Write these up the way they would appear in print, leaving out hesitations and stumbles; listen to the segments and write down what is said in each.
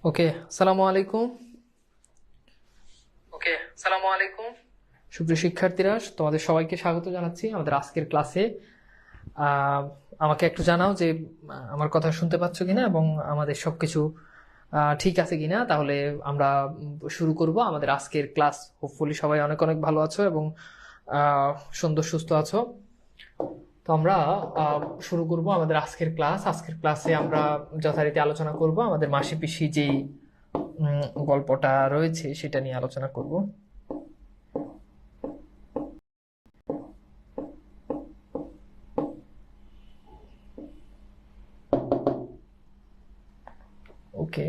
ওকে, আসসালামু আলাইকুম। আসসালামু আলাইকুম সুপ্রিয় শিক্ষার্থীরা, তোমাদের সবাইকে স্বাগত জানাচ্ছি আমাদের আজকের ক্লাসে। আমাকে একটু জানাও যে আমার কথা শুনতে পাচ্ছ কিনা এবং আমাদের সবকিছু ঠিক আছে কিনা। তাহলে আমরা শুরু করব আমাদের আজকের ক্লাস। হোপফুলি সবাই অনেক অনেক ভালো আছো এবং সুন্দর সুস্থ আছো। তো আমরা শুরু করব আমাদের আজকের ক্লাস। আজকের ক্লাসে আমরা যথারীতি আলোচনা করব আমাদের মাসি পিসি যেই গল্পটা রয়েছে সেটা নিয়ে আলোচনা করব। ওকে,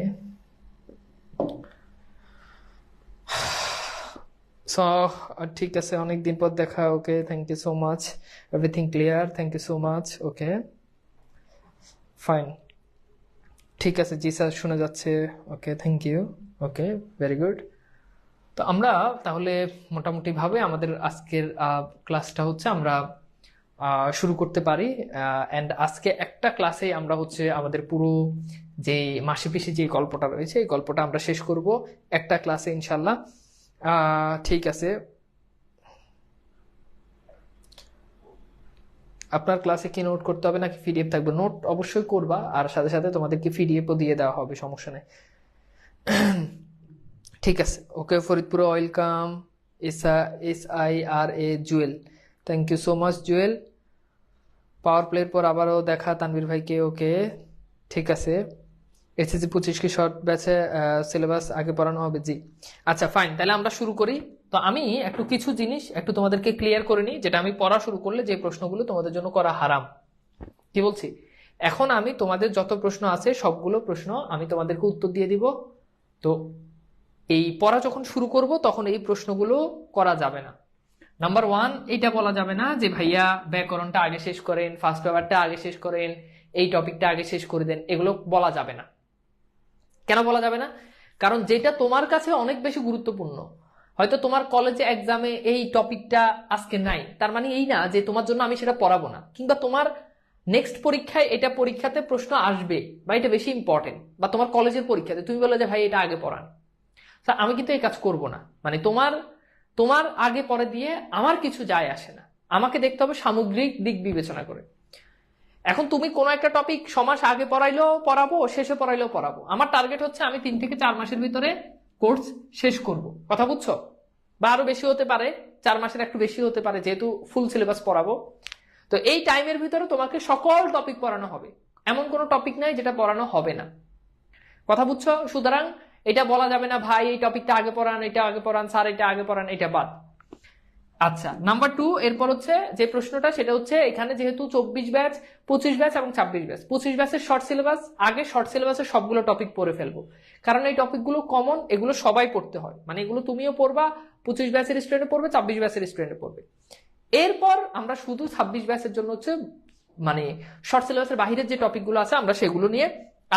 সো ঠিক আছে, অনেক দিন পর দেখা। Okay, thank you so much, everything clear, thank you so much. Okay, fine, ঠিক আছে, জি স্যার শোনা যাচ্ছে। Okay, thank you. Okay, very good. তো আমরা তাহলে মোটামুটি ভাবে আমাদের আজকের ক্লাসটা হচ্ছে আমরা শুরু করতে পারি। অ্যান্ড আজকে একটা ক্লাসে আমরা হচ্ছে আমাদের পুরো যে মাসি পিসি যে গল্পটা রয়েছে এই গল্পটা আমরা শেষ করব একটা ক্লাসে ইনশাল্লাহ। ঠিক আছে, আপনার ক্লাসে কি নোট করতে হবে নাকি পিডিএফ থাকবে? নোট অবশ্যই করবা, আর সাথে সাথে তোমাদেরকে পিডিএফও দিয়ে দেওয়া হবে, সমস্যা নেই। ঠিক আছে, ওকে, ফরিদপুরে welcome. SIRA Jewel, thank you so much Jewel. Power প্লের পর আবারও দেখা তানভীর ভাইকে। ওকে, ঠিক আছে। SSC 25 কি শর্ট ব্যাচে সিলেবাস আগে পড়ানো হবে? জি, আচ্ছা ফাইন, তাহলে আমরা শুরু করি। তো আমি একটু কিছু জিনিস একটু তোমাদেরকে ক্লিয়ার করে নিই, যেটা আমি পড়া শুরু করলে যে প্রশ্নগুলো তোমাদের জন্য করা হারাম। কি বলছি? এখন আমি তোমাদের যত প্রশ্ন আছে সবগুলো প্রশ্ন আমি তোমাদেরকে উত্তর দিয়ে দিব। তো এই পড়া যখন শুরু করব তখন এই প্রশ্নগুলো করা যাবে না। নাম্বার ওয়ান, এইটা বলা যাবে না যে ভাইয়া ব্যাকরণটা আগে শেষ করেন, ফার্স্ট পেপারটা আগে শেষ করেন, এই টপিকটা আগে শেষ করে দেন, এগুলো বলা যাবে না। কেন বলা যাবে না? কারণ যেটা তোমার কাছে অনেক বেশি গুরুত্বপূর্ণ, হয়তো তোমার কলেজে এক্সামে এই টপিকটা আজকে নাই, তার মানে এই না যে তোমার জন্য আমি সেটা পড়াবো না, কিংবা তোমার নেক্সট পরীক্ষায় এটা পরীক্ষাতে প্রশ্ন আসবে বা এটা বেশি ইম্পর্টেন্ট, বা তোমার কলেজের পরীক্ষাতে তুমি বলে যে ভাই এটা আগে পড়ান। আমি কিন্তু এই কাজ করব না। মানে তোমার তোমার আগে পরে দিয়ে আমার কিছু যায় আসে না, আমাকে দেখতে হবে সামগ্রিক দিক বিবেচনা করে। এখন তুমি কোনো একটা টপিক সমাস আগে পড়াইলেও পড়াবো, শেষে পড়াইলেও পড়াবো, আমার টার্গেট হচ্ছে আমি 3 থেকে 4 মাসের ভিতরে কোর্স শেষ করব। কথা বুঝছো? বা আরো বেশি হতে পারে, 4 মাসের একটু বেশি হতে পারে, যেহেতু ফুল সিলেবাস পড়াবো। তো এই টাইমের ভিতরে তোমাকে সকল টপিক পড়ানো হবে, এমন কোনো টপিক নাই যেটা পড়ানো হবে না। কথা বুঝছো? সুতরাং এটা বলা যাবে না ভাই এই টপিকটা আগে পড়ান, এটা আগে পড়ান, স্যার এটা আগে পড়ান, এটা বাদ। আচ্ছা, নাম্বার টু, এরপর হচ্ছে যে প্রশ্নটা সেটা হচ্ছে এখানে যেহেতু 24 ব্যাচ, 25 ব্যাচ এবং 26 ব্যাচ, 25 ব্যাচের শর্ট সিলেবাস, আগে শর্ট সিলেবাসের সবগুলো টপিক পড়ে ফেলবো, কারণ এই টপিকগুলো কমন, এগুলো সবাই পড়তে হয়, মানে এগুলো তুমিও পড়বা, 25 ব্যাচের স্টুডেন্ট পড়বে, 26 ব্যাচের স্টুডেন্ট পড়বে। এরপর আমরা শুধু 26 ব্যাচের জন্য হচ্ছে মানে শর্ট সিলেবাসের বাহিরের যে টপিকগুলো আছে আমরা সেগুলো নিয়ে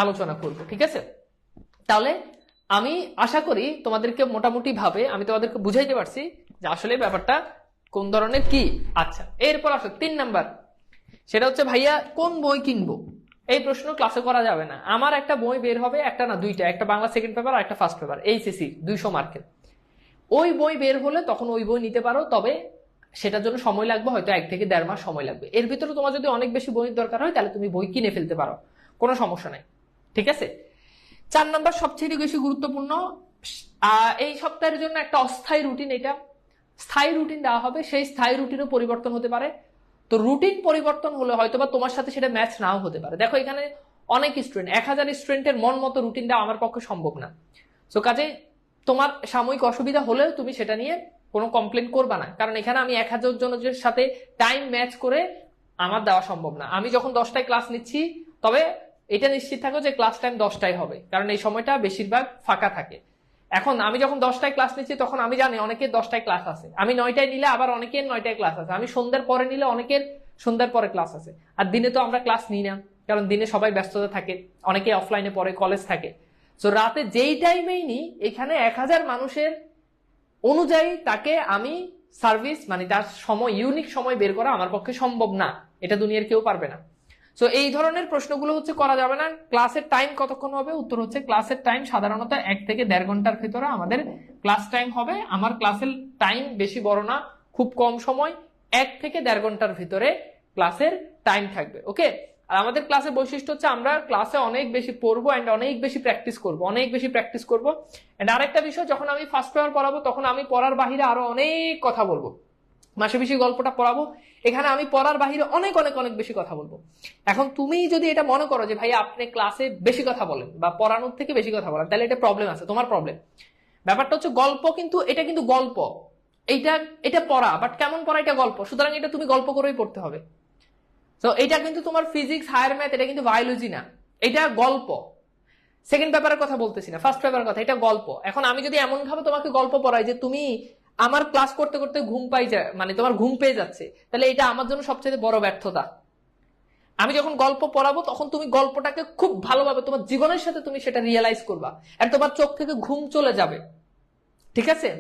আলোচনা করব, ঠিক আছে? তাহলে আমি আশা করি তোমাদেরকে মোটামুটি ভাবে আমি তোমাদেরকে বুঝাইতে পারছি যে আসলে ব্যাপারটা কোন ধরনের কি। আচ্ছা, এরপর আসো 3 নাম্বার, সেটা হচ্ছে ভাইয়া কোন বই কিনবো। এই প্রশ্ন ক্লাসে করা যাবে না। আমার একটা বই বের হবে, একটা না দুইটা, একটা বাংলা সেকেন্ড পেপার আর একটা ফার্স্ট পেপার, এইচএসসি 200 মার্কের। ওই বই বের হলে তখন ওই বই নিতে পারো, তবে সেটার জন্য সময় লাগবে, হয়তো 1 থেকে 1.5 মাস সময় লাগবে। এর ভিতরে তোমার যদি অনেক বেশি বইয়ের দরকার হয় তাহলে তুমি বই কিনে ফেলতে পারো, কোনো সমস্যা নাই, ঠিক আছে? 4 নাম্বার সবচেয়ে বেশি গুরুত্বপূর্ণ, এই সপ্তাহের জন্য একটা অস্থায়ী রুটিন, এটা স্থায়ী রুটিন দেওয়া হবে, সেই স্থায়ী রুটিনও পরিবর্তন হতে পারে। তো রুটিন পরিবর্তন হলে হয়তো বা তোমার সাথে সেটা ম্যাচ নাও হতে পারে। দেখো এখানে অনেক স্টুডেন্ট, 1000 স্টুডেন্টের মন মতো রুটিন দেওয়া আমার পক্ষে সম্ভব না। সো কাজে তোমার সাময়িক অসুবিধা হলেও তুমি সেটা নিয়ে কোনো কমপ্লেন করবা না, কারণ এখানে আমি 1000 জনের সাথে টাইম ম্যাচ করে আমার দেওয়া সম্ভব না। আমি যখন 10টায় ক্লাস নিচ্ছি, তবে এটা নিশ্চিত থাকো যে ক্লাস টাইম 10টায় হবে, কারণ এই সময়টা বেশিরভাগ ফাঁকা থাকে। এখন আমি যখন 10টায় ক্লাস নিচ্ছি তখন আমি জানি অনেকের 10টায় ক্লাস আছে, আমি 9টায় নিলে আবার অনেকের 9টায় ক্লাস আছে, আমি সন্ধ্যার পরে নিলে অনেকের সন্ধ্যার পরে ক্লাস আছে। আর দিনে তো আমরা ক্লাস নিই না, কারণ দিনে সবাই ব্যস্ততা থাকে, অনেকে অফলাইনে পড়ে, কলেজ থাকে। তো রাতে যেই টাইমেই নিই, এখানে 1000 মানুষের অনুযায়ী তাকে আমি সার্ভিস, মানে তার সময়, ইউনিক সময় বের করা আমার পক্ষে সম্ভব না, এটা দুনিয়ার কেউ পারবে না। সো এই ধরনের প্রশ্নগুলো হচ্ছে করা যাবে না। ক্লাসের টাইম কতক্ষণ হবে? উত্তর হচ্ছে ক্লাসের টাইম সাধারণত 1 থেকে 1.5 ঘন্টার ভিতরে আমাদের ক্লাস টাইম হবে। আমার ক্লাসের টাইম বেশি বড় না, খুব কম সময়, 1 থেকে 1.5 ঘন্টার ভিতরে ক্লাসের টাইম থাকবে। ওকে, আর আমাদের ক্লাসের বৈশিষ্ট্য হচ্ছে আমরা ক্লাসে অনেক বেশি পড়বো এন্ড অনেক বেশি প্র্যাকটিস করবো, অনেক বেশি প্র্যাকটিস করবো। এন্ড আরেকটা বিষয়, যখন আমি ফার্স্ট পেপার পড়াবো তখন আমি পড়ার বাহিরে আরো অনেক কথা বলবো। মাসে বেশি গল্পটা পড়াবো, এখানে আমি পড়ার বাহিরে অনেক অনেক অনেক বেশি কথা বলবো। এখন তুমি যদি এটা মনে করো যে ভাই আপনি ক্লাসে বেশি কথা বলেন বা পড়ানোর থেকে বেশি কথা বলেন, তাহলে এটা প্রবলেম আছে, তোমার প্রবলেম। ব্যাপারটা হচ্ছে গল্প, কিন্তু এটা কিন্তু গল্প, এইটা এটা পড়া, বাট কেমন পড়া? এটা গল্প, সুতরাং এটা তুমি গল্প করেই পড়তে হবে। তো এটা কিন্তু তোমার ফিজিক্স, হায়ার ম্যাথ, এটা কিন্তু বায়োলজি না, এটা গল্প। সেকেন্ড পেপারের কথা বলতেছি না, ফার্স্ট পেপারের কথা, এটা গল্প। এখন আমি যদি এমন ভাবে তোমাকে গল্প পড়াই যে তুমি আমার ক্লাস করতে করতে ঘুম পাই যায়, মানে তোমার ঘুম পেয়ে যাচ্ছে, তাহলে এটা আমার জন্য সবচেয়ে বড় ব্যর্থতা। আমি যখন গল্প পড়াবো তখন তুমি গল্পটাকে খুব ভালোভাবে তোমার জীবনের সাথে তুমি সেটা রিয়েলাইজ করবা, আর তোমার চোখ থেকে ঘুম চলে যাবে, ঠিক আছে?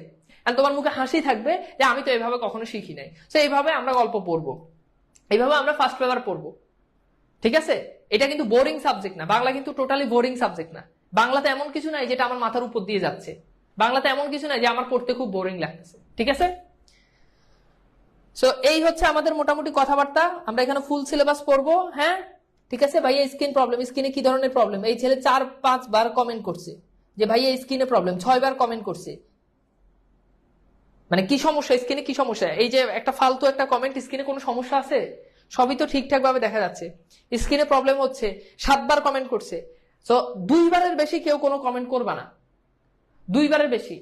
আর তোমার মুখে হাসি থাকবে যে আমি তো এইভাবে কখনো শিখি নাই। তো এইভাবে আমরা গল্প পড়বো, এইভাবে আমরা ফার্স্ট পেপার পড়বো, ঠিক আছে? এটা কিন্তু বোরিং সাবজেক্ট না, বাংলা কিন্তু টোটালি বোরিং সাবজেক্ট না। বাংলাতে এমন কিছু নাই যেটা আমার মাথার উপর দিয়ে যাচ্ছে, বাংলাতে এমন কিছু নাই যে আমার পড়তে খুব বোরিং লাগতেছে, ঠিক আছে? সো এই হচ্ছে আমাদের মোটামুটি কথাবার্তা। আমরা এখানে ফুল সিলেবাস পড়বো, হ্যাঁ ঠিক আছে? ভাইয়া স্ক্রিন প্রবলেম, স্ক্রিনে কি ধরনের প্রবলেম? এই ছেলে 4-5 বার কমেন্ট করছে যে ভাইয়া স্ক্রিনে প্রবলেম, 6 বার কমেন্ট করছে। মানে কি সমস্যা স্ক্রিনে, কি সমস্যা? এই যে একটা ফালতু একটা কমেন্ট, স্ক্রিনে কোনো সমস্যা আছে? সবই তো ঠিকঠাক ভাবে দেখা যাচ্ছে, স্ক্রিনে প্রবলেম হচ্ছে। 7 বার কমেন্ট করছে, তো 2 বারের বেশি কেউ কোনো কমেন্ট করবা না, 2 বারের বেশি।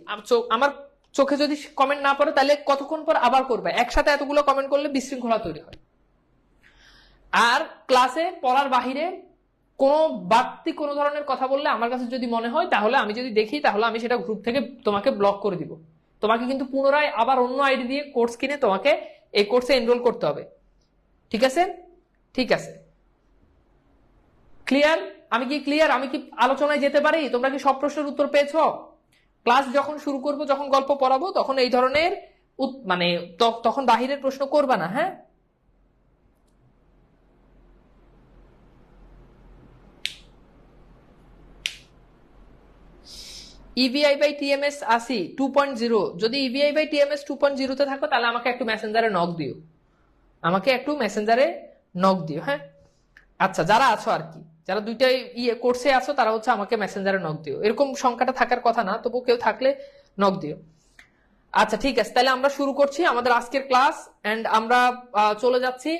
আমার চোখে যদি কমেন্ট না পড়ে তাহলে কতক্ষণ পর আবার করবে? একসাথে এতগুলো কমেন্ট করলে বিশৃঙ্খলা তৈরি হয়। আর ক্লাসে পড়ার বাহিরে কোনো বাড়তি কোনো ধরনের কথা বললে আমার কাছে যদি মনে হয়, তাহলে আমি যদি দেখি, তাহলে আমি সেটা গ্রুপ থেকে তোমাকে ব্লক করে দিব। তোমাকে কিন্তু পুনরায় আবার অন্য আইডি দিয়ে কোর্স কিনে তোমাকে এই কোর্সে এনরোল করতে হবে, ঠিক আছে? ঠিক আছে, ক্লিয়ার? আমি কি ক্লিয়ার? আমি কি আলোচনায় যেতে পারি? তোমরা কি সব প্রশ্নের উত্তর পেয়েছো? ক্লাস যখন শুরু করব, যখন গল্প পড়াবো, তখন এই ধরনের মানে তখন বাহিরের প্রশ্ন করবা না, হ্যাঁ? ইভিআই বাই টিএমএস 80 2.0, যদি ইভিআই বাই টিএমএস 2.0 তে থাকো তাহলে আমাকে একটু মেসেঞ্জারে নক দিও, আমাকে একটু মেসেঞ্জারে নক দিও, হ্যাঁ? আচ্ছা, যারা আছো আর কি, যারা দুইটাই কোর্সে আছো তারা হচ্ছে আমাকে মেসেঞ্জারে নক দিও। এরকম সংখ্যাটা থাকার কথা না, তবু কেউ থাকলে নক দিও। আচ্ছা ঠিক আছে, তাহলে আমরা শুরু করছি আমাদের আজকের ক্লাস। এন্ড আমরা চলে যাচ্ছি,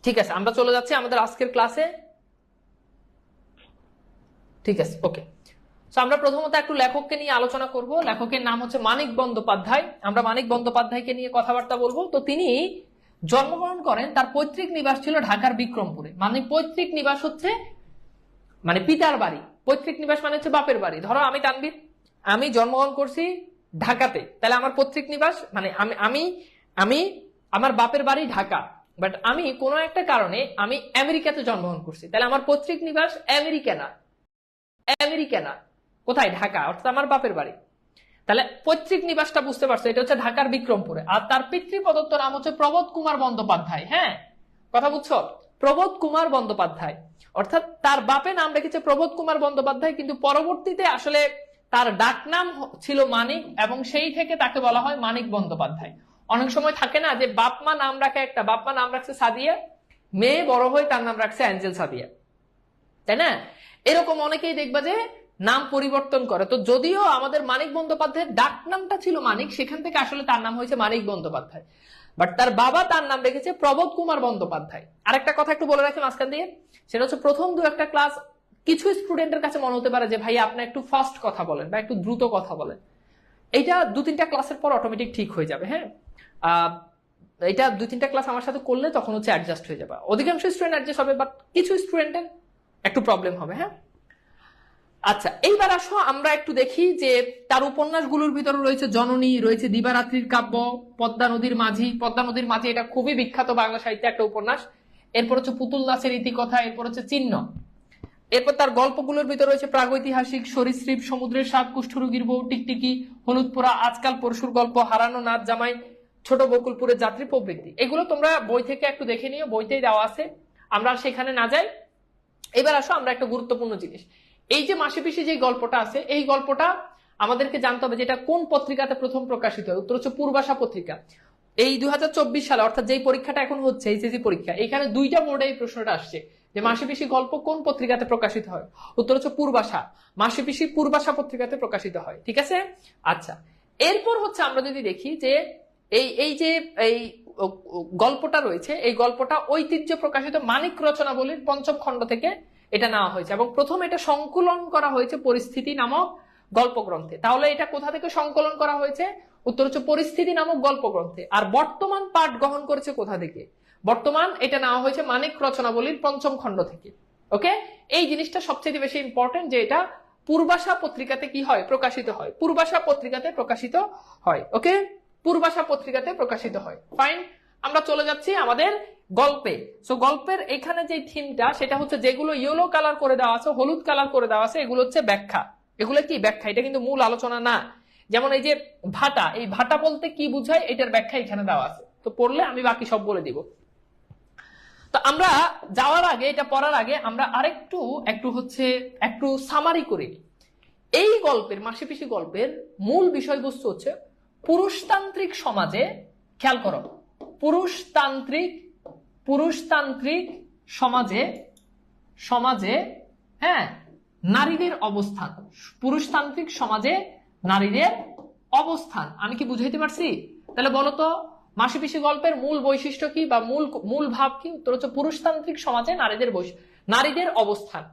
ঠিক আছে, আমরা চলে যাচ্ছি আমাদের আজকের ক্লাসে, ঠিক আছে? ওকে, আমরা প্রথমত একটু লেখককে নিয়ে আলোচনা করব। লেখকের নাম হচ্ছে মানিক বন্দ্যোপাধ্যায়। আমরা মানিক বন্দ্যোপাধ্যায়কে নিয়ে কথাবার্তা বলবো। তো তিনি জন্মগ্রহণ করেন, তার পৈতৃক নিবাস ছিল ঢাকার বিক্রমপুরে। মানে পৈতৃক নিবাস হচ্ছে মানে পিতার বাড়ি, পৈতৃক নিবাস মানে হচ্ছে বাপের বাড়ি। ধরো আমি তানভীর, আমি জন্মগ্রহণ করছি ঢাকাতে, তাহলে আমার পৈতৃক নিবাস মানে আমি আমি আমি আমার বাপের বাড়ি ঢাকা, বাট আমি কোনো একটা কারণে আমি আমেরিকাতে জন্মগ্রহণ করছি, তাহলে আমার পৈতৃক নিবাস আমেরিকা না, আমেরিকা না, কোথায়? ঢাকা, অর্থাৎ আমার বাপের বাড়ি। তাহলে পৈতৃক নিবাসটা বুঝতে পারছো, এটা হচ্ছে ঢাকার বিক্রমপুরে। আর তার পিতৃপ্রদত্ত নাম হচ্ছে প্রবোধ কুমার বন্দ্যোপাধ্যায়, হ্যাঁ কথা বুঝছো? প্রবোধ কুমার বন্দ্যোপাধ্যায়, অর্থাৎ তার বাপে নাম রেখেছে প্রবোধ কুমার বন্দ্যোপাধ্যায়, কিন্তু পরবর্তীতে আসলে তার ডাক নাম ছিল মানিক, এবং সেই থেকে তাকে বলা হয় মানিক বন্দ্যোপাধ্যায়। অনেক সময় থাকে না যে বাপ মা নাম রাখে একটা, বাপ মা নাম রাখছে সাদিয়া, মেয়ে বড় হয়ে তার নাম রাখছে অ্যাঞ্জেল সাদিয়া, তাই না? এরকম অনেকেই দেখবা যে নাম পরিবর্তন করে। তো যদিও আমাদের মানিক বন্দ্যোপাধ্যায়ের ডাক নামটা ছিল মানিক, সেখান থেকে আসলে তার নাম হয়েছে মানিক বন্দ্যোপাধ্যায়, বাট তার বাবা তার নাম রেখেছে প্রবোধ কুমার বন্দ্যোপাধ্যায়। আরেকটা কথা একটু বলে রাখি মাঝখান দিয়ে, সেটা হচ্ছে প্রথম 2-1টা ক্লাস কিছু স্টুডেন্টের কাছে মনে হতে পারে যে ভাই আপনি একটু ফাস্ট কথা বলেন বা একটু দ্রুত কথা বলেন। এইটা 2-3টা ক্লাসের পর অটোমেটিক ঠিক হয়ে যাবে, হ্যাঁ? এটা 2-3টা ক্লাস আমার সাথে করলে তখন হচ্ছে অ্যাডজাস্ট হয়ে যাবে। অধিকাংশ স্টুডেন্ট অ্যাডজাস্ট হবে, বাট কিছু স্টুডেন্টের একটু প্রবলেম হবে, হ্যাঁ? আচ্ছা, এইবার আসো আমরা একটু দেখি যে তার উপন্যাসগুলোর ভিতরে রয়েছে জননী, রয়েছে দিবারাত্রির কাব্য, পদ্মা নদীর মাঝি। পদ্মা নদীর মাঝি এটা খুবই বিখ্যাত বাংলা সাহিত্যে একটা উপন্যাস। এরপর হচ্ছে পুতুল নাচের ইতিকথা, এরপর হচ্ছে চিহ্ন। এরপর তার গল্পগুলোর ভিতরে রয়েছে প্রাগৈতিহাসিক, সরীসৃপ, সমুদ্রের সাত, কুষ্ঠরোগীর বউ, টিকটিকি, হলুদ পোড়া, আজকাল পরশুর গল্প, হারানো নাচ জামাই, ছোট বকুলপুরের যাত্রী প্রবৃত্তি, এগুলো তোমরা বই থেকে একটু দেখে নিও, বইতেই দেওয়া আছে, আমরা সেখানে না যাই। এবার আসো আমরা একটা গুরুত্বপূর্ণ জিনিস, এই যে মাসি পিসি যে গল্পটা আছে, এই গল্পটা আমাদেরকে জানতে হবে যে এটা কোন পত্রিকাতে প্রথম প্রকাশিত হয়। উত্তর হচ্ছে পূর্বাশা পত্রিকা। এই 2024 সালে, অর্থাৎ যেই পরীক্ষাটা এখন হচ্ছে এইচএসসি পরীক্ষা, এখানে দুইটা বোর্ডে এই প্রশ্নটা আসছে যে মাসি পিসি গল্প কোন পত্রিকাতে প্রকাশিত হয়। উত্তর হচ্ছে পূর্বাশা, মাসি পিসি পূর্বাশা পত্রিকাতে প্রকাশিত হয়। ঠিক আছে, আচ্ছা। এরপর হচ্ছে আমরা যদি দেখি যে এই যে এই গল্পটা রয়েছে, এই গল্পটা ঐতিহ্য প্রকাশিত মানিক রচনাবলীর 5ম খণ্ড থেকে এটা নেওয়া হয়েছে, এবং প্রথম এটা সংকলন করা হয়েছে পরিস্থিতি নামক গল্পগ্রন্থে। তাহলে এটা কোথা থেকে সংকলন করা হয়েছে? উত্তর হচ্ছে পরিস্থিতি নামক গল্পগ্রন্থে। আর বর্তমান পাঠ গ্রহণ করেছে কোথা থেকে? বর্তমান এটা নেওয়া হয়েছে মানিক রচনাবলীর 5ম খণ্ড থেকে। ওকে, এই জিনিসটা সবচেয়ে বেশি ইম্পর্টেন্ট যে এটা পূর্বাশা পত্রিকাতে কি হয়? প্রকাশিত হয়, পূর্বাশা পত্রিকাতে প্রকাশিত হয়। ওকে, পূর্বাশা পত্রিকাতে প্রকাশিত হয়। ফাইন, আমরা চলে যাচ্ছি আমাদের গল্পে। সো গল্পের এখানে যে থিমটা, সেটা হচ্ছে যেগুলো ইয়েলো কালার করে দেওয়া আছে, হলুদ কালার করে দেওয়া আছে, এগুলো হচ্ছে ব্যাখ্যা। এগুলো কি ব্যাখ্যা, এটা কিন্তু মূল আলোচনা না। যেমন এই যে ভাটা, এই ভাটা বলতে কি বুঝায় এটার ব্যাখ্যা এখানে দেওয়া আছে, তো পড়লে আমি বাকি সব বলে দিব। তো আমরা যাওয়ার আগে, এটা পড়ার আগে আমরা একটু সামারি করে নিই। এই গল্পের, মাসি পিসি গল্পের মূল বিষয়বস্তু হচ্ছে পুরুষতান্ত্রিক সমাজে, খেয়াল করো, পুরুষতান্ত্রিক সমাজে হ্যাঁ নারীদের অবস্থান। পুরুষতান্ত্রিক সমাজে নারীদের অবস্থান, আমি কি বুঝাইতে পারছি? তাহলে বলো তো মাসি পিসি গল্পের মূল বৈশিষ্ট্য কি বা মূল ভাব কি? উত্তর হচ্ছে পুরুষতান্ত্রিক সমাজে নারীদের অবস্থান।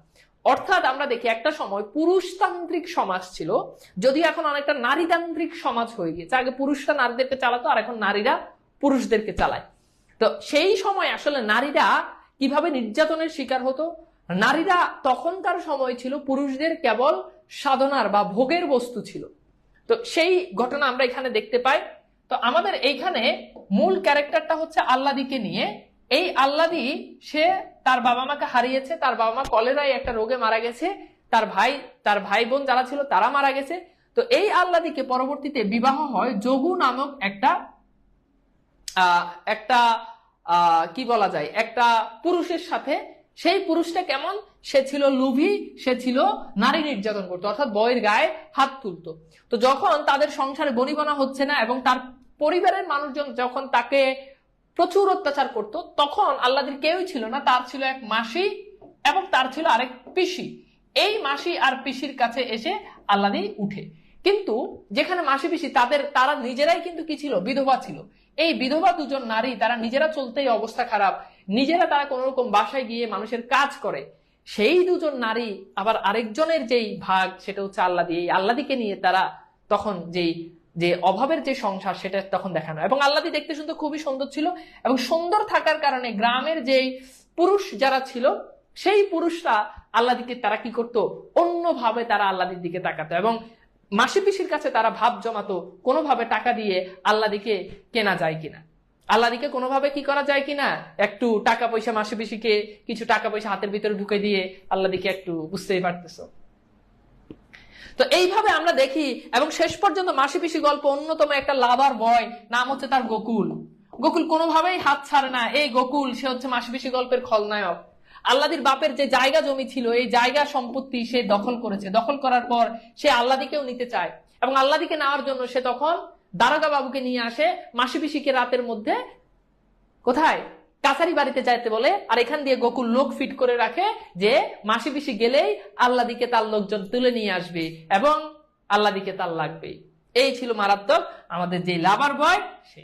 অর্থাৎ আমরা দেখি একটা সময় পুরুষতান্ত্রিক সমাজ ছিল, যদি এখন অনেকটা নারীতান্ত্রিক সমাজ হয়ে গেছে। আগে পুরুষরা নারীদেরকে চালাতো, আর এখন নারীরা পুরুষদেরকে চালায়। তো সেই সময় আসলে নারীরা কিভাবে নির্যাতনের শিকার হতো? নারীরা তখনকার সময় ছিল পুরুষদের কেবল সাধনার বা ভোগের বস্তু ছিল। তো সেই ঘটনা আমরা এখানে দেখতে পাই। তো আমাদের এইখানে মূল ক্যারেক্টারটা হচ্ছে আল্লাদিকে নিয়ে। এই আল্লাদি, সে তার বাবা মাকে হারিয়েছে, তার বাবা মা কলেরায় একটা রোগে মারা গেছে, তার ভাই বোন যারা ছিল তারা মারা গেছে। তো এই আল্লাদিকে পরবর্তীতে বিবাহ হয় যোগু নামক একটা কি বলা যায়, একটা পুরুষের সাথে। সেই পুরুষটা কেমন? সে ছিল লোভী, সে ছিল নারী নির্যাতন করতো, অর্থাৎ বউয়ের গায়ে হাত তুলতো। তো যখন তাদের সংসারে বনিবনা হচ্ছে না এবং তার পরিবারের মানুষজন যখন তাকে প্রচুর অত্যাচার করতো, তখন আল্লাদির কেউই ছিল না, তার ছিল এক মাসি এবং তার ছিল আরেক পিসি। এই মাসি আর পিসির কাছে এসে আল্লাদি উঠে। কিন্তু যেখানে মাসি পিসি তারা নিজেরাই কিন্তু কি ছিল? বিধবা ছিল। এই বিধবা দুজন নারী, তারা নিজেরা চলতেই অবস্থা খারাপ, নিজেরা তারা কোন রকম বাসায় গিয়ে মানুষের কাজ করে। সেই দুজন নারী আবার আরেকজনের যেই ভাগ, সেটা হচ্ছে আল্লাদি। এই আল্লাদিকে নিয়ে তারা তখন যে অভাবের যে সংসার, সেটা তখন দেখানো। এবং আল্লাদি দেখতে শুনতে খুবই সুন্দর ছিল, এবং সুন্দর থাকার কারণে গ্রামের যেই পুরুষ যারা ছিল, সেই পুরুষরা আল্লাদিকে তারা কি করতো? অন্যভাবে তারা আল্লাদির দিকে তাকাতো এবং মাসি পিসির কাছে তারা ভাব জমাতো কোনোভাবে টাকা দিয়ে আল্লাদিকে কেনা যায় কিনা, আল্লাদিকে কোনোভাবে কি করা যায় কিনা, একটু টাকা পয়সা, মাসি পিসিকে কিছু টাকা পয়সা হাতের ভিতরে ঢুকে দিয়ে আল্লাদিকে একটু, বুঝতেই পারতেছো। তো এইভাবে আমরা দেখি, এবং শেষ পর্যন্ত মাসি পিসি গল্প অন্যতম একটা লাভার বয়, নাম হচ্ছে তার গোকুল। গোকুল কোনোভাবেই হাত ছাড়ে না। এই গোকুল, সে হচ্ছে মাসি পিসি গল্পের খলনায়ক। আল্লাদির বাপের যে জায়গা জমি ছিল, এই জায়গা সম্পত্তি সে দখল করেছে। দখল করার পর সে আল্লাদিকেও নিতে চায়, এবং আল্লাদিকে নেওয়ার জন্য সে তখন দারোগা বাবুকে নিয়ে আসে। মাসি পিসিকে রাতের মধ্যে কোথায়? কাছারি বাড়িতে যাইতে বলে, আর এখান দিয়ে গোকুল লোক ফিট করে রাখে যে মাসি পিসি গেলেই আল্লাদিকে তার লোকজন তুলে নিয়ে আসবে এবং আল্লাদিকে তার লাগবে। এই ছিল মারাত্মক আমাদের যে লাভার বয় সে।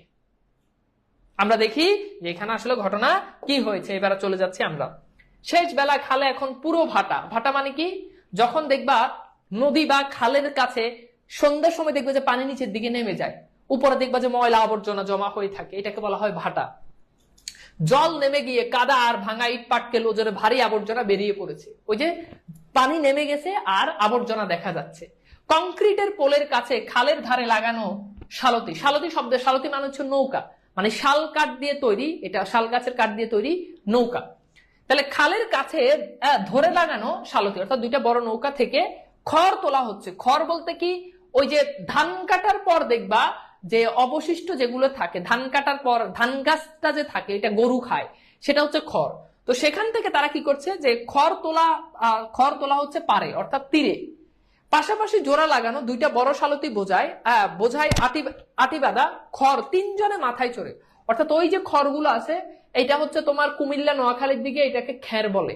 আমরা দেখি যে এখানে আসলে ঘটনা কি হয়েছে। এবার চলে যাচ্ছি আমরা শেষ বেলা খালে। এখন পুরো ভাটা। ভাটা মানে কি? যখন দেখবা নদী বা খালের কাছে সন্ধ্যার সময় দেখবে যে পানি নিচের দিকে নেমে যায়, উপরে দেখবা যে ময়লা আবর্জনা জমা হয়ে থাকে, এটাকে বলা হয় ভাটা। জল নেমে গিয়ে কাদা আর ভাঙা ইট পাটকেল ওজনে ভারী আবর্জনা বেরিয়ে পড়েছে। ওই যে পানি নেমে গেছে আর আবর্জনা দেখা যাচ্ছে। কংক্রিটের পোলের কাছে খালের ধারে লাগানো শালতি। শালতি শব্দে, শালতি মানে হচ্ছে নৌকা, মানে শাল কাঠ দিয়ে তৈরি, এটা শাল গাছের কাঠ দিয়ে তৈরি নৌকা। তাহলে খালের কাছে ধরে লাগানো শালতি, অর্থাৎ দুইটা বড় নৌকা থেকে খড় তোলা হচ্ছে। খড় বলতে কি? ওই যে ধান কাটার পর দেখবা যে অবশিষ্ট যেগুলো থাকে ধান কাটার পর ধান গাছটা যে থাকে এটা গরু খায়, সেটা হচ্ছে খড়। তো সেখান থেকে তারা কি করছে যে খড় তোলা হচ্ছে পারে অর্থাৎ তীরে, পাশাপাশি জোড়া লাগানো দুইটা বড় শালতি বোঝায় আটি বাঁধা খড় তিনজনে মাথায় চড়ে, অর্থাৎ ওই যে খড়গুলো আছে এটা হচ্ছে তোমার কুমিল্লা নোয়াখালীর দিকে এটাকে খ্যার বলে।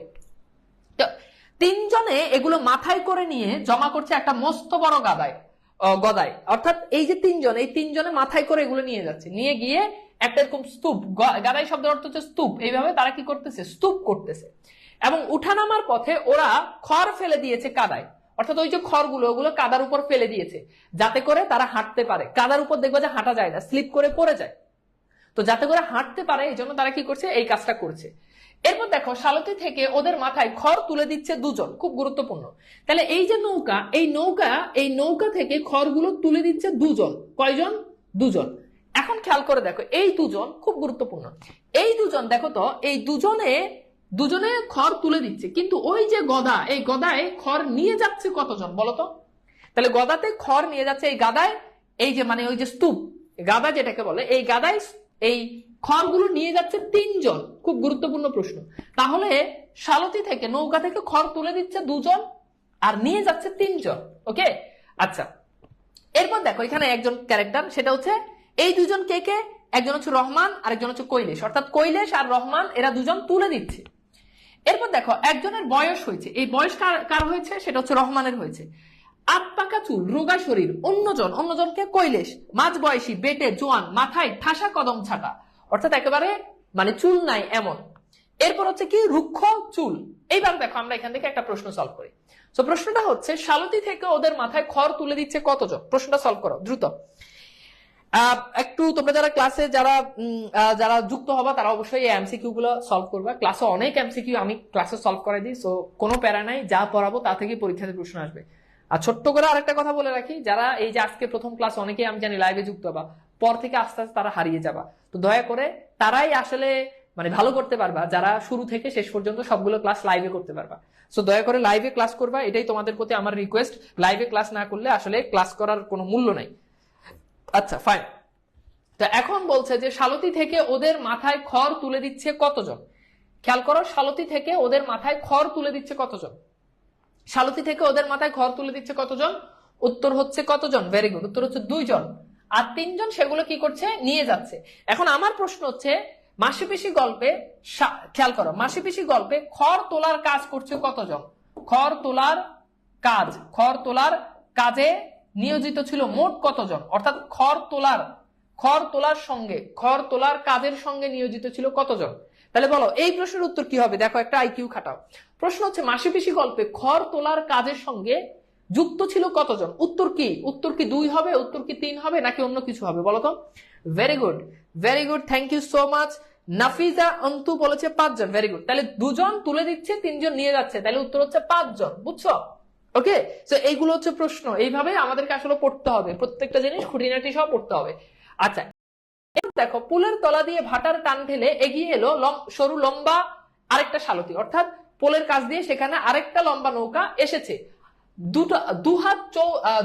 তিনজনে এগুলো মাথায় করে নিয়ে জমা করছে একটা মস্ত বড় গদায়, অর্থাৎ এই যে এই তিনজনে মাথায় করে এগুলো নিয়ে যাচ্ছে, নিয়ে গিয়ে একটা এরকম স্তূপ, গাদাই শব্দের অর্থ হচ্ছে স্তূপ, এইভাবে তারা কি করতেছে স্তূপ করতেছে। এবং উঠানামার পথে ওরা খড় ফেলে দিয়েছে কাদায়, অর্থাৎ ওই যে খড়গুলো ওগুলো কাদার উপর ফেলে দিয়েছে যাতে করে তারা হাঁটতে পারে। কাদার উপর দেখবো যে হাঁটা যায় না, স্লিপ করে পড়ে যায়, তো যাতে করে হাঁটতে পারে এই জন্য তারা কি করছে এই কাজটা করছে। এরপর দেখো শালতি থেকে ওদের মাথায় খড় তুলে দিচ্ছে দুজন, খুব গুরুত্বপূর্ণ। তাহলে এই যে নৌকা থেকে খড়গুলো তুলে দিচ্ছে দুজন, কয়জন? দুজন। এখন খেয়াল করে দেখো এই দুজন খুব গুরুত্বপূর্ণ, এই দুজন দেখো তো এই দুজনে খড় তুলে দিচ্ছে, কিন্তু ওই যে গদা, এই গদায় খড় নিয়ে যাচ্ছে কতজন বলতো? তাহলে গদাতে খড় নিয়ে যাচ্ছে এই গাদায়, এই যে মানে ওই যে স্তূপ গাদা যেটাকে বলে, এই গাদায় এই খড়গুলো নিয়ে যাচ্ছে তিনজন, খুব গুরুত্বপূর্ণ প্রশ্ন। তাহলে শালতি থেকে নৌকা থেকে খড় তুলে দিচ্ছে দুজন আর নিয়ে যাচ্ছে তিনজন। ওকে, আচ্ছা। এরপর দেখো এখানে একজন ক্যারেক্টার, সেটা হচ্ছে এই দুজন কে? একজন হচ্ছে রহমান আর একজন হচ্ছে কৈলেশ, অর্থাৎ কৈলেশ আর রহমান এরা দুজন তুলে দিচ্ছে। এরপর দেখো একজনের বয়স হয়েছে, এই বয়স কার হয়েছে? সেটা হচ্ছে রহমানের হয়েছে। আট পাকা চুল, রোগা শরীর, অন্যজনকে কৈলেশ, মাঝ বয়সী, বেটে, জোয়ান, মাথায় ঠাসা কদম ছাটা, অর্থাৎ একেবারে মানে চুল নাই এমন। এরপর হচ্ছে কি রুক্ষ চুল। এইবার দেখো আমরা এখান থেকে একটা প্রশ্ন সলভ করি। তো প্রশ্নটা হচ্ছে শালতি থেকে ওদের মাথায় খড় তুলে দিচ্ছে কতজন? প্রশ্নটা সলভ করো দ্রুত। একটু তোমরা যারা ক্লাসে যারা যুক্ত হবা তারা অবশ্যই এই এমসিকিউ গুলো সলভ করবা। ক্লাসে অনেক এমসিকিউ আমি ক্লাসে সলভ করে দিই, সো কোনো প্যারা নাই, যা পড়াবো তা থেকে পরীক্ষাতে প্রশ্ন আসবে। আর ছোট্ট করে আরেকটা কথা বলে রাখি, যারা এই যে আজকে প্রথম ক্লাস অনেকেই আমি জানি লাইভে যুক্ত হবা, পর থেকে আস্তে আস্তে তারা হারিয়ে যাবা, তো দয়া করে তারাই আসলে মানে ভালো করতে পারবা যারা শুরু থেকে শেষ পর্যন্ত সবগুলো ক্লাস লাইভে করতে পারবা। সো দয়া করে লাইভে ক্লাস করবা, এটাই তোমাদের প্রতি আমার রিকোয়েস্ট। লাইভে ক্লাস না করলে আসলে ক্লাস করার কোনো মূল্য নাই। আচ্ছা ফাইন। তো এখন বলছে যে শালতি থেকে ওদের মাথায় খড় তুলে দিচ্ছে কতজন? খেয়াল করো, শালতি থেকে ওদের মাথায় খড় তুলে দিচ্ছে কতজন? শালতি থেকে ওদের মাথায় খড় তুলে দিচ্ছে কতজন? উত্তর হচ্ছে কতজন? ভেরি গুড, উত্তর হচ্ছে দুইজন। আর তিনজন সেগুলো কি করছে? নিয়ে যাচ্ছে। এখন আমার প্রশ্ন হচ্ছে মাসিপিসি গল্পে, খেয়াল করো, মাসিপিসি গল্পে খড় তোলার কাজ করছে কতজন? খড় তোলার কাজে নিয়োজিত ছিল মোট কতজন? অর্থাৎ খড় তোলার কাজের সঙ্গে নিয়োজিত ছিল কতজন? তাহলে বলো এই প্রশ্নের উত্তর কি হবে? দেখো একটা আইকিউ খাটাও। প্রশ্ন হচ্ছে মাসিপিসি গল্পে খড় তোলার কাজের সঙ্গে যুক্ত ছিল কতজন? উত্তর কি? উত্তর কি 2 হবে? উত্তর কি 3 হবে নাকি অন্য কিছু হবে বলো তো? Very good, thank you so much. Nafiza Antu বলেছে 5 জন। ভেরি গুড, তাহলে 2 জন তুলে দিচ্ছে, 3 জন নিয়ে যাচ্ছে, তাহলে উত্তর হচ্ছে 5 জন। বুঝছো? ওকে, সো এইগুলো হচ্ছে প্রশ্ন, এইভাবে আমাদেরকে আসলে পড়তে হবে, প্রত্যেকটা জিনিস খুঁটিনাটি সহ পড়তে হবে। আচ্ছা দেখো, পুলের তলা দিয়ে ভাটার টান ঠেলে এগিয়ে এলো সরু লম্বা আরেকটা শালতি, অর্থাৎ পোলের কাছ দিয়ে সেখানে আরেকটা লম্বা নৌকা এসেছে।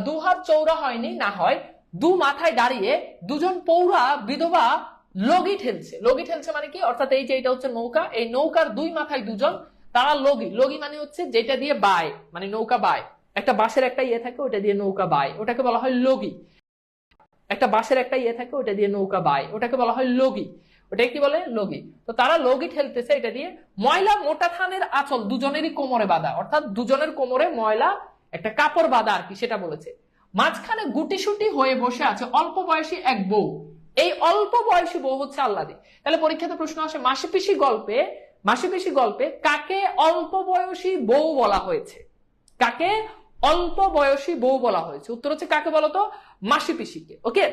দুহাত চৌড়া হয়নি, না হয় দু মাথায় দাঁড়িয়ে দুজন পৌরা বিধবা লগি ঠেলছে মানে কি? অর্থাৎ এই যে এটা হচ্ছে নৌকা, এই নৌকার 2 মাথায় দুজন, তারা লগি মানে হচ্ছে যেটা দিয়ে বায়, মানে নৌকা বায়, একটা বাঁশের একটা ইয়ে থাকে ওটা দিয়ে নৌকা বায়, ওটাকে বলা হয় লগি। একটা বাঁশের একটা ইয়ে থাকে ওটা দিয়ে নৌকা বায়, ওটাকে বলা হয় লগি। ওটাকে কি বলে? লগি। তো তারা লগি ঠেলতেছে এটা দিয়ে। ময়লা মোটা থানের আঁচল দুজনেরই কোমরে বাঁধা, অর্থাৎ দুজনের কোমরে ময়লা একটা কাপড় বাঁধা আর কি, সেটা বলেছে। মাঝখানে গুটিসুটি হয়ে বসে আছে অল্প বয়সী এক বউ। এই অল্প বয়সী বউ হচ্ছে আল্লাদি। তাহলে পরীক্ষাতে প্রশ্ন আসে মাসিপিসি গল্পে কাকে অল্প বয়সী বউ বলা হয়েছে? কাকে অল্প বয়সী বউ বলা হয়েছে? উত্তর হচ্ছে কাকে বলতো? মাসিপিসিকে। ওকে,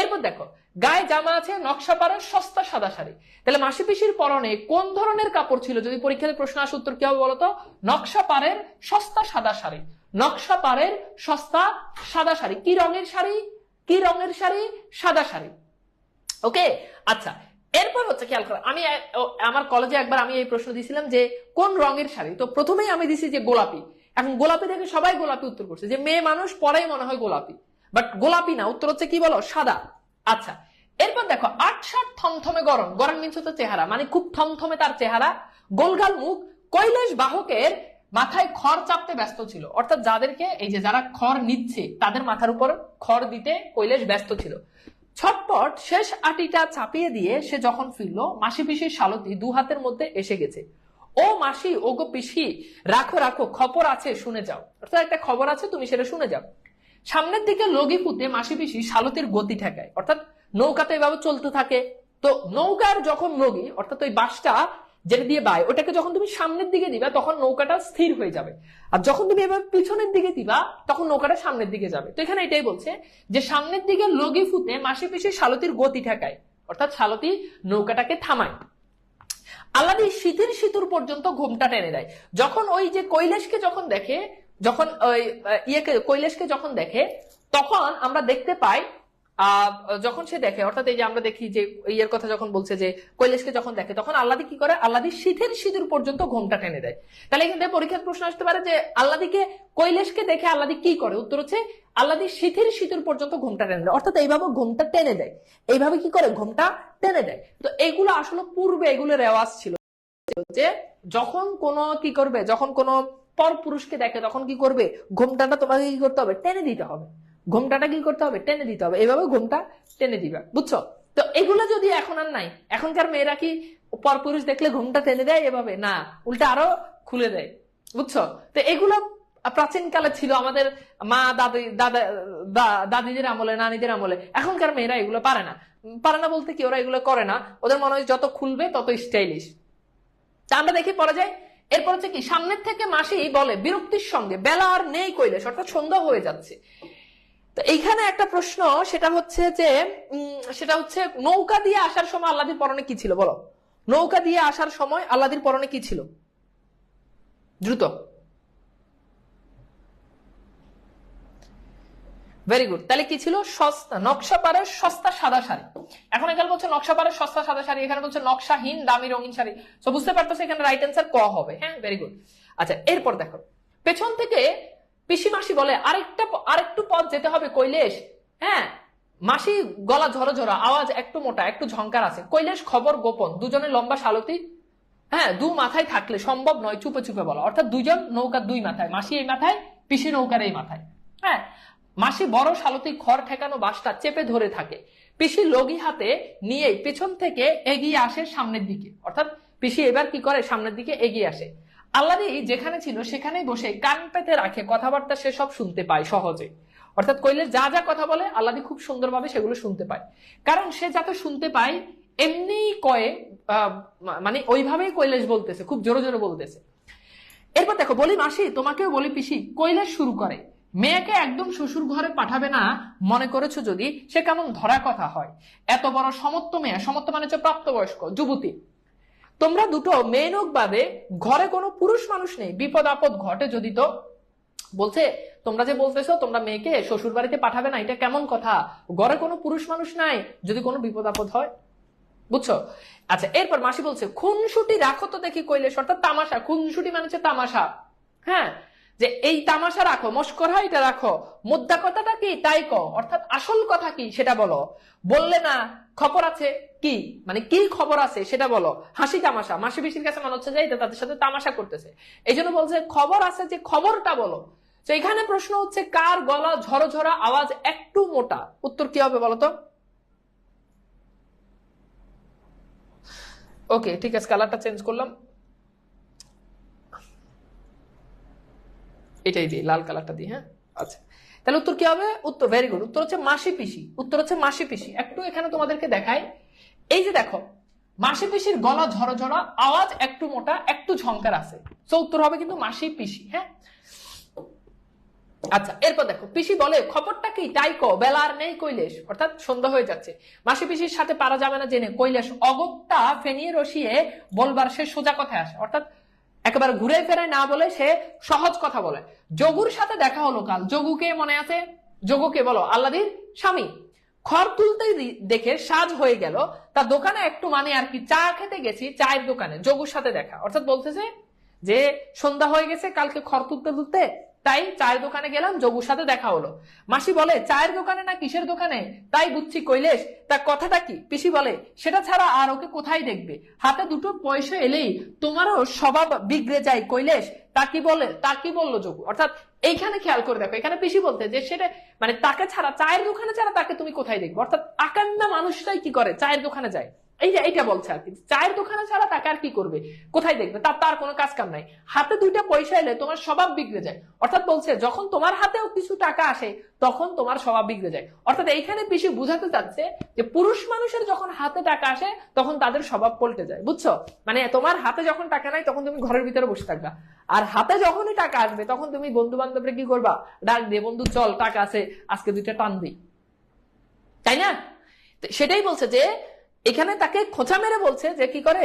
এরপর দেখো গায়ে জামা আছে নকশা পাড়ের সস্তা সাদা শাড়ি। তাহলে মাসিপিসির পরনে কোন ধরনের কাপড় ছিল? যদি পরীক্ষাতে প্রশ্ন আসে উত্তর কি হবে বলতো? নকশা পাড়ের সস্তা সাদা শাড়ি। নকশা পাড়ের সস্তা সাদা শাড়ি। কি রঙের শাড়ি? সাদা শাড়ি। ওকে, আচ্ছা এরপর হচ্ছে খেয়াল করো, আমি আমার কলেজে একবার আমি এই প্রশ্ন দিয়েছিলাম যে কোন রঙের শাড়ি, তো প্রথমেই আমি দিছি যে গোলাপি। এখন গোলাপি দেখে সবাই গোলাপি উত্তর করছে, যে মেয়ে মানুষ পরাই মনে হয় গোলাপি, বাট গোলাপি না, উত্তর হচ্ছে কি বলো? সাদা। আচ্ছা, এরপর দেখো আটসাট থমথমে গরম, গরম মিনস হচ্ছে চেহারা, মানে খুব থমথমে তার চেহারা, গোলগাল মুখ, কৈলাস বাহকের মাথায় খড় চাপতে ব্যস্ত ছিল। অর্থাৎ যাদেরকে এই যে যারা খড় নিচ্ছে তাদের মাথার উপর খড় দিতে কৈলাস ব্যস্ত ছিল। ছটপট শেষ আটিটা চাপিয়ে দিয়ে সে যখন ফিরলো, মাসি পিসির শালতি দু হাতের মধ্যে এসে গেছে। ও মাসি, ও গো পিসি, রাখো রাখো, খবর আছে শুনে যাও। অর্থাৎ একটা খবর আছে, তুমি সেটা শুনে যাও। সামনের দিকে লগি পুঁতে মাসি পিসি শালতির গতি ঠেকায়। অর্থাৎ নৌকাতে এভাবে চলতে থাকে, তো নৌকার যখন লগি অর্থাৎ ওই বাঁশটা যেটা দিয়ে বায়, ওটাকে যখন তুমি সামনের দিকে দিবা তখন নৌকাটা স্থির হয়ে যাবে, আর যখন তুমি এবার পিছনের দিকে দিবা তখন নৌকাটা সামনের দিকে যাবে। তো এখানে এটাই বলছে যে সামনের দিকে লগি ফুতে মাসি পিসি শালতির গতি ঠেকায়, অর্থাৎ শালতি নৌকাটাকে থামায়। আল্লাদি শীতের সিঁতুর পর্যন্ত ঘোমটা টেনে দেয়। যখন ওই যে কৈলাসকে যখন দেখে, যখন ওই কৈলাসকে যখন দেখে তখন আমরা দেখতে পাই যখন সে দেখে, অর্থাৎ এই যে আমরা দেখি যে ইয়ের কথা যখন বলছে যে কৈলাসকে যখন দেখে তখন আল্লাদি কি করে, আল্লাদি শীতের সিঁদুর পর্যন্ত ঘোমটা টেনে দেয়। তাহলে এখান থেকে পরীক্ষার প্রশ্ন আসতে পারে যে আল্লাদিকে কৈলাসকে দেখে আল্লাদি কি করে, উত্তর হচ্ছে আল্লাদি শীতের সিঁদুর পর্যন্ত ঘোমটা টেনে দেয়। অর্থাৎ এইভাবে ঘোমটা টেনে দেয়, এইভাবে কি করে ঘোমটা টেনে দেয়। তো এইগুলো আসলে পূর্বে এগুলো রেওয়াজ ছিল যে যখন কোন কি করবে, যখন কোন পর পুরুষকে দেখে তখন কি করবে, ঘোমটাটা তোমাকে কি করতে হবে, টেনে দিতে হবে। ঘোমটাটা কি করতে হবে, টেনে দিতে হবে, এইভাবে ঘোমটা টেনে দিবা, বুঝছো? তো এগুলো যদি এখন আর নাই, এখনকার মেয়েরা কি পর পুরুষ দেখলে ঘোমটা টেনে দেয় এভাবে? না, উল্টা আরো খুলে দেয়, বুঝছো? তো এগুলো প্রাচীন কালে ছিল আমাদের মা দাদি দাদিদের আমলে, নানিদের আমলে। এখনকার মেয়েরা এগুলো পারে না। পারে না বলতে কি, ওরা এগুলো করে না, ওদের মনে হয় যত খুলবে তত স্টাইলিশ। তা আমরা দেখি পরে যাই। এরপর হচ্ছে কি, সামনের থেকে মাসি বলে বিরক্তির সঙ্গে, বেলা আর নেই কৈলাস, অর্থাৎ সন্ধ্যা হয়ে যাচ্ছে। তো এইখানে একটা প্রশ্ন, সেটা হচ্ছে যে নৌকা দিয়ে আসার সময় আল্লাদির পরনে কি ছিল বলো? নৌকা দিয়ে আসার সময় আল্লাদির পরনে কি ছিল? দ্রুত। Very good. তাহলে কি ছিল? সস্তা নকশা পাড়ের সস্তা সাদা শাড়ি। এখন এখানে বলছে নকশা পাড়ের সস্তা সাদা শাড়ি, এখানে বলছে নকশাহীন দামি রঙিন শাড়ি। তো বুঝতে পারতেছে এখানে রাইট অ্যান্সার ক হবে। হ্যাঁ, ভেরি গুড। আচ্ছা, এরপর দেখো পেছন থেকে পিসি মাসি বলে আরেকটু পথ যেতে হবে কৈলাস। হ্যাঁ, মাসি গলা ঝরো ঝরো, আওয়াজ একটু মোটা, একটু ঝংকার আছে। কৈলাস খবর গোপন, দুজনে লম্বা শালতি, হ্যাঁ, দু মাথায় থাকলে সম্ভব নয় চুপে চুপে বলা। অর্থাৎ দুজন নৌকার দুই মাথায়, মাসি এই মাথায়, পিসি নৌকার এই মাথায়। হ্যাঁ, মাসি বড় শালতি খড় ঠেকানো বাঁশটা চেপে ধরে থাকে। পিসি লগি হাতে নিয়ে পেছন থেকে এগিয়ে আসে সামনের দিকে। অর্থাৎ পিসি এবার কি করে, সামনের দিকে এগিয়ে আসে। আল্লাদি যেখানে ছিল সেখানেই বসে কান পেতে রাখে, কথাবার্তা সে সব শুনতে পায় সহজে। অর্থাৎ কৈলাস যা যা কথা বলে আল্লাদি খুব সুন্দরভাবে সেগুলো শুনতে পায়, কারণ সে যাতে শুনতে পায় এমনি কয়ে, মানে ওইভাবেই কৈলাস বলতেছে, খুব জোরে জোরে বলতেছে। এরপর দেখো, বলি মাসি তোমাকেও বলি পিসি, কৈলাস শুরু করে, মেয়েকে একদম শ্বশুর ঘরে পাঠাবে না মনে করেছো যদি, সে কেমন ধরা কথা হয়। এত বড় সমত্ব মেয়ে, সমত্ব মানে হচ্ছে প্রাপ্তবয়স্ক যুবতী, তোমরা দুটো মেয়ে লোক বাদে ঘরে কোনো পুরুষ মানুষ নেই, বিপদ আপদ ঘটে যদি। তো বলছে তোমরা যে বলতেছো তোমরা মেয়েকে শ্বশুর বাড়িতে পাঠাবে না, এটা কেমন কথা? ঘরে কোনো পুরুষ মানুষ নাই যদি কোনো বিপদ আপদ হয়, বুঝছো? আচ্ছা, এরপর মাসি বলছে খুনসুটি রাখো তো দেখি কৈলাস, অর্থাৎ তামাশা। খুনসুটি মানে হচ্ছে তামাশা। হ্যাঁ, যে এই তামাশা রাখো, মস্করা এটা রাখো, মুদ্রা কথাটা কি তাই কো, অর্থাৎ আসল কথা কি সেটা বলো। বললে না খবর আছে কি, মানে কি খবর আছে সেটা বলো। হাসি তামাশা, মাসি পিসির কাছে মনে হচ্ছে যে এটা তাদের সাথে তামাশা করতেছে, এই জন্য বলছে খবর আছে, যে খবরটা বলো। তো এখানে প্রশ্ন হচ্ছে কার গলা ঝরঝরা, আওয়াজ একটু মোটা, উত্তর কি হবে বলতো? ওকে, ঠিক আছে, কালারটা চেঞ্জ করলাম, এটাই দিই, লাল কালারটা দিই। হ্যাঁ, আচ্ছা, তাহলে উত্তর কি হবে? উত্তর ভেরি গুড, উত্তর হচ্ছে মাসি পিসি। উত্তর হচ্ছে মাসি পিসি। একটু এখানে তোমাদেরকে দেখাই, এই যে দেখো মাসি পিসির গলা ঝরঝরা, আওয়াজ একটু মোটা, একটু ঝংকার আছে। তো উত্তর হবে কিন্তু মাসি পিসি। হ্যাঁ, আচ্ছা, এরপর দেখো পিসি বলে খবরটা কি তাই কো, বেলা আর নেই কৈলাস, অর্থাৎ সন্ধ্যা হয়ে যাচ্ছে। মাসি পিসির সাথে পারা যাবে না জেনে কৈলাস অগত্যা ফেনিয়ে রসিয়ে বলবার সে সোজা কথায় আসে, অর্থাৎ একেবারে ঘুরে ফেরে না বলে সে সহজ কথা বলে। যোগুর সাথে দেখা হলো কাল। যোগুকে মনে আছে? যোগুকে বলো আল্লাদির স্বামী। খড় তুলতে দেখে সাজ হয়ে গেল, তার দোকানে একটু মানে আর কি, চা খেতে গেছি চায়ের দোকানে, যোগুর সাথে দেখা। অর্থাৎ বলতেছে যে সন্ধ্যা হয়ে গেছে, কালকে খড় তুলতে তুলতে তাই চায়ের দোকানে গেলাম, যোগুর সাথে দেখা হলো। মাসি বলে, চায়ের দোকানে না কিসের দোকানে? তাই বুঝছি কৈলেশ, তা কথাটা কি? পিসি বলে, সেটা ছাড়া আর ওকে কোথায় দেখবে? হাতে দুটো পয়সা এলেই তোমারও স্বভাব বিগড়ে যায় কৈলেশ। তা কি বললো যোগু? অর্থাৎ এইখানে খেয়াল করে দেখো, এখানে পিসি বলতে যে সেটা মানে তাকে ছাড়া, চায়ের দোকানে ছাড়া তাকে তুমি কোথায় দেখবে? অর্থাৎ আকান্না মানুষটাই কি করে, চায়ের দোকানে যায়। এইটা বলছে আর কি, চায়ের দোকানে ছাড়া তাকে আর কি করবে, কোথায় দেখবে? তার কোনো কাজ কাম নাই। হাতে দুইটা পয়সা এলে তোমার স্বভাব বিগড়ে যায়। অর্থাৎ বলছে যখন তোমার হাতেও কিছু টাকা আসে তখন তোমার স্বভাব বিগড়ে যায়। অর্থাৎ এইখানে পিসি বুঝাতে চাচ্ছে যে পুরুষ মানুষের যখন হাতে টাকা আসে তখন তাদের স্বভাব পাল্টে যায়, বুঝছো? মানে তোমার হাতে যখন টাকা নাই তখন তুমি ঘরের ভিতরে বসে থাকবা, আর হাতে যখনই টাকা আসবে তখন তুমি বন্ধু বান্ধবরা কি করবা, ডাক দিয়ে, বন্ধু চল টাকা আছে আজকে দুইটা টান দিই, তাই না? সেটাই বলছে যে এখানে তাকে খোঁচা মেরে বলছে যে কি করে,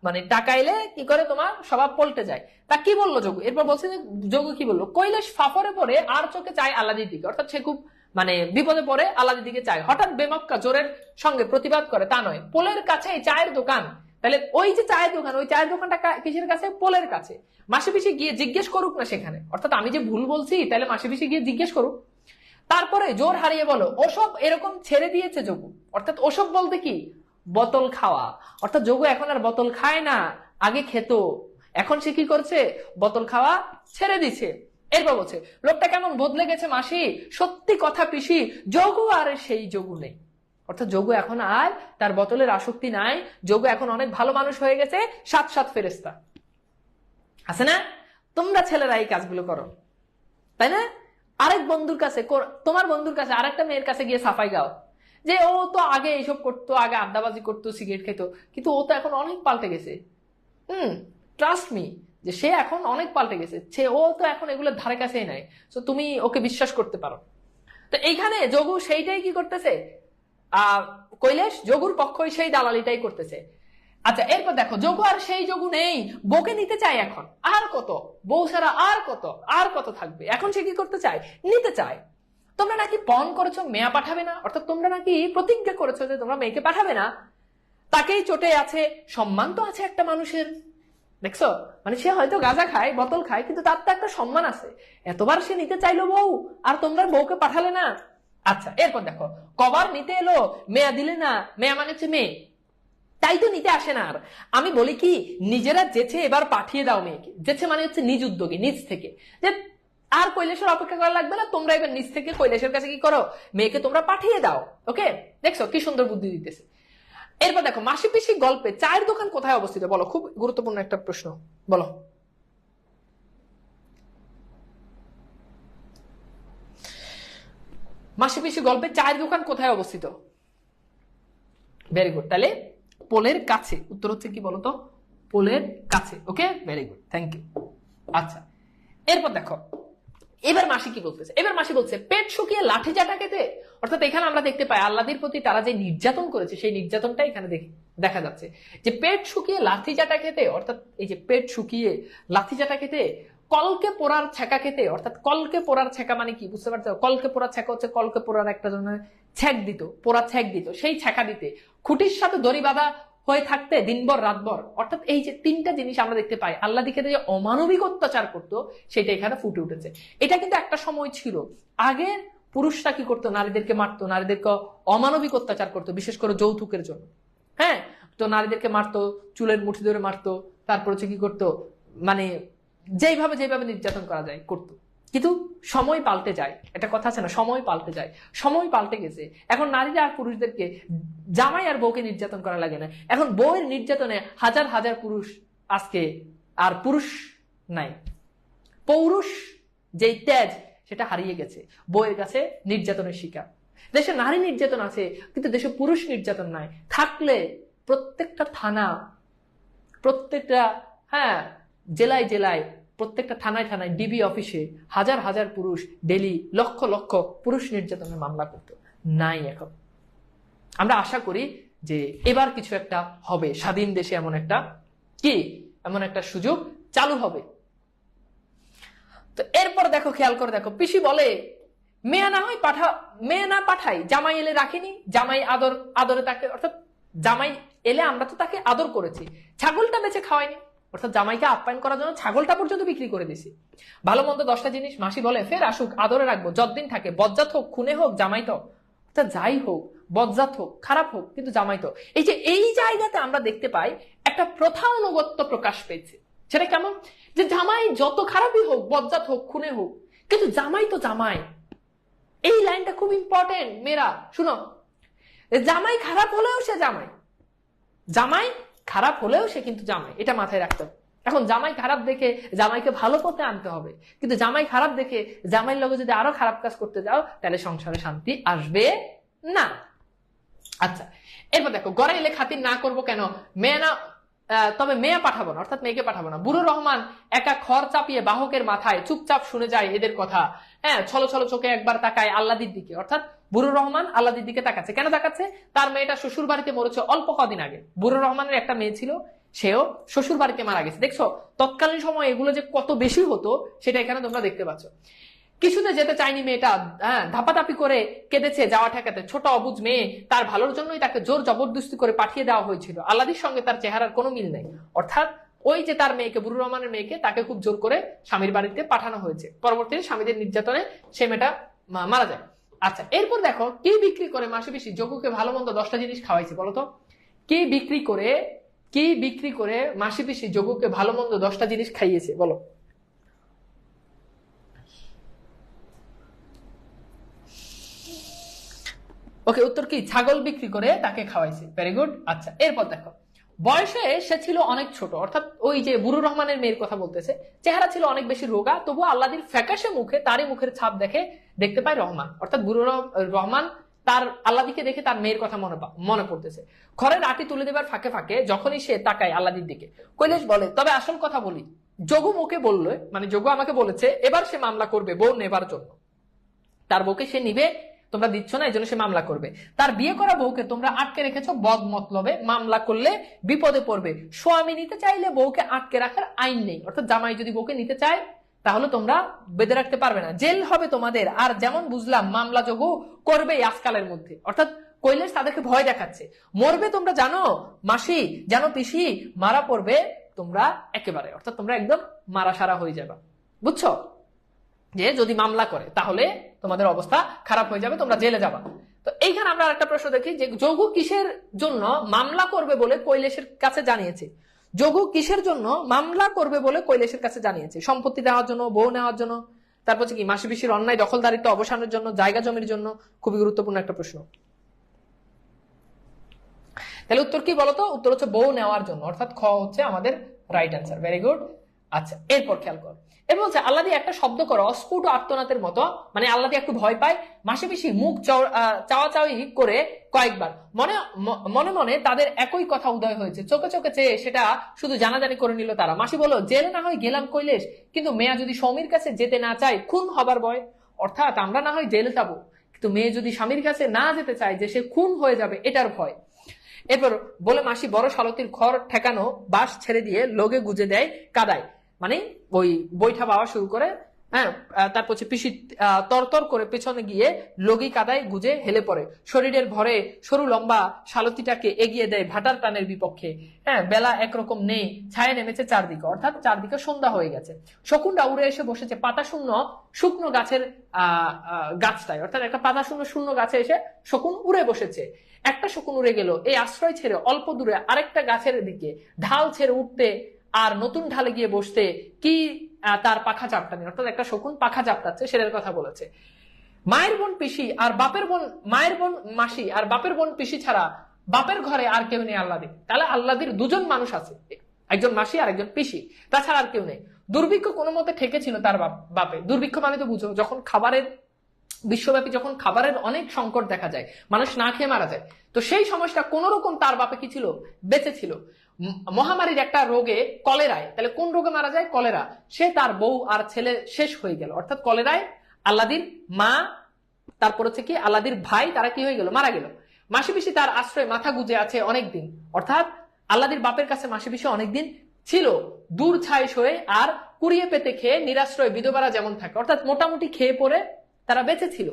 মানে টাকা এলে কি করে তোমার স্বভাব পাল্টে যায়। তা কি বললো যোগু? এরপর বলছে যে যোগু কি বললো, কৈলাস ফাফরে পড়ে আর চোখে চায় আল্লাদির দিকে। অর্থাৎ সে খুব মানে বিপদে পড়ে আল্লাদির দিকে চায়। হঠাৎ বেমক্কা জোরের সঙ্গে প্রতিবাদ করে, তা নয়, পোলের কাছে চায়ের দোকান। তাহলে ওই যে চায়ের দোকান, ওই চায়ের দোকানটা কিসের কাছে? পোলের কাছে। মাসি পিসি গিয়ে জিজ্ঞেস করুক না সেখানে, অর্থাৎ আমি যে ভুল বলছি তাহলে মাসি পিসি গিয়ে জিজ্ঞেস করুক। তারপরে জোর হারিয়ে বলো, ওসব এরকম ছেড়ে দিয়েছে যোগু। অর্থাৎ ওসব বলতে কি, বোতল খাওয়া। অর্থাৎ যোগু এখন আর বোতল খায় না, আগে খেত, এখন সে কি করছে, বোতল খাওয়া ছেড়ে দিছে। এরপর বলছে, লোকটা কেমন বদলে গেছে মাসি, সত্যি কথা পিসি, যোগু আর সেই যোগু নেই। অর্থাৎ যোগু এখন আর তার বোতলের আসক্তি নাই, যোগু এখন অনেক ভালো মানুষ হয়ে গেছে, সাত সাত ফেরেশতা আছে না? তোমরা ছেলেরা এই কাজগুলো করো, তাই না? আরেক বন্ধুর কাছে, তোমার বন্ধুর কাছে আরেকটা মেয়ের কাছে গিয়ে সাফাই গাও যে ও তো আগে এইসব করতো, আগে আড্ডাবাজি করতো, সিগারেট খেতো, কিন্তু ও তো এখন অনেক পাল্টে গেছে। ট্রাস্ট মি, যে সে এখন অনেক পাল্টে গেছে, ও তো এখন এগুলোর ধারে কাছেই নাই। তো তুমি ওকে বিশ্বাস করতে পারো। তো এইখানে যোগু সেইটাই কি করতেছে, কৈলাস যোগুর পক্ষই সেই দালালিটাই করতেছে। আচ্ছা, এরপর দেখো, যোগু আর সেই যোগু নেই, বউকে নিতে চায় এখন। আর কত বউ ছাড়া আর কত থাকবে, এখন সে কি করতে চায়, নিতে চায়। তোমরা নাকি পণ করেছো মেয়া পাঠাবে না, অর্থাৎ তোমরা নাকি প্রতিজ্ঞা করেছো যে তোমরা মেয়েকে পাঠাবে না। তাকেই চটে আছে, সম্মান তো আছে একটা মানুষের, দেখছো? মানে সে হয়তো গাঁজা খায়, বোতল খায়, কিন্তু তার তো একটা সম্মান আছে। এতবার সে নিতে চাইলো বউ, আর তোমরা বউকে পাঠালে না। আচ্ছা, এরপর দেখো, কবার নিতে এলো, মেয়া দিলে না। মেয়া মানে হচ্ছে মেয়ে, তাই তো নিতে আসে না। আর আমি বলি কি, নিজেরা যেছে এবার পাঠিয়ে দাও মেয়েকে। যেছে মানে হচ্ছে নিজ উদ্যোগে, নিজ থেকে, যে আর কৈলাসের অপেক্ষা করা লাগবে না, তোমরা এবার নিজ থেকে কৈলাসের কাছে কি করো, মেয়েকে তোমরা পাঠিয়ে দাও। ওকে, দেখছো কি সুন্দর বুদ্ধি দিতেছে। এরপর দেখো, মাসি পিসি গল্পে চায়ের দোকান কোথায় অবস্থিত বলো? খুব গুরুত্বপূর্ণ একটা প্রশ্ন, বলো। মাসি পিসি গল্পে চায়ের দোকান কোথায় অবস্থিত? ভেরি গুড, তাহলে পোলের কাছে। উত্তর হচ্ছে কি বলতো, পোলের কাছে। ওকে, ভেরি গুড, থ্যাংক ইউ। আচ্ছা, এরপর দেখো, এবার মাসি কি বলতেছে? এবার মাসি বলছে, পেট শুকিয়ে লাঠি চাটা খেতে। অর্থাৎ এখানে আমরা দেখতে পাই আল্লাদির প্রতি তারা যে নির্যাতন করেছে সেই নির্যাতনটা এখানে দেখা যাচ্ছে, যে পেট শুকিয়ে লাঠি চাটা খেতে। অর্থাৎ এই যে পেট শুকিয়ে লাঠি চাটা খেতে, কলকে পোড়ার ছেঁকা খেতে। অর্থাৎ কলকে পোড়ার ছেঁকা মানে কি বুঝতে পারছো? কলকে পোড়ার ছেঁকা হচ্ছে কলকে পোড়ার একটা ধরনের ছ্যাক দিত, পোড়া ছ্যাক দিত, সেই ছেঁকা দিতে। খুঁটির সাথে দড়ি বাঁধা হয়ে থাকতে দিনভর রাতভর। অর্থাৎ এই যে তিনটা জিনিস আমরা দেখতে পাই, আল্লাদিকে যে অমানবিক অত্যাচার করতো সেটা এখানে ফুটে উঠেছে। এটা কিন্তু একটা সময় ছিল, আগে পুরুষরা কি করতো, নারীদেরকে মারতো, নারীদেরকে অমানবিক অত্যাচার করতো, বিশেষ করে যৌতুকের জন্য। হ্যাঁ, তো নারীদেরকে মারতো, চুলের মুঠি ধরে মারতো, তারপর হচ্ছে কি করতো, মানে যেভাবে নির্যাতন করা যায় করতো। কিন্তু সময় পাল্টে যায়, একটা কথা আছে না, সময় পাল্টে যায়। সময় পাল্টে গেছে, এখন নারীরা আর পুরুষদেরকে, জামাই আর বউকে নির্যাতন করা লাগে না। এখন বউয়ের নির্যাতনে হাজার হাজার পুরুষ, আজকে আর পুরুষ নাই, পৌরুষ যেই তেজ সেটা হারিয়ে গেছে, বউয়ের কাছে নির্যাতনের শিকার। দেশে নারী নির্যাতন আছে, কিন্তু দেশে পুরুষ নির্যাতন নাই। থাকলে প্রত্যেকটা থানা, প্রত্যেকটা জেলায় জেলায়, প্রত্যেকটা থানায় থানায়, ডিবি অফিসে হাজার হাজার পুরুষ ডেলি লক্ষ লক্ষ পুরুষ নির্যাতনের মামলা করত। নাই এখন। আমরা আশা করি যে এবার কিছু একটা হবে, স্বাধীন দেশে এমন একটা সুযোগ চালু হবে। তো এরপর দেখো, খেয়াল করে দেখো, পিসি বলে, মেয়ে না পাঠাই, জামাই এলে রাখিনি, জামাই আদরে তাকে, অর্থাৎ জামাই এলে আমরা তো তাকে আদর করেছি, ছাগলটা বেঁচে খাওয়াইনি। অর্থাৎ জামাইকে আপ্যায়ন করার জন্য ছাগলটা পর্যন্ত বিক্রি করে দিছি। ভালো মন্দ 10টা জিনিস মাসি বলে ফের আসুক, আদরে রাখবো, যতদিন থাকে, বজ্জাত হোক, খুনে হোক, জামাই তো, অর্থাৎ যাই হোক, বজ্জাত হোক, খারাপ হোক, কিন্তু জামাই তো। এই জায়গাতে আমরা দেখতে পাই একটা প্রথা অনুগত্য প্রকাশ পেয়েছে। সেটা কেমন? যে জামাই যত খারাপই হোক, বজ্জাত হোক, খুনে হোক, কিন্তু জামাই তো জামাই। এই লাইনটা খুব ইম্পর্টেন্ট মেয়েরা, শুনো। জামাই খারাপ হলেও সে জামাই, জামাই খারাপ হলেও সে কিন্তু জামাই, এটা মাথায় রাখতে হবে। এখন জামাই খারাপ দেখে জামাইকে ভালো পথে আনতে হবে, কিন্তু জামাই খারাপ দেখে জামাইয়ের লগে যদি আরো খারাপ কাজ করতে যাও, তাহলে সংসারে শান্তি আসবে না। আচ্ছা, এরপর দেখো, গড়ে এলে খাতির না করবো কেন, মেয়ে না, তবে মেয়ে পাঠাবো না, অর্থাৎ মেয়েকে পাঠাবো না। বুড়ো রহমান একা খড় চাপিয়ে বাহকের মাথায় চুপচাপ শুনে যায় এদের কথা। হ্যাঁ, ছলো ছলো চোখে একবার তাকায় আল্লাদির দিকে, অর্থাৎ বুড়ো রহমান আল্লাদির দিকে তাকাচ্ছে। কেন তাকাচ্ছে? তার মেয়েটা শ্বশুর বাড়িতে মরেছে অল্প কদিন আগে। বুড়ো রহমানের একটা মেয়ে ছিল, সেও শ্বশুর বাড়িতে মারা গেছে। দেখছো তৎকালীন সময় এগুলো যে কত বেশি হতো, সেটা এখানে তোমরা দেখতে পাচ্ছ। কিছুতে যেতে চায়নি মেয়েটা, ধাপাধাপি করে কেঁদেছে যাওয়া ঠেকাতে। ছোট অবুঝ মেয়ে, তার ভালোর জন্যই তাকে জোর জবরদস্তি করে পাঠিয়ে দেওয়া হয়েছিল। আল্লাদির সঙ্গে তার চেহারার কোনো মিল নেই, অর্থাৎ ওই যে তার মেয়েকে, বুড়ো রহমানের মেয়েকে, তাকে খুব জোর করে স্বামীর বাড়িতে পাঠানো হয়েছে। পরবর্তীতে স্বামীদের নির্যাতনে সে মেয়েটা মারা যায়। আচ্ছা, এরপর দেখো কি বিক্রি করে মাসি পিসি যোগুকে ভালো মন্দ 10টা জিনিস খাওয়াইছে। বলতো কি বিক্রি করে মাসি পিসি যোগুকে ভালো মন্দ 10টা জিনিস খাইয়েছে, বলো। ওকে, উত্তর কি? ছাগল বিক্রি করে তাকে খাওয়াইছে। Very good. আচ্ছা, এরপর দেখো, বয়সে সে ছিল অনেক ছোট, অর্থাৎ ওই যে বুড়ো রহমানের মেয়ের কথা বলতেছে। চেহারা ছিল অনেক বেশি রোগা, তবু আল্লাদির ফ্যাকাশে মুখে তারই মুখের ছাপ দেখতে পায় রহমান, অর্থাৎ বুড়ো রহমান তার আল্লাদিকে দেখে তার মেয়ের কথা মনে পড়তেছে। ঘরের আটি তুলে দেবার ফাঁকে ফাঁকে যখনই সে তাকায় আল্লাদির দিকে, কৈলাস বলে, তবে আসল কথা বলি, যোগু মুখে বললো, মানে যোগু আমাকে বলেছে এবার সে মামলা করবে বউ নেবার জন্য। তার বউকে সে নিবে, তোমরা দিচ্ছ না, এই জন্য সে মামলা করবে। তার বিয়ে করা বউকে তোমরা আটকে রেখেছো বদ মতলবে, মামলা করলে বিপদে পড়বে। স্বামী নিতে চাইলে বউকে আটকে রাখার আইন নেই, অর্থাৎ জামাই যদি বউকে নিতে চায় তাহলে তোমরা বেঁধে রাখতে পারবে না, জেল হবে তোমাদের। আর যেমন বুঝলাম মামলা যোগু করবে আজকালের মধ্যে, অর্থাৎ কৈলাস তাদেরকে ভয় দেখাচ্ছে। মরবে তোমরা জানো মাসি, জানো পিসি, মারা পড়বে তোমরা একেবারে, অর্থাৎ তোমরা একদম মারা সারা হয়ে যাবে, বুঝছো? যে যদি মামলা করে তাহলে তোমাদের অবস্থা খারাপ হয়ে যাবে, তোমরা জেলে যাবা। তো এইখানে আমরা একটা প্রশ্ন দেখি যে যোগু কিসের জন্য মামলা করবে বলে কৈলাসের কাছে জানিয়েছে। যোগু কিসের জন্য মামলা করবে বলে কৈলাসের কাছে জানিয়েছে? সম্পত্তি দেওয়ার জন্য, বউ নেওয়ার জন্য, তারপর কি মাসি পিসির অন্যায় দখলদারিত্ব অবসানের জন্য, জায়গা জমির জন্য? খুবই গুরুত্বপূর্ণ একটা প্রশ্ন। তাহলে উত্তর কি বলতো? উত্তর হচ্ছে বউ নেওয়ার জন্য, অর্থাৎ খ হচ্ছে আমাদের রাইট অ্যান্সার। Very good. আচ্ছা, এরপর খেয়াল কর, এবার বলছে আল্লাদি একটা শব্দ করো অস্ফুট আর্তনাদের মতো, মানে আল্লাদি একটু ভয় পায়। মাসি পিসি মুখ চাওয়াচাওয়ি করে কয়েকবার, মনে মনে তাদের একই কথা উদয় হয়েছে। চোখে চোখে চেয়ে সেটা শুধু জানাজানি করে নিল তারা। মাসি বলল, জেলে না হয় গেলাম কৈলাস, কিন্তু মেয়া যদি স্বামীর কাছে যেতে না চায়, খুন হবার ভয়। অর্থাৎ আমরা না হয় জেলে যাবো, কিন্তু মেয়ে যদি স্বামীর কাছে না যেতে চায়, যে সে খুন হয়ে যাবে, এটার ভয়। এরপর বলে মাসি বড় শালতির খড় ঠেকানো বাঁশ ছেড়ে দিয়ে লোগে গুজে দেয় কাদায়, মানে ওই বৈঠা পাওয়া শুরু করে। হ্যাঁ, তারপর পিসি তরতর করে পেছনে গিয়ে লগি কাদায় গুজে হেলে পড়ে, শরীরের ভরে সরু লম্বা শালতিটাকে এগিয়ে দেয় ভাটার টানের বিপক্ষে। হ্যাঁ, বেলা একরকম নেই, ছায়া নেমেছে চারদিকে, অর্থাৎ চারদিকে সন্ধ্যা হয়ে গেছে। শকুনটা উড়ে এসে বসেছে পাতা শূন্য শুকনো গাছের গাছটায়, অর্থাৎ একটা পাতা শূন্য শূন্য গাছে এসে শকুন উড়ে বসেছে। একটা শকুন উড়ে গেল, এই আশ্রয় ছেড়ে অল্প দূরে আরেকটা গাছের দিকে ঢাল ছেড়ে উঠতে আর নতুন ঢালে গিয়ে বসতে কি তার পাখা চাপটানি, অর্থাৎ একটা শকুন পাখা চাপটাচ্ছে, সেটার কথা বলেছে। মায়ের বোন পিসি আর বাপের বোন, মায়ের বোন মাসি আর বাপের বোন পিসি ছাড়া বাপের ঘরে আর কেউ নেই আল্লাদি। তাহলে আল্লাদির দুজন মানুষ আছে, একজন মাসি আর একজন পিসি, তাছাড়া আর কেউ নেই। দুর্ভিক্ষ কোনো মতে ঠেকেছিল তার বাপে। দুর্ভিক্ষ মানে তো বুঝো, যখন খাবারের বিশ্বব্যাপী যখন খাবারের অনেক সংকট দেখা যায়, মানুষ না খেয়ে মারা যায়, তো সেই সমস্যা কোন রকম তার বাপে কি ছিল, বেঁচে ছিল। মহামারীর একটা রোগে, কলেরায়, তাহলে কোন রোগে মারা যায়? কলেরা। সে তার বউ আর ছেলে শেষ হয়ে গেল, অর্থাৎ কলেরায় আল্লাদির মা, তারপর হচ্ছে কি আল্লাদির ভাই, তারা কি হয়ে গেল, মারা গেল। মাসি পিসি তার আশ্রয় মাথা গুজে আছে অনেকদিন, অর্থাৎ আল্লাদির বাপের কাছে মাসি পিসি অনেকদিন ছিল, দূর ছায় সয়ে আর কুড়িয়ে পেতে খেয়ে নিরাশ্রয় বিধবারা যেমন থাকে, অর্থাৎ মোটামুটি খেয়ে পরে তারা বেঁচে ছিল।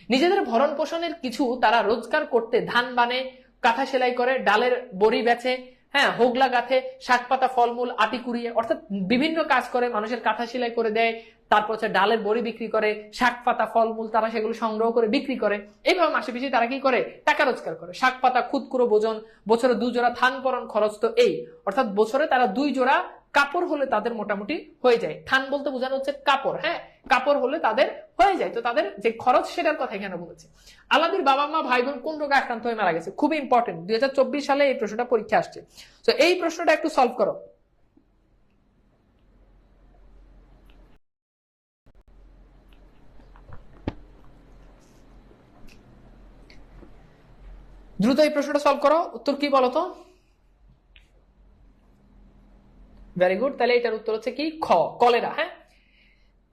নিজেদের ভরণ পোষণের কিছু তারা রোজগার করতে ধান বানে, কাঁথা সেলাই করে, ডালের বড়ি বেচে, হ্যাঁ, হোগলা গাথে, শাক পাতা ফলমূল আটি কুড়িয়ে, অর্থাৎ বিভিন্ন কাজ করে, মানুষের কাঁথা সেলাই করে দেয়, তারপর হচ্ছে ডালের বড়ি বিক্রি করে, শাক পাতা ফলমূল তারা সেগুলো সংগ্রহ করে বিক্রি করে। এইভাবে মাসে পিছিয়ে তারা কি করে, টাকা রোজগার করে। শাক পাতা খুদকুড়ো ভোজন, বছরে 2 জোড়া থান পরন খরচ তো এই, অর্থাৎ বছরে তারা 2 জোড়া কাপড় হলে তাদের মোটামুটি হয়ে যায়। থান বলতে বোঝানো হচ্ছে কাপড়, হ্যাঁ, কাপড় হলে তাদের হয়ে যায়। তো তাদের যে খরচ সেটার কথা এখানে বলেছে। আলাদির বাবা মা ভাই বোন কোন রোগে আক্রান্ত হয়ে মারা গেছে? খুবই ইম্পর্টেন্ট, 2024 সালে এই প্রশ্নটা পরীক্ষা আসছে। তো এই প্রশ্নটা একটু সলভ করো। দ্রুত এই প্রশ্নটা সলভ করো। উত্তর কি বলো তো? Very good. তাহলে এটার উত্তর হচ্ছে কি? খ, কলেরা। হ্যাঁ,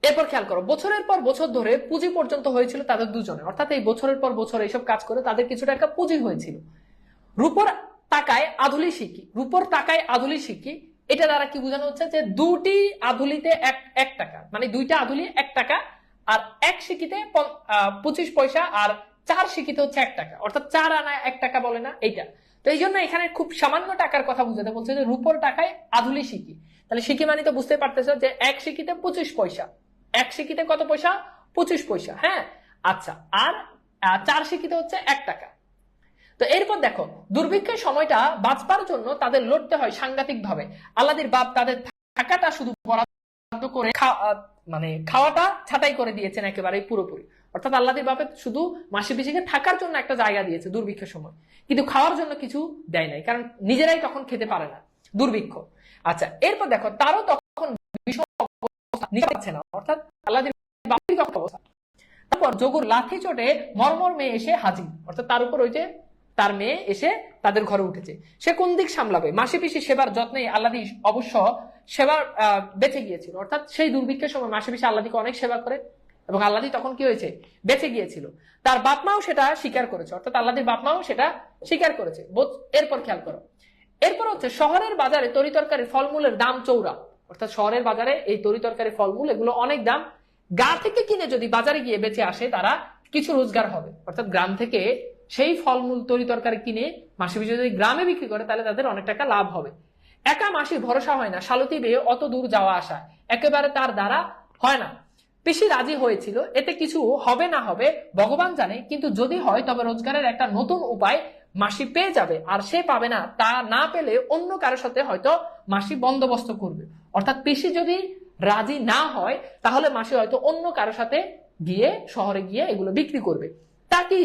এরপর খেয়াল করো, বছরের পর বছর ধরে পুঁজি পর্যন্ত হয়েছিল তাদের দুজনে, অর্থাৎ এই বছরের পর বছর এইসব কাজ করে তাদের কিছুটা একটা পুঁজি হয়েছিল। রূপর টাকায় আধুলি শিখি, রূপর টাকায় আধুলি শিখি, এটা দ্বারা কি বোঝানো হচ্ছে? যে 2টি আধুলিতে 1 টাকা, মানে 2টা আধুলি 1 টাকা, আর 1 সিকিতে 25 পয়সা, আর 4 সিকিতে হচ্ছে 1 টাকা, অর্থাৎ 4 আনায় 1 টাকা বলে না এইটা। তো এই জন্য এখানে খুব সামান্য টাকার কথা বুঝাতে বলছে যে রূপর টাকায় আধুলি শিখি। তাহলে শিখি মানে তো বুঝতে পারতেছো যে 1 সিকিতে 25 পয়সা, 1 সিকিতে কত পয়সা? 25 পয়সা। হ্যাঁ, আচ্ছা, আর 4 সিকিতে হচ্ছে 1 টাকা। তো এরপর দেখো, দুর্ভিক্ষের সময়টা বাঁচবার জন্য তাদের লড়তে হয় সাংঘাতিক ভাবে। আল্লাদির বাপ তাদের থাকাটা শুধু বরাদ্দ করে মানে খাওয়াটা ছাঁটাই করে দিয়েছেন একেবারে পুরোপুরি, অর্থাৎ আল্লাদির বাপে শুধু মাসি পিসিকে থাকার জন্য একটা জায়গা দিয়েছে দুর্ভিক্ষের সময়, কিন্তু খাওয়ার জন্য কিছু দেয় নাই, কারণ নিজেরাই তখন খেতে পারে না, দুর্ভিক্ষ। আচ্ছা, এরপর দেখো, তারও তখন বিষম অবস্থা নিতে পারছে না, অর্থাৎ আল্লাদির বাপের অবস্থা। তারপর যোগুর লাথি চোটে মর্মর মেয়ে এসে হাজির, অর্থাৎ তার উপর ওই যে তার মেয়ে এসে তাদের ঘরে উঠেছে। সে কোন দিক সামলাবে? মাসি পিসি সেবার যত্নে আল্লাদি অবশ্য সেবার বেঁচে গিয়েছিল, অর্থাৎ সেই দুর্ভিক্ষের সময় মাসি পিসি আল্লাদিকে অনেক সেবা করে, এবং আল্লাদি তখন কি হয়েছে? বেঁচে গিয়েছিল। তার বাপ মাও সেটা স্বীকার করেছে, অর্থাৎ আল্লাদির বাপ মাও সেটা স্বীকার করেছে। এরপর খেয়াল করো, এরপর হচ্ছে শহরের বাজারে তরি তরকারি ফলমূলের দাম চৌড়া, অর্থাৎ শহরের বাজারে এই তরি তরকারি ফলমূল এগুলো অনেক দাম। গা থেকে কিনে যদি বাজারে গিয়ে বেঁচে আসে তারা কিছু রোজগার হবে, অর্থাৎ গ্রাম থেকে সেই ফলমূল তরি তরকারি কিনে মাসি পিসি যদি গ্রামে বিক্রি করে তাহলে তাদের অনেক টাকা লাভ হবে। একা মাসির ভরসা হয় না, শালতি বেয়ে অত দূর যাওয়া আসা একেবারে তার দ্বারা হয় না। পিসি রাজি হয়েছিল, এতে কিছু হবে না হবে ভগবান জানে, কিন্তু যদি হয় তবে রোজগারের একটা নতুন উপায় মাসি পেয়ে যাবে, আর সে পাবে না, তা না পেলে অন্য কারোর সাথে হয়তো মাসি বন্দোবস্ত করবে। অর্থাৎ পিসি যদি রাজি না হয় তাহলে মাসি হয়তো অন্য কারোর সাথে গিয়ে শহরে গিয়ে এগুলো বিক্রি করবে। তা কি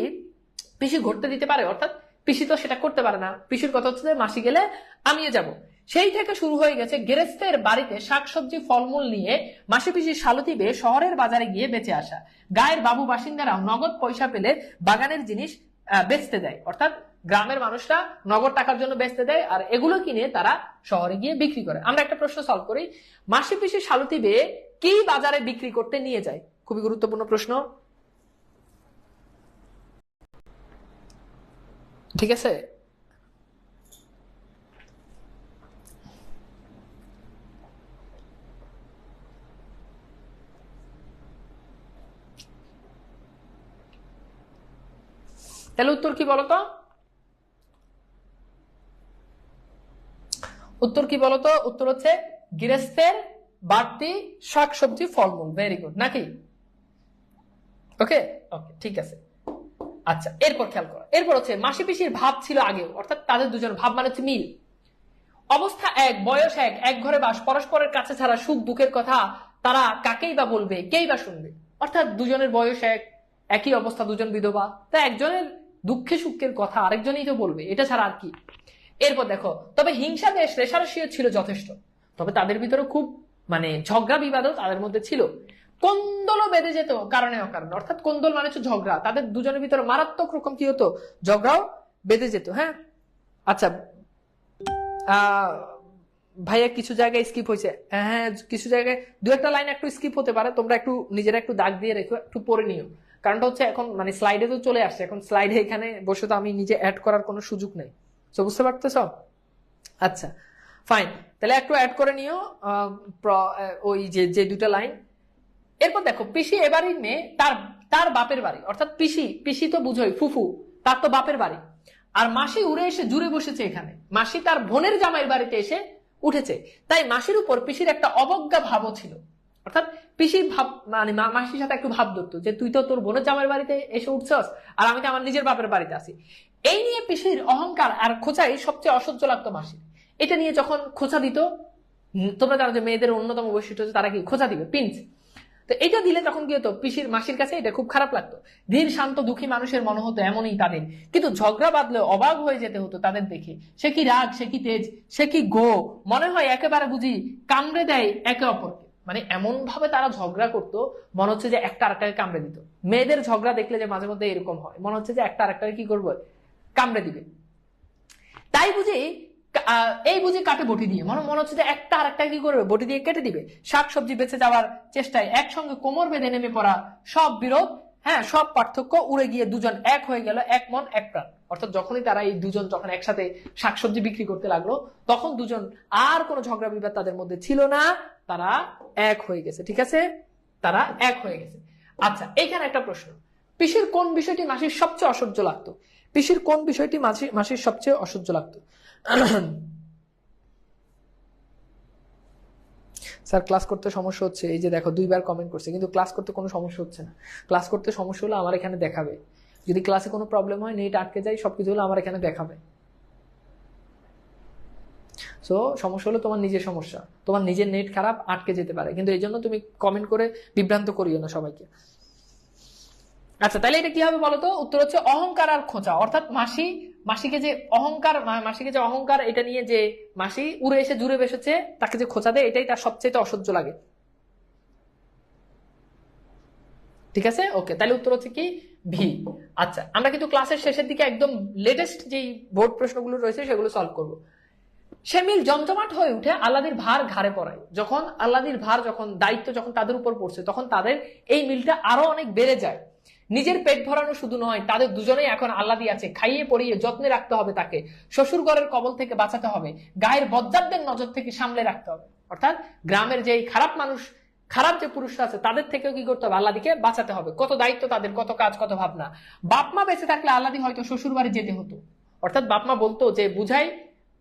পিসি ঘটতে দিতে পারে? অর্থাৎ পিসি তো সেটা করতে পারে না। পিসির কথা হচ্ছে যে মাসি গেলে আমিও যাব। সেই থেকে শুরু হয়ে গেছে গেরেস্তের বাড়িতে শাকসবজি ফলমূল নিয়ে মাসি পিসি শালতি বেয়ে শহরের বাজারে গিয়ে বেঁচে আসা। গায়ের বাবু বাসিন্দারাও নগদ পয়সা পেলে বাগানের জিনিস বেচতে দেয়, অর্থাৎ গ্রামের মানুষরা নগদ টাকার জন্য বেচতে দেয়, আর এগুলো কিনে তারা শহরে গিয়ে বিক্রি করে। আমরা একটা প্রশ্ন সলভ করি, মাসি পিসি শালতি বেয়ে কি বাজারে বিক্রি করতে নিয়ে যায়? খুবই গুরুত্বপূর্ণ প্রশ্ন, ঠিক আছে? তাহলে উত্তর কি বলতো? উত্তর কি বলতো? উত্তর হচ্ছে গৃহস্থের বাড়তি শাকসবজি ফলমূল। ভেরি গুড, নাকি? ওকে ওকে, ঠিক আছে। আচ্ছা, এরপর খেয়াল করো, এরপর হচ্ছে মাসি পিসির ভাব ছিল আগেও, অর্থাৎ তাদের দুজন ভাব মানে হচ্ছে মিল। অবস্থা এক, বয়স এক, এক ঘরে বাস, পরস্পরের কাছে ছাড়া সুখ দুঃখের কথা তারা কাকেই বা বলবে, কেই বা শুনবে। অর্থাৎ দুজনের বয়স এক, একই অবস্থা, দুজন বিধবা, তা একজনের দুঃখে সুখের কথা আরেকজনই তো বলবে, এটা ছাড়া আর কি। এরপর দেখো, তবে হিংসা দেশ রেশারেশিও ছিল যথেষ্ট, তবে তাদের ভিতরে খুব মানে ঝগড়া বিবাদও তাদের মধ্যে ছিল। কোন্দলও বেঁধে যেত কারণে অকারণে, অর্থাৎ কোন্দল মানে হচ্ছে ঝগড়া, তাদের দুজনের ভিতরে মারাত্মক রকম কি হতো? ঝগড়াও বেঁধে যেত। হ্যাঁ, আচ্ছা ভাইয়া কিছু জায়গায় স্কিপ হয়েছে, হ্যাঁ কিছু জায়গায় 2-1টা লাইন একটু স্কিপ হতে পারে, তোমরা একটু নিজেরা একটু দাগ দিয়ে রেখো, একটু পড়ে নিও। কারণটা হচ্ছে এখন মানে স্লাইডে তো চলে আসছে, এখন স্লাইডে এখানে বসে তো আমি নিজে অ্যাড করার কোনো সুযোগ নেই, তো বুঝতে পারতেছ? আচ্ছা ফাইন, তাহলে একটু অ্যাড করে নিও ওই যে যে 2টা লাইন। এরপর দেখো, পিসি এবারই মেয়ে, তার তার বাপের বাড়ি, অর্থাৎ পিসি, পিসি তো বুঝোই ফুফু, তার তো বাপের বাড়ি। আর মাসি উড়ে এসে জুড়ে বসেছে এখানে, মাসি তার বোনের জামাইয়ের বাড়িতে এসে উঠেছে, তাই মাসির উপর পিসির একটা অবজ্ঞা ভাবও ছিল। অর্থাৎ পিসির ভাব মানে মাসির সাথে একটু ভাব ধরতো যে তুই তো তোর বোনের জামাইয়ের বাড়িতে এসে উঠছস আর আমি তো আমার নিজের বাপের বাড়িতে আছি। এই নিয়ে পিসির অহংকার আর খোঁচাই সবচেয়ে অসহ্য লাগতো মাসির। এটা নিয়ে যখন খোঁচা দিত, তোমরা জানো যে মেয়েদের অন্যতম বৈশিষ্ট্য হচ্ছে তারা কি খোঁচা দিবে, পিঞ্চ। তো এটা দিলে তখন কি হতো, পিসির মাসির কাছে এটা খুব খারাপ লাগতো। ধীর শান্ত দুঃখী মানুষের মনে হতো এমনই তাদের, কিন্তু ঝগড়া বাঁধলে অবাক হয়ে যেতে হতো তাদের দেখে। সে কি রাগ, সে কি তেজ, সে কি গো, মনে হয় একেবারে বুঝি কামড়ে দেয় একে অপরকে। মানে এমন ভাবে তারা ঝগড়া করতো, মনে হচ্ছে যে একটা আরেকটাকে কামড়ে দিত। মেয়েদের ঝগড়া দেখলে যে মাঝে মধ্যে এরকম হয়, মনে হচ্ছে যে একটা আরেকটাকে কি করবো, কামড়ে দিবে। তাই বুঝি এই বুঝি কাটে বটি দিয়ে, মনে হচ্ছে যে একটা আরেকটা কি করবে, বটি দিয়ে কেটে দিবে। শাকসবজি বেঁচে যাওয়ার চেষ্টায় একসঙ্গে কোমর বেঁধে নেমে পড়া, সব বিরোধ, হ্যাঁ সব পার্থক্য উড়ে গিয়ে দুজন এক হয়ে গেল, এক মন এক প্রাণ। অর্থাৎ যখনই তারা এই দুজন যখন একসাথে শাকসবজি বিক্রি করতে লাগলো, তখন দুজন আর কোনো ঝগড়া বিবাদ তাদের মধ্যে ছিল না, তারা এক হয়ে গেছে। ঠিক আছে, তারা এক হয়ে গেছে। আচ্ছা, এইখানে একটা প্রশ্ন, পিসির কোন বিষয়টি মাসির সবচেয়ে অসহ্য লাগতো? পিসির কোন বিষয়টি মাসির সবচেয়ে অসহ্য লাগতো? স্যার ক্লাস করতে সমস্যা হচ্ছে, এই যে দেখো 2 বার কমেন্ট করছে, কিন্তু ক্লাস করতে কোনো সমস্যা হচ্ছে না। ক্লাস করতে সমস্যা হলে আমার এখানে দেখাবে, যদি ক্লাসে কোনো প্রবলেম হয়, নেট আটকে যায়, সবকিছু হলে আমার এখানে দেখাবে। সো সমস্যা হলো তোমার নিজের সমস্যা, তোমার নিজের নেট খারাপ, আটকে যেতে পারে, কিন্তু এই জন্য তুমি কমেন্ট করে বিভ্রান্ত করিও না সবাইকে। আচ্ছা, তাহলে এটা কি হবে বলতো? উত্তর হচ্ছে অহংকার আর খোঁচা। অর্থাৎ মাসিকে যে অহংকার এটা নিয়ে যে মাসি উড়ে এসে জুড়ে বসেছে, তাকে যে খোঁচা দেয়, এটাই তার সবচেয়ে অসহ্য লাগে। ঠিক আছে, ওকে, তাহলে উত্তর হচ্ছে কি ভি। আচ্ছা, আমরা কিন্তু ক্লাসের শেষের দিকে একদম লেটেস্ট যেই বোর্ড প্রশ্নগুলো রয়েছে সেগুলো সলভ করবো। সে মিল জমজমাট হয়ে উঠে আল্লাদির ভার ঘাড়ে পড়ায়। যখন আল্লাদির ভার, যখন দায়িত্ব যখন তাদের উপর পড়ছে, তখন তাদের এই মিলটা আরো অনেক বেড়ে যায়। নিজের পেট ভরানো শুধু নয়, তাদের দুজনেই এখন আল্লাদি আছে, খাইয়ে পড়িয়ে যত্নে রাখতে হবে তাকে, শ্বশুর ঘরের কবল থেকে বাঁচাতে হবে, গায়ের বজ্জাতদের নজর থেকে সামলে রাখতে হবে। অর্থাৎ গ্রামের যেই খারাপ মানুষ, খারাপ যে পুরুষরা আছে, তাদের থেকেও কি করতে হবে, আল্লাদিকে বাঁচাতে হবে। কত দায়িত্ব তাদের, কত কাজ, কত ভাবনা। বাপমা বেঁচে থাকলে আল্লাদি হয়তো শ্বশুর বাড়ি যেতে হতো। অর্থাৎ বাপমা বলতো যে বুঝাই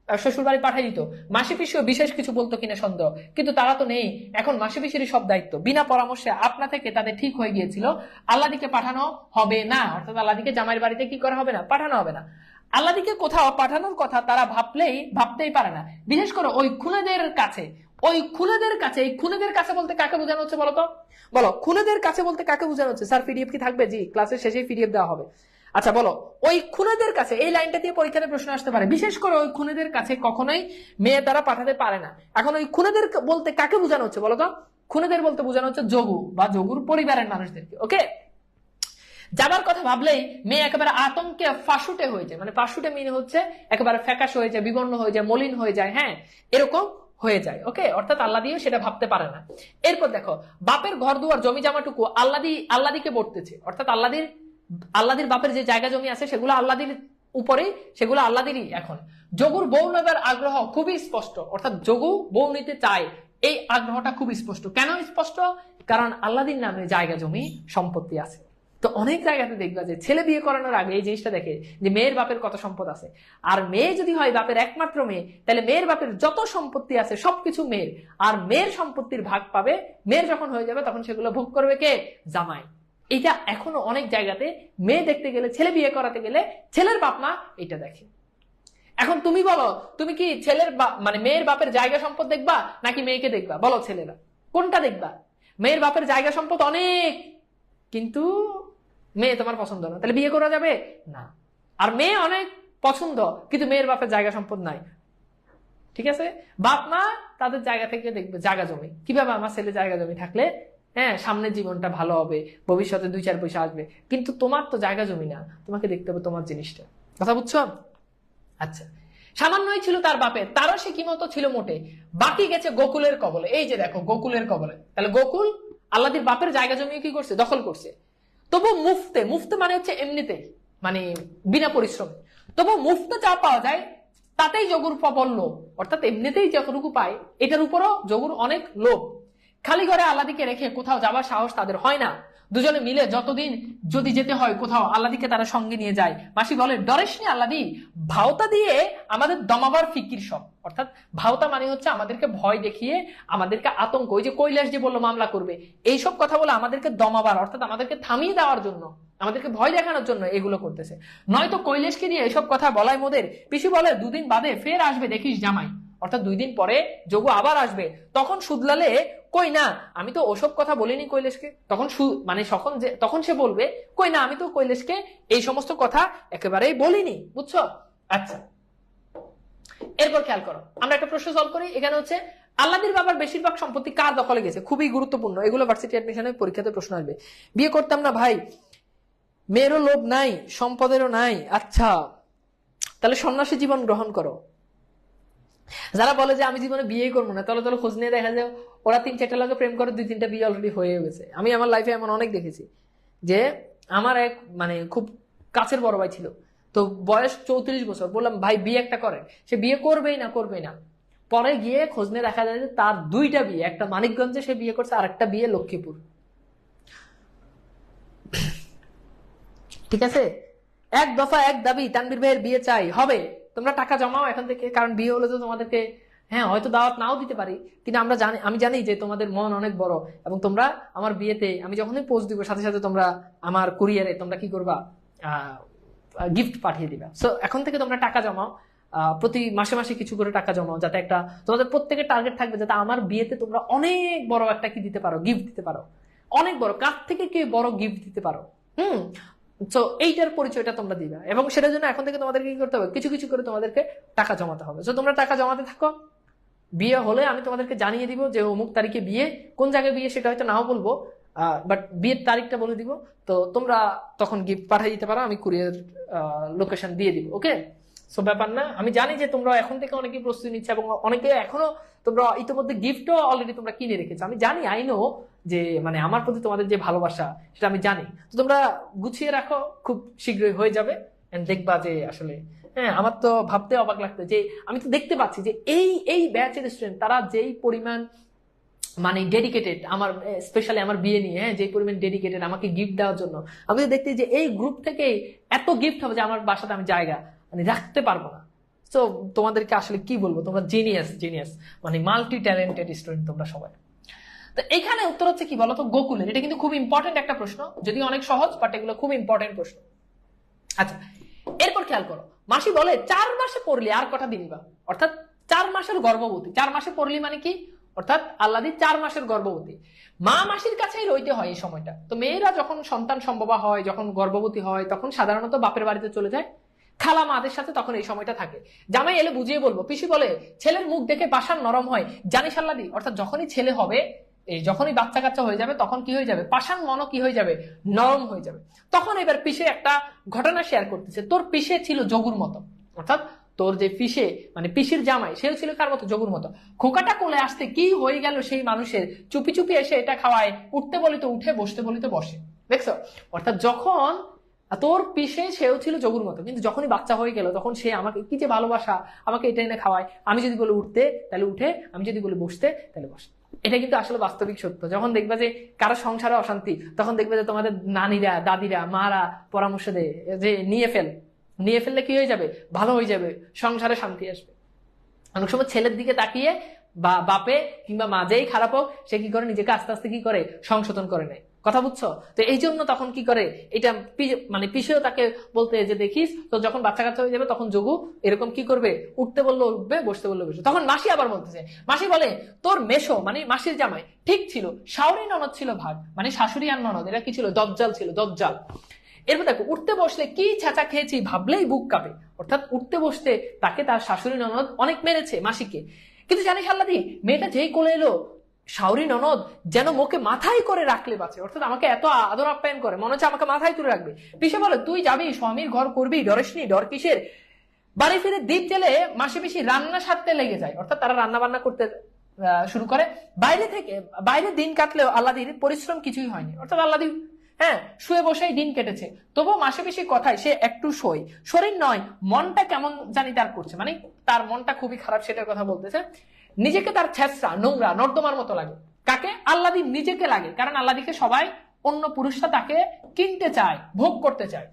শ্বশুর বাড়ি পাঠাই দিত, মাসি পিসিও বিশেষ কিছু বলতো কিনা সন্দেহ, কিন্তু তারা তো নেই, এখন মাসি পিসিরই সব দায়িত্ব। বিনা পরামর্শে আপনা থেকে তাদের ঠিক হয়ে গিয়েছিল আল্লাদিকে পাঠানো হবে না। অর্থাৎ আল্লাদিকে জামাইয়ের বাড়িতে কি করা হবে না, পাঠানো হবে না। আল্লাদিকে কোথাও পাঠানোর কথা তারা ভাবতেই পারে না, বিশেষ করে ওই খুনেদের কাছে। এই খুনেদের কাছে বলতে কাকে বোঝানো হচ্ছে বলতো? বলো, খুনেদের কাছে বলতে কাকে বোঝানো হচ্ছে? স্যার পিডিএফ কি থাকবে? জি, ক্লাসের শেষেই পিডিএফ দেওয়া হবে। আচ্ছা বলো, ওই খুনেদের কাছে, এই লাইনটা দিয়ে পরীক্ষাতে প্রশ্ন আসতে পারে, বিশেষ করে ওই খুনেদের কাছে কখনোই মেয়ে তারা পাঠাতে পারে না। এখন ওই খুনেদের বলতে কাকে বোঝানো হচ্ছে বলতো? খুনেদের বলতে বোঝানো হচ্ছে যোগু বা যোগুর পরিবারের মানুষদেরকে। ওকে, যাবার কথা ভাবলেই মেয়ে একেবারে আতঙ্কে ফাঁসুটে হয়ে যায়। মানে ফাঁসুটে মিনে হচ্ছে একেবারে ফ্যাকাশ হয়ে যায়, বিবর্ণ হয়ে যায়, মলিন হয়ে যায়, হ্যাঁ এরকম হয়ে যায়। ওকে, অর্থাৎ আল্লাহ দিয়ে সেটা ভাবতে পারে না। এরপর দেখো, বাপের ঘর দুয়ার জমি জামাটুকু আল্লাদিকে বর্তেছে। অর্থাৎ আল্লাদির বাপের যে জায়গা জমি আছে সেগুলো আল্লাদির উপরে, সেগুলো আল্লাদিরই। এখন যোগুর বউ নেবার আগ্রহ খুবই স্পষ্ট। অর্থাৎ যোগু বউ নিতে চায়, এই আগ্রহটা খুব স্পষ্ট। কেন স্পষ্ট? কারণ আল্লাদির নামে জায়গা জমি সম্পত্তি আছে। তো অনেক জায়গাতে দেখবা যে ছেলে বিয়ে করানোর আগে এই জিনিসটা দেখে যে মেয়ের বাপের কত সম্পদ আছে। আর মেয়ে যদি হয় বাপের একমাত্র মেয়ে, তাহলে মেয়ের বাপের যত সম্পত্তি আছে সবকিছু মেয়ের, আর মেয়ের সম্পত্তির ভাগ পাবে। মেয়ের যখন হয়ে যাবে তখন সেগুলো ভোগ করবে কে? জামাই। এটা এখনো অনেক জায়গাতে মেয়ে দেখতে গেলে, ছেলে বিয়ে করাতে গেলে ছেলের বাপ মা এটা দেখে। এখন তুমি বলো, তুমি কি মানে মেয়ের বাপের জায়গা সম্পদ দেখবা নাকি মেয়েকে দেখবা? বলো ছেলেরা, কোনটা দেখবা? মেয়ের বাপের জায়গা সম্পদ অনেক, কিন্তু মেয়ে তোমার পছন্দ না, তাহলে বিয়ে করা যাবে না। আর মেয়ে অনেক পছন্দ, কিন্তু মেয়ের বাপের জায়গা সম্পদ নাই। ঠিক আছে, বাপ মা তাদের জায়গা থেকে দেখবে জায়গা জমি, কিভাবে আমার ছেলে জায়গা জমি থাকলে হ্যাঁ সামনের জীবনটা ভালো হবে, ভবিষ্যতে 2-4 পয়সা আসবে। কিন্তু তোমার তো জায়গা জমি না, তোমাকে দেখতে হবে তোমার জিনিসটা। কথা বুঝছো? আচ্ছা, সামান্যই ছিল তার বাপের, তারও সে কি মতো ছিল মোটে, বাকি গেছে গোকুলের কবলে। এই যে দেখো, গোকুলের কবলে, তাহলে গোকুল আল্লাদির বাপের জায়গা জমি কি করছে? দখল করছে। তবু মুফতে মানে হচ্ছে এমনিতেই, মানে বিনা পরিশ্রমে। তবু মুফতে যা পাওয়া যায় তাতেই যোগুর প্রবল লোভ। অর্থাৎ এমনিতেই যতটুকু পায় এটার উপরও যোগুর অনেক লোভ। খালি ঘরে আল্লাদিকে রেখে কোথাও যাবার সাহস তাদের হয় না। দুজনে মিলে যতদিন যদি যেতে হয় কোথাও, আল্লাদিকে তারা সঙ্গে নিয়ে যায়। মাসি বলে, ডরেস নি আল্লাদি, ভাওতা দিয়ে আমাদের দমাবার ফিকির সব। অর্থাৎ ভাওতা মানে হচ্ছে আমাদেরকে ভয় দেখিয়ে, আমাদেরকে আতঙ্ক, ওই যে কৈলাস যে বললো মামলা করবে, এইসব কথা বলে আমাদেরকে দমাবার, অর্থাৎ আমাদেরকে থামিয়ে দেওয়ার জন্য, আমাদেরকে ভয় দেখানোর জন্য এগুলো করতেছে। নয়তো কৈলাসকে দিয়ে এসব কথা বলায় মোদের। পিসি বলে, দুদিন বাদে ফের আসবে দেখিস জামাই, অর্থাৎ 2 দিন পরে যোগু আবার আসবে। তখন শুধলালে, কই না, আমি তো ওসব কথা বলিনি কৈলাসকে। তখন মানে তখন সে বলবে, কই না, আমি তো কৈলাসকে এই সমস্ত কথা একেবারেই বলিনি, বুঝছো? আচ্ছা, এরপর খেয়াল করো, আমরা একটা প্রশ্ন সলভ করি। এখানে হচ্ছে আল্লাদির বাবার বেশিরভাগ সম্পত্তি কার দখলে গেছে? খুবই গুরুত্বপূর্ণ, এগুলো ভার্সিটি অ্যাডমিশনের পরীক্ষাতে প্রশ্ন আসবে। বিয়ে করতাম না ভাই, মেয়েরও লোভ নাই, সম্পদেরও নাই। আচ্ছা, তাহলে সন্ন্যাসী জীবন গ্রহণ করো। যারা বলে যে আমি জীবনে বিয়ে করবো না, তাহলে খোঁজ নিয়ে দেখা যায় ওরা 3-4টা লোকে প্রেম করে, 2-3টা বিয়ে অলরেডি হয়ে গেছে। আমি আমার লাইফে এমন অনেক দেখেছি। যে আমার এক মানে খুব কাছের বড় ভাই ছিল, তো বয়স 34 বছর, বললাম ভাই বিয়ে একটা করেন, সে বিয়ে করবেই না। পরে গিয়ে খোঁজ নিয়ে দেখা যায় যে তার 2টা বিয়ে, একটা মানিকগঞ্জে সে বিয়ে করছে, আর একটা বিয়ে লক্ষ্মীপুর। ঠিক আছে, এক দফা এক দাবি, তানভীর ভাইয়ের বিয়ে চাই, হবে। তোমরা টাকা জমাও এখন থেকে, কারণ বিয়ে হলে তো তোমাদেরকে হ্যাঁ হয়তো দাওয়াত নাও দিতে পারি, কিন্তু আমি জানি যে তোমাদের মন অনেক বড়, এবং তোমরা আমার বিয়েতে আমি যখনই পোস্ট দিব সাথে সাথে তোমরা আমার কুরিয়ারে তোমরা কি করবা, গিফট পাঠিয়ে দিবা। সো এখন থেকে তোমরা টাকা জমাও, প্রতি মাসে মাসে কিছু করে টাকা জমাও, যাতে একটা তোমাদের প্রত্যেকের টার্গেট থাকবে যাতে আমার বিয়েতে তোমরা অনেক বড় একটা কি দিতে পারো, গিফট দিতে পারো, অনেক বড়, কার থেকে কে বড় গিফট দিতে পারো। তো এইটার পরিচয়টা তোমরা দিবা, এবং সেটার জন্য এখন থেকে তোমাদেরকে কি করতে হবে, কিছু কিছু করে তোমাদেরকে টাকা জমাতে হবে। তো তোমরা টাকা জমাতে থাকো, বিয়ে হলে আমি তোমাদেরকে জানিয়ে দিব যে অমুক তারিখে বিয়ে, কোন জায়গায় বিয়ে সেটা হয়তো নাও বলবো, বাট বিয়ের তারিখটা বলে দিব। তো তোমরা তখন গিফট পাঠিয়ে দিতে পারো, আমি কুরিয়ার লোকেশন দিয়ে দিব। ওকে, সো ব্যাপার না। আমি জানি যে তোমরা এখন থেকে অনেকেই প্রস্তুতি নিচ্ছে, এবং অনেকে এখনো তোমরা ইতিমধ্যে গিফটও অলরেডি তোমরা কিনে রেখেছো। আমি জানি, আইনো যে মানে আমার প্রতি তোমাদের যে ভালোবাসা সেটা আমি জানি। তো তোমরা গুছিয়ে রাখো, খুব শীঘ্রই হয়ে যাবে। এন্ড দেখবা যে আসলে হ্যাঁ, আমার তো ভাবতে অবাক লাগতো যে আমি তো দেখতে পাচ্ছি যে এই ব্যাচের স্টুডেন্ট তারা যেই পরিমাণ মানে ডেডিকেটেড, আমার স্পেশালি আমার বিয়ে নিয়ে, হ্যাঁ, যে পরিমাণ ডেডিকেটেড আমাকে গিফট দেওয়ার জন্য। আমি তো দেখতে যে এই গ্রুপ থেকে এত গিফট হবে যে আমার বাসাতে আমি জায়গা মানে রাখতে পারবো না। তো তোমাদেরকে আসলে কি বলবো, তোমরা জিনিয়াস মানে মাল্টি ট্যালেন্টেড স্টুডেন্ট তোমরা সবাই। তো এখানে উত্তর হচ্ছে কি বলতো, গোকুলের। এটা কিন্তু খুব ইম্পর্টেন্ট একটা প্রশ্ন, যদি অনেক সহজ, বাট এগুলো খুব ইম্পর্টেন্ট প্রশ্ন। আচ্ছা, এরপর খেয়াল করো, মাসি বলে 4 মাসে পড়লি আর কটা দিন বা, অর্থাৎ 4 মাসের গর্ভবতী। 4 মাসে পড়লি মানে কি, অর্থাৎ আল্লাদি 4 মাসের গর্ভবতী। মা মাসির কাছেই রইতে হয় এই সময়টা। তো মেয়েরা যখন সন্তান সম্ভবা হয়, যখন গর্ভবতী হয়, তখন সাধারণত বাপের বাড়িতে চলে যায়, খালা মাদের সাথে তখন এই সময়টা থাকে। জামাই এলে বুঝিয়ে বলবো। পিসি বলে, ছেলের মুখ দেখে পাষাণ নরম হয়, জানিস আল্লাদি, অর্থাৎ যখনই ছেলে হবে, যখনই বাচ্চা কাচ্চা হয়ে যাবে, তখন কি হয়ে যাবে, পাষাণ মনও কি হয়ে যাবে, নরম হয়ে যাবে। তখন এবার পিসে একটা ঘটনা শেয়ার করতেছে। তোর পিসে ছিল যোগুর মতো, অর্থাৎ তোর যে পিসে মানে পিসির জামাই, সেও ছিল কার মতো, যোগুর মতো। খোকাটা কোলে আসতে কি হয়ে গেল সেই মানুষের, চুপি চুপি এসে এটা খাওয়ায়, উঠতে বলি তো উঠে, বসতে বলি তো বসে। দেখছো, অর্থাৎ যখন তোর পিসে সেও ছিল যোগুর মতো, কিন্তু যখনই বাচ্চা হয়ে গেল তখন সে আমাকে কি যে ভালোবাসা, আমাকে এটা এনে খাওয়ায়, আমি যদি বলি উঠতে তাহলে উঠে, আমি যদি বলি বসতে তাহলে বসে। এটা কিন্তু আসলে বাস্তবিক সত্য। যখন দেখবে যে কারো সংসারে অশান্তি, তখন দেখবে যে তোমাদের নানিরা, দাদিরা, মারা পরামর্শ দেয় যে নিয়ে ফেললে কি হয়ে যাবে, ভালো হয়ে যাবে, সংসারে শান্তি আসবে। অনেক সময় ছেলের দিকে তাকিয়ে বা বাপে কিংবা মা যেই খারাপ হোক, সে কি করে, নিজেকে আস্তে আস্তে কি করে, সংশোধন করে নেয়। কথা বুঝছো? তো এই জন্য তখন কি করে, এটা মানে পিসেও তাকে বলতে যে দেখিস তো যখন বাচ্চা কাচ্চা হয়ে যাবে তখন যোগু এরকম কি করবে, উঠতে বললো উঠবে, বসতে বললো বসবে। তখন মাসি আবার বলতেছে, মাসি বলে তোর মেশো মানে মাসির জামাই ঠিক ছিল, শাওরি ননদ ছিল ভাগ, মানে শাশুড়ি আর ননদ এরা কি ছিল, দজ্জাল ছিল, দজ্জাল। এরপর দেখো, উঠতে বসলে কি ছাঁচা খেয়েছি ভাবলেই বুক কাঁপে, অর্থাৎ উঠতে বসতে তাকে তার শাশুড়ি ননদ অনেক মেরেছে মাসিকে। কিন্তু জানিস আল্লাদি, মেয়েটা যেই কোলে এলো, শাওরি ননদ যেন মোকে মাথায় করে রাখলে বাঁচে, অর্থাৎ আমাকে এত আদর আপ্যায়ন করে, মনে হচ্ছে আমাকে মাথায় তুলে রাখবে। পিসে বলে, তুই যাবি স্বামীর ঘর করবি, ডরেসনি, ডর কিসের। বাড়ি ফিরে দ্বীপ জেলে মাসে বেশি রান্না সারতে লেগে যায়, অর্থাৎ তারা রান্না বান্না করতে শুরু করে। বাইরে দিন কাটলেও আল্লাদির পরিশ্রম কিছুই হয়নি, অর্থাৎ আল্লাদি হ্যাঁ শুয়ে বসেই দিন কেটেছে, তবুও মাসে বেশি কথায় সে একটু শোয়, শরীর নয় মনটা কেমন জানি তার করছে, মানে তার মনটা খুবই খারাপ, সেটার কথা বলতেছে। নিজেকে তার ছেঁচড়া, নোংরা, নর্দমার মতো লাগে। কাকে? আল্লাদি নিজেকে লাগে, কারণ আল্লাদিকে সবাই অন্য পুরুষরা তাকে কিনতে চায়, ভোগ করতে চায়।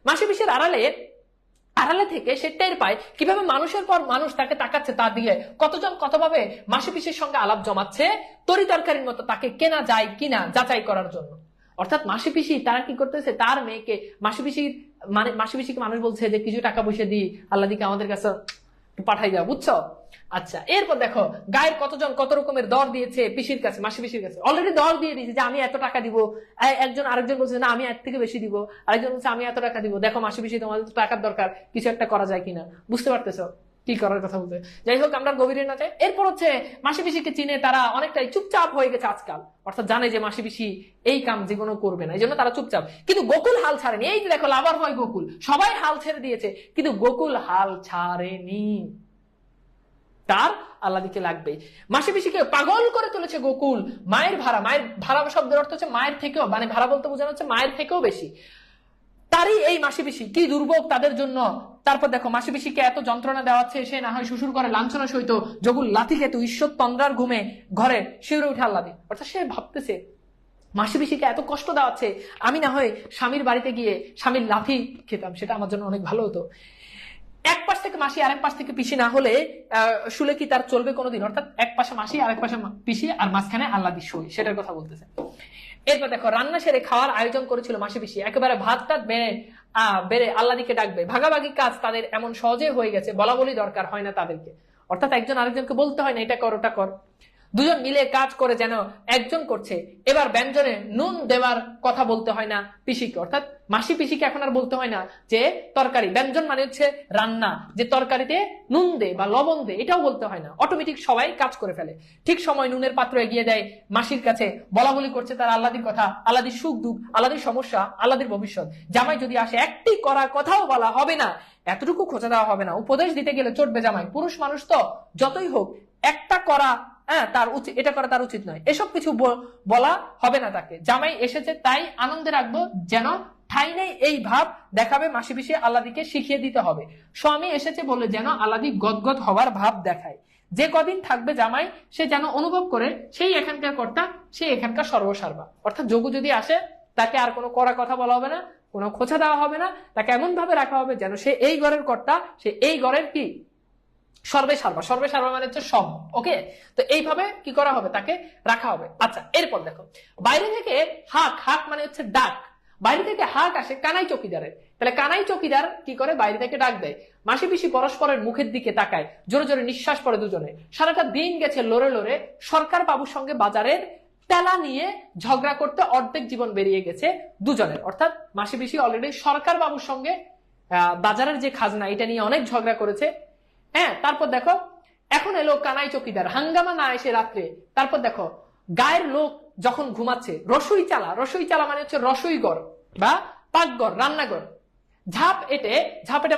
মাসি পিসির আড়ালে থেকে সে টের পায় কিভাবে মানুষের পর মানুষ তাকে তাকাচ্ছে, তা দিয়ে কতজন কতভাবে মাসি পিসির সঙ্গে আলাপ জমাচ্ছে তরি তরকারির মতো তাকে কেনা যায় কিনা যাচাই করার জন্য। অর্থাৎ মাসি পিসি তারা কি করতেছে, তার মেয়েকে মাসি পিসিকে মানুষ বলছে যে কিছু টাকা পয়সা দিই, আল্লাহ দিকে আমাদের কাছে পাঠাই যাও, বুঝছো? আচ্ছা, এরপর দেখো গায়ের কতজন কত রকমের দর দিয়েছে পিসির কাছে, মাসি পিসির কাছে অলরেডি দর দিয়ে দিয়েছে যে আমি এত টাকা দিব। একজন আরেকজন বলছে না আমি এর থেকে বেশি দিব, আরেকজন বলছে আমি এত টাকা দিব, দেখো মাসি পিসি তোমাদের তো টাকার দরকার, কিছু একটা করা যায় কিনা। বুঝতে পারতেছো কি করার কথা বলতে? যাই হোক, আমরা গভীরে না যাই। এরপর হচ্ছে মাসি পিসিকে চিনে তারা অনেকটাই চুপচাপ হয়ে গেছে আজকাল, অর্থাৎ জানে যে মাসি পিসি এই কাম জীবনও করবে না, এই জন্য তারা চুপচাপ। কিন্তু গোকুল হাল ছাড়েনি। এই যে দেখো লাভার হয় গোকুল, সবাই হাল ছেড়ে দিয়েছে, কিন্তু গোকুল হাল ছাড়েনি, তার আল্লাহ দিকে লাগবে। মাসি পিসিকে পাগল করে তুলেছে গোকুল। মায়ের ভাড়া শব্দের অর্থ হচ্ছে মায়ের থেকেও, মানে ভাড়া বলতে বোঝানো হচ্ছে মায়ের থেকেও বেশি। তারই এই মাসি পিসি কি দুর্ভোগ তাদের জন্য। তারপর দেখো মাসি পিসিকে এত যন্ত্রণা দেওয়াচ্ছে, সে না হয় শ্বশুর করে লাঞ্ছনা সহিত যোগুল লাথি খেত ঈশ্বর তন্দ্রার ঘুমে ঘরে শিউরে উঠে আল্লাহ দি। অর্থাৎ সে ভাবতেছে মাসি পিসিকে এত কষ্ট দেওয়াচ্ছে, আমি না হয় স্বামীর বাড়িতে গিয়ে স্বামীর লাথি খেতাম, সেটা আমার জন্য অনেক ভালো হতো। এক পাশ থেকে মাসি আরেক পাশ থেকে পিসি না হলে শুলে কি তার চলবে কোনোদিন? অর্থাৎ এক পাশে মাসি আরেক পাশে পিসি আর মাঝখানে আল্লাহ দি সই, সেটার কথা বলতেছে। এরপর দেখো রান্না সেরে খাওয়ার আয়োজন করেছিল মাসি পিসি, একেবারে ভাত টাত বেড়ে আল্লাহ দিকে ডাকবে। ভাগাভাগি কাজ তাদের এমন সহজে হয়ে গেছে, বলা বলি দরকার হয় না তাদেরকে। অর্থাৎ একজন আরেকজনকে বলতে হয় না এটা কর ওটা কর, দুজন মিলে কাজ করে যেন একজন করছে। এবার ব্যঞ্জনে নুন দেওয়ার কথা বলতে হয় না পিসিকে, অর্থাৎ মাসি পিসিকে এখন আর বলতে হয় না যে তরকারি, ব্যঞ্জন মানে হচ্ছে রান্না, যে তরকারিতে নুন দে বা লবণ দে, এটাও বলতে হয় না, অটোমেটিক সবাই কাজ করে ফেলে। ঠিক সময় নুনের পাত্র এগিয়ে দেয় মাসির কাছে, বলা বলি করছে তার আল্লাদির কথা, আল্লাদির সুখ দুঃখ, আল্লাদির সমস্যা, আল্লাদির ভবিষ্যৎ। জামাই যদি আসে একটি করা কথাও বলা হবে না, এতটুকু খোঁচা দেওয়া হবে না, উপদেশ দিতে গেলে চটবে জামাই। পুরুষ মানুষ তো যতই হোক একটা করা তার উচিত, এটা করা তার উচিত নয়, এসব কিছু বলা হবে না তাকে। জামাই এসেছে তাই আনন্দে রাখবো, যেন ঠাই নেই এই ভাব দেখাবে মাসি পিসি আল্লাদিকে শিখিয়ে দিতে হবে। স্বামী এসেছে বলে যেন আল্লাদি গদগদ হওয়ার ভাব দেখায়। যে কদিন থাকবে জামাই সে যেন অনুভব করে সেই এখানকার কর্তা, সেই এখানকার সর্বসার্বা। অর্থাৎ যোগু যদি আসে তাকে আর কোনো কড়া কথা বলা হবে না, কোনো খোঁচা দেওয়া হবে না, তাকে এমন ভাবে রাখা হবে যেন সে এই ঘরের কর্তা, সে এই ঘরের কি সর্বে সার্বা মানে হচ্ছে সব। ওকে, তো এইভাবে কি করা হবে, তাকে রাখা হবে। আচ্ছা, এরপর দেখো বাইরে থেকে হাক মানে হচ্ছে ডাক, বাইরে থেকে হাক আসে কানাই চকিদারের। তাহলে কানাই চকিদার কি করে, বাইরে থেকে ডাক দেয়। মাসি পিসি পরস্পরের মুখের দিকে তাকায়, জোরে জোরে নিঃশ্বাস পড়ে দুজনে। সারাটা দিন গেছে লড়ে লড়ে, সরকার বাবুর সঙ্গে বাজারের তেলা নিয়ে ঝগড়া করতে অর্ধেক জীবন বেরিয়ে গেছে দুজনের। অর্থাৎ মাসি পিসি অলরেডি সরকার বাবুর সঙ্গে বাজারের যে খাজনা এটা নিয়ে অনেক ঝগড়া করেছে। হ্যাঁ, তারপর দেখো এখন এলো কানাই চকিদার, হাঙ্গামা না এসে রাত্রে। তারপর দেখো গায়ের লোক যখন ঘুমাচ্ছে, রসুই চালা মানে হচ্ছে রসুইঘর বা পাকঘর, রান্নাঘর। ঝাপ এটে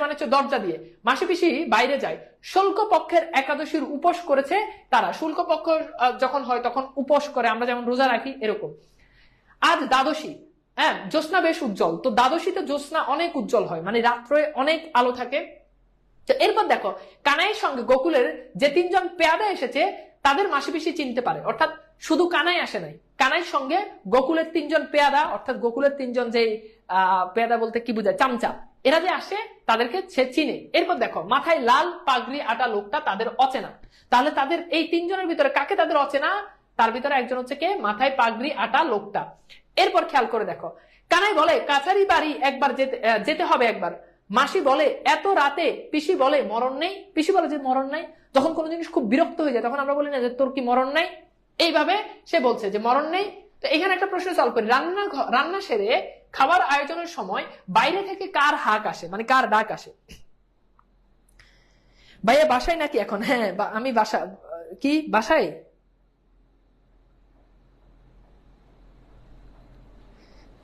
মানে হচ্ছে দরজা দিয়ে মাসি পিসি বাইরে যায়। শুল্ক পক্ষের একাদশীর উপোস করেছে তারা। শুল্ক পক্ষ যখন হয় তখন উপোস করে, আমরা যেমন রোজা রাখি এরকম। আজ দ্বাদশী, হ্যাঁ, জ্যোৎস্না বেশ উজ্জ্বল। তো দ্বাদশীতে জ্যোৎস্না অনেক উজ্জ্বল হয়, মানে রাত্রে অনেক আলো থাকে। এরপর দেখো কানাইয়ের সঙ্গে গোকুলের যে তিনজন পেয়াদা এসেছে তাদের মাসি পিসি চিনতে পারে। অর্থাৎ শুধু কানাই আসে নাই, কানাইয়ের সঙ্গে গোকুলের তিনজন পেয়াদা, অর্থাৎ গোকুলের তিনজন যে পেয়াদা বলতে কি বোঝায়, চামচা, এরা যে আসে তাদেরকে সে চিনে। এরপর দেখো মাথায় লাল পাগড়ি আটা লোকটা তাদের অচেনা। তাহলে তাদের এই তিনজনের ভিতরে কাকে তাদের অচেনা, তার ভিতরে একজন হচ্ছে কে, মাথায় পাগড়ি আটা লোকটা। এরপর খেয়াল করে দেখো কানাই বলে কাছারি বাড়ি একবার যেতে হবে একবার। মাসি বলে এত রাতে, পিসি বলে মরণ নেই, পিসি বলে যে মরণ নাই। যখন কোনো জিনিস খুব বিরক্ত হয়ে যায় তখন আমরা বলি না যে তোর কি মরণ নাই, এইভাবে সে বলছে যে মরণ নেই। তো এখানে একটা প্রশ্ন সলভ করি, রান্না সেরে খাবার আয়োজনের সময় বাইরে থেকে কার হাক আসে, মানে কার ডাক আসে? ভাইয়া বাসায় নাকি এখন? হ্যাঁ, আমি বাসায়।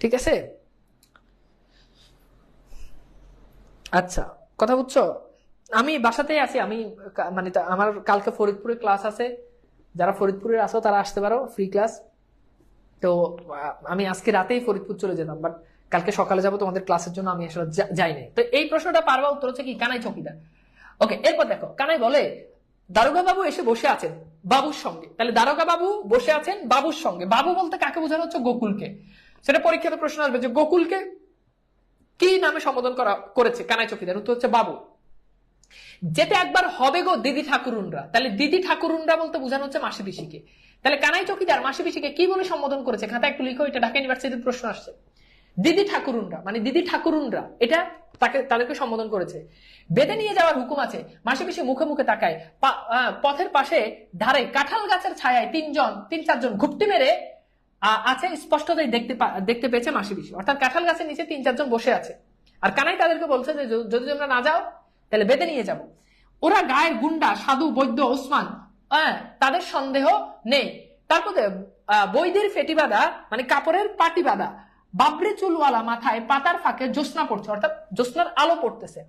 ঠিক আছে, আচ্ছা, কথা বুঝছো? আমি বাসাতেই আছি। আমি মানে আমার কালকে ফরিদপুরে ক্লাস আছে, যারা ফরিদপুরে আসো তারা আসতে পারো, ফ্রি ক্লাস। তো আমি আজকে রাতেই ফরিদপুর চলে যেতাম, বাট কালকে সকালে যাবো তোমাদের ক্লাসের জন্য, আমি আসলে যাই নাই। তো এই প্রশ্নটা পারবা উত্তর হচ্ছে কি, কানাই চকিদার। ওকে, এরপর দেখো কানাই বলে দারোগা বাবু এসে বসে আছেন বাবুর সঙ্গে। তাহলে দারোগা বাবু বসে আছেন বাবুর সঙ্গে। বাবু বলতে কাকে বোঝানো হচ্ছে, গোকুলকে। সেটা পরীক্ষাতে প্রশ্ন আসবে যে গোকুলকে কি নামে সম্বোধন করেছে কানাই চৌকিদার? উত্তর হচ্ছে বাবু। যেতে একবার হবে গো দিদি ঠাকুরুনরা, তাহলে দিদি ঠাকুরুনরা বলতে বোঝানো হচ্ছে মাসি পিসিকে। তাহলে কানাই চৌকিদার মাসি পিসিকে কি বলে সম্বোধন করেছে? খাতা একটু লিখো, এটা ঢাকা ইউনিভার্সিটির প্রশ্ন আসছে। দিদি ঠাকুরুনরা মানে দিদি ঠাকুরুনরা, এটা তাদেরকে সম্বোধন করেছে। বেঁধে নিয়ে যাওয়ার হুকুম আছে, মাসি পিসি মুখে মুখে তাকায়, পথের পাশে ধারে কাঁঠাল গাছের ছায়ায় তিন চারজন ঘুপটি মেরে আছে, স্পষ্টতই দেখতে পেয়েছে মাসি পিসি। অর্থাৎ কাঁঠাল গাছের নিচে 3-4 জন বসে আছে, আর কানাই তাদেরকে বলছে যে যদি তোমরা না যাও তাহলে বেঁধে নিয়ে যাব। ওরা গায়ের গুন্ডা, সাধু, বৈদ্য, ওসমান, তাদের সন্দেহ নেই। তারপরে বৈদের ফেটি বাঁধা মানে কাপড়ের পাটি বাঁধা, বাবরে চুলওয়ালা, মাথায় পাতার ফাঁকে জ্যোৎস্না পড়ছে, অর্থাৎ জ্যোৎস্নার আলো পড়তেছে।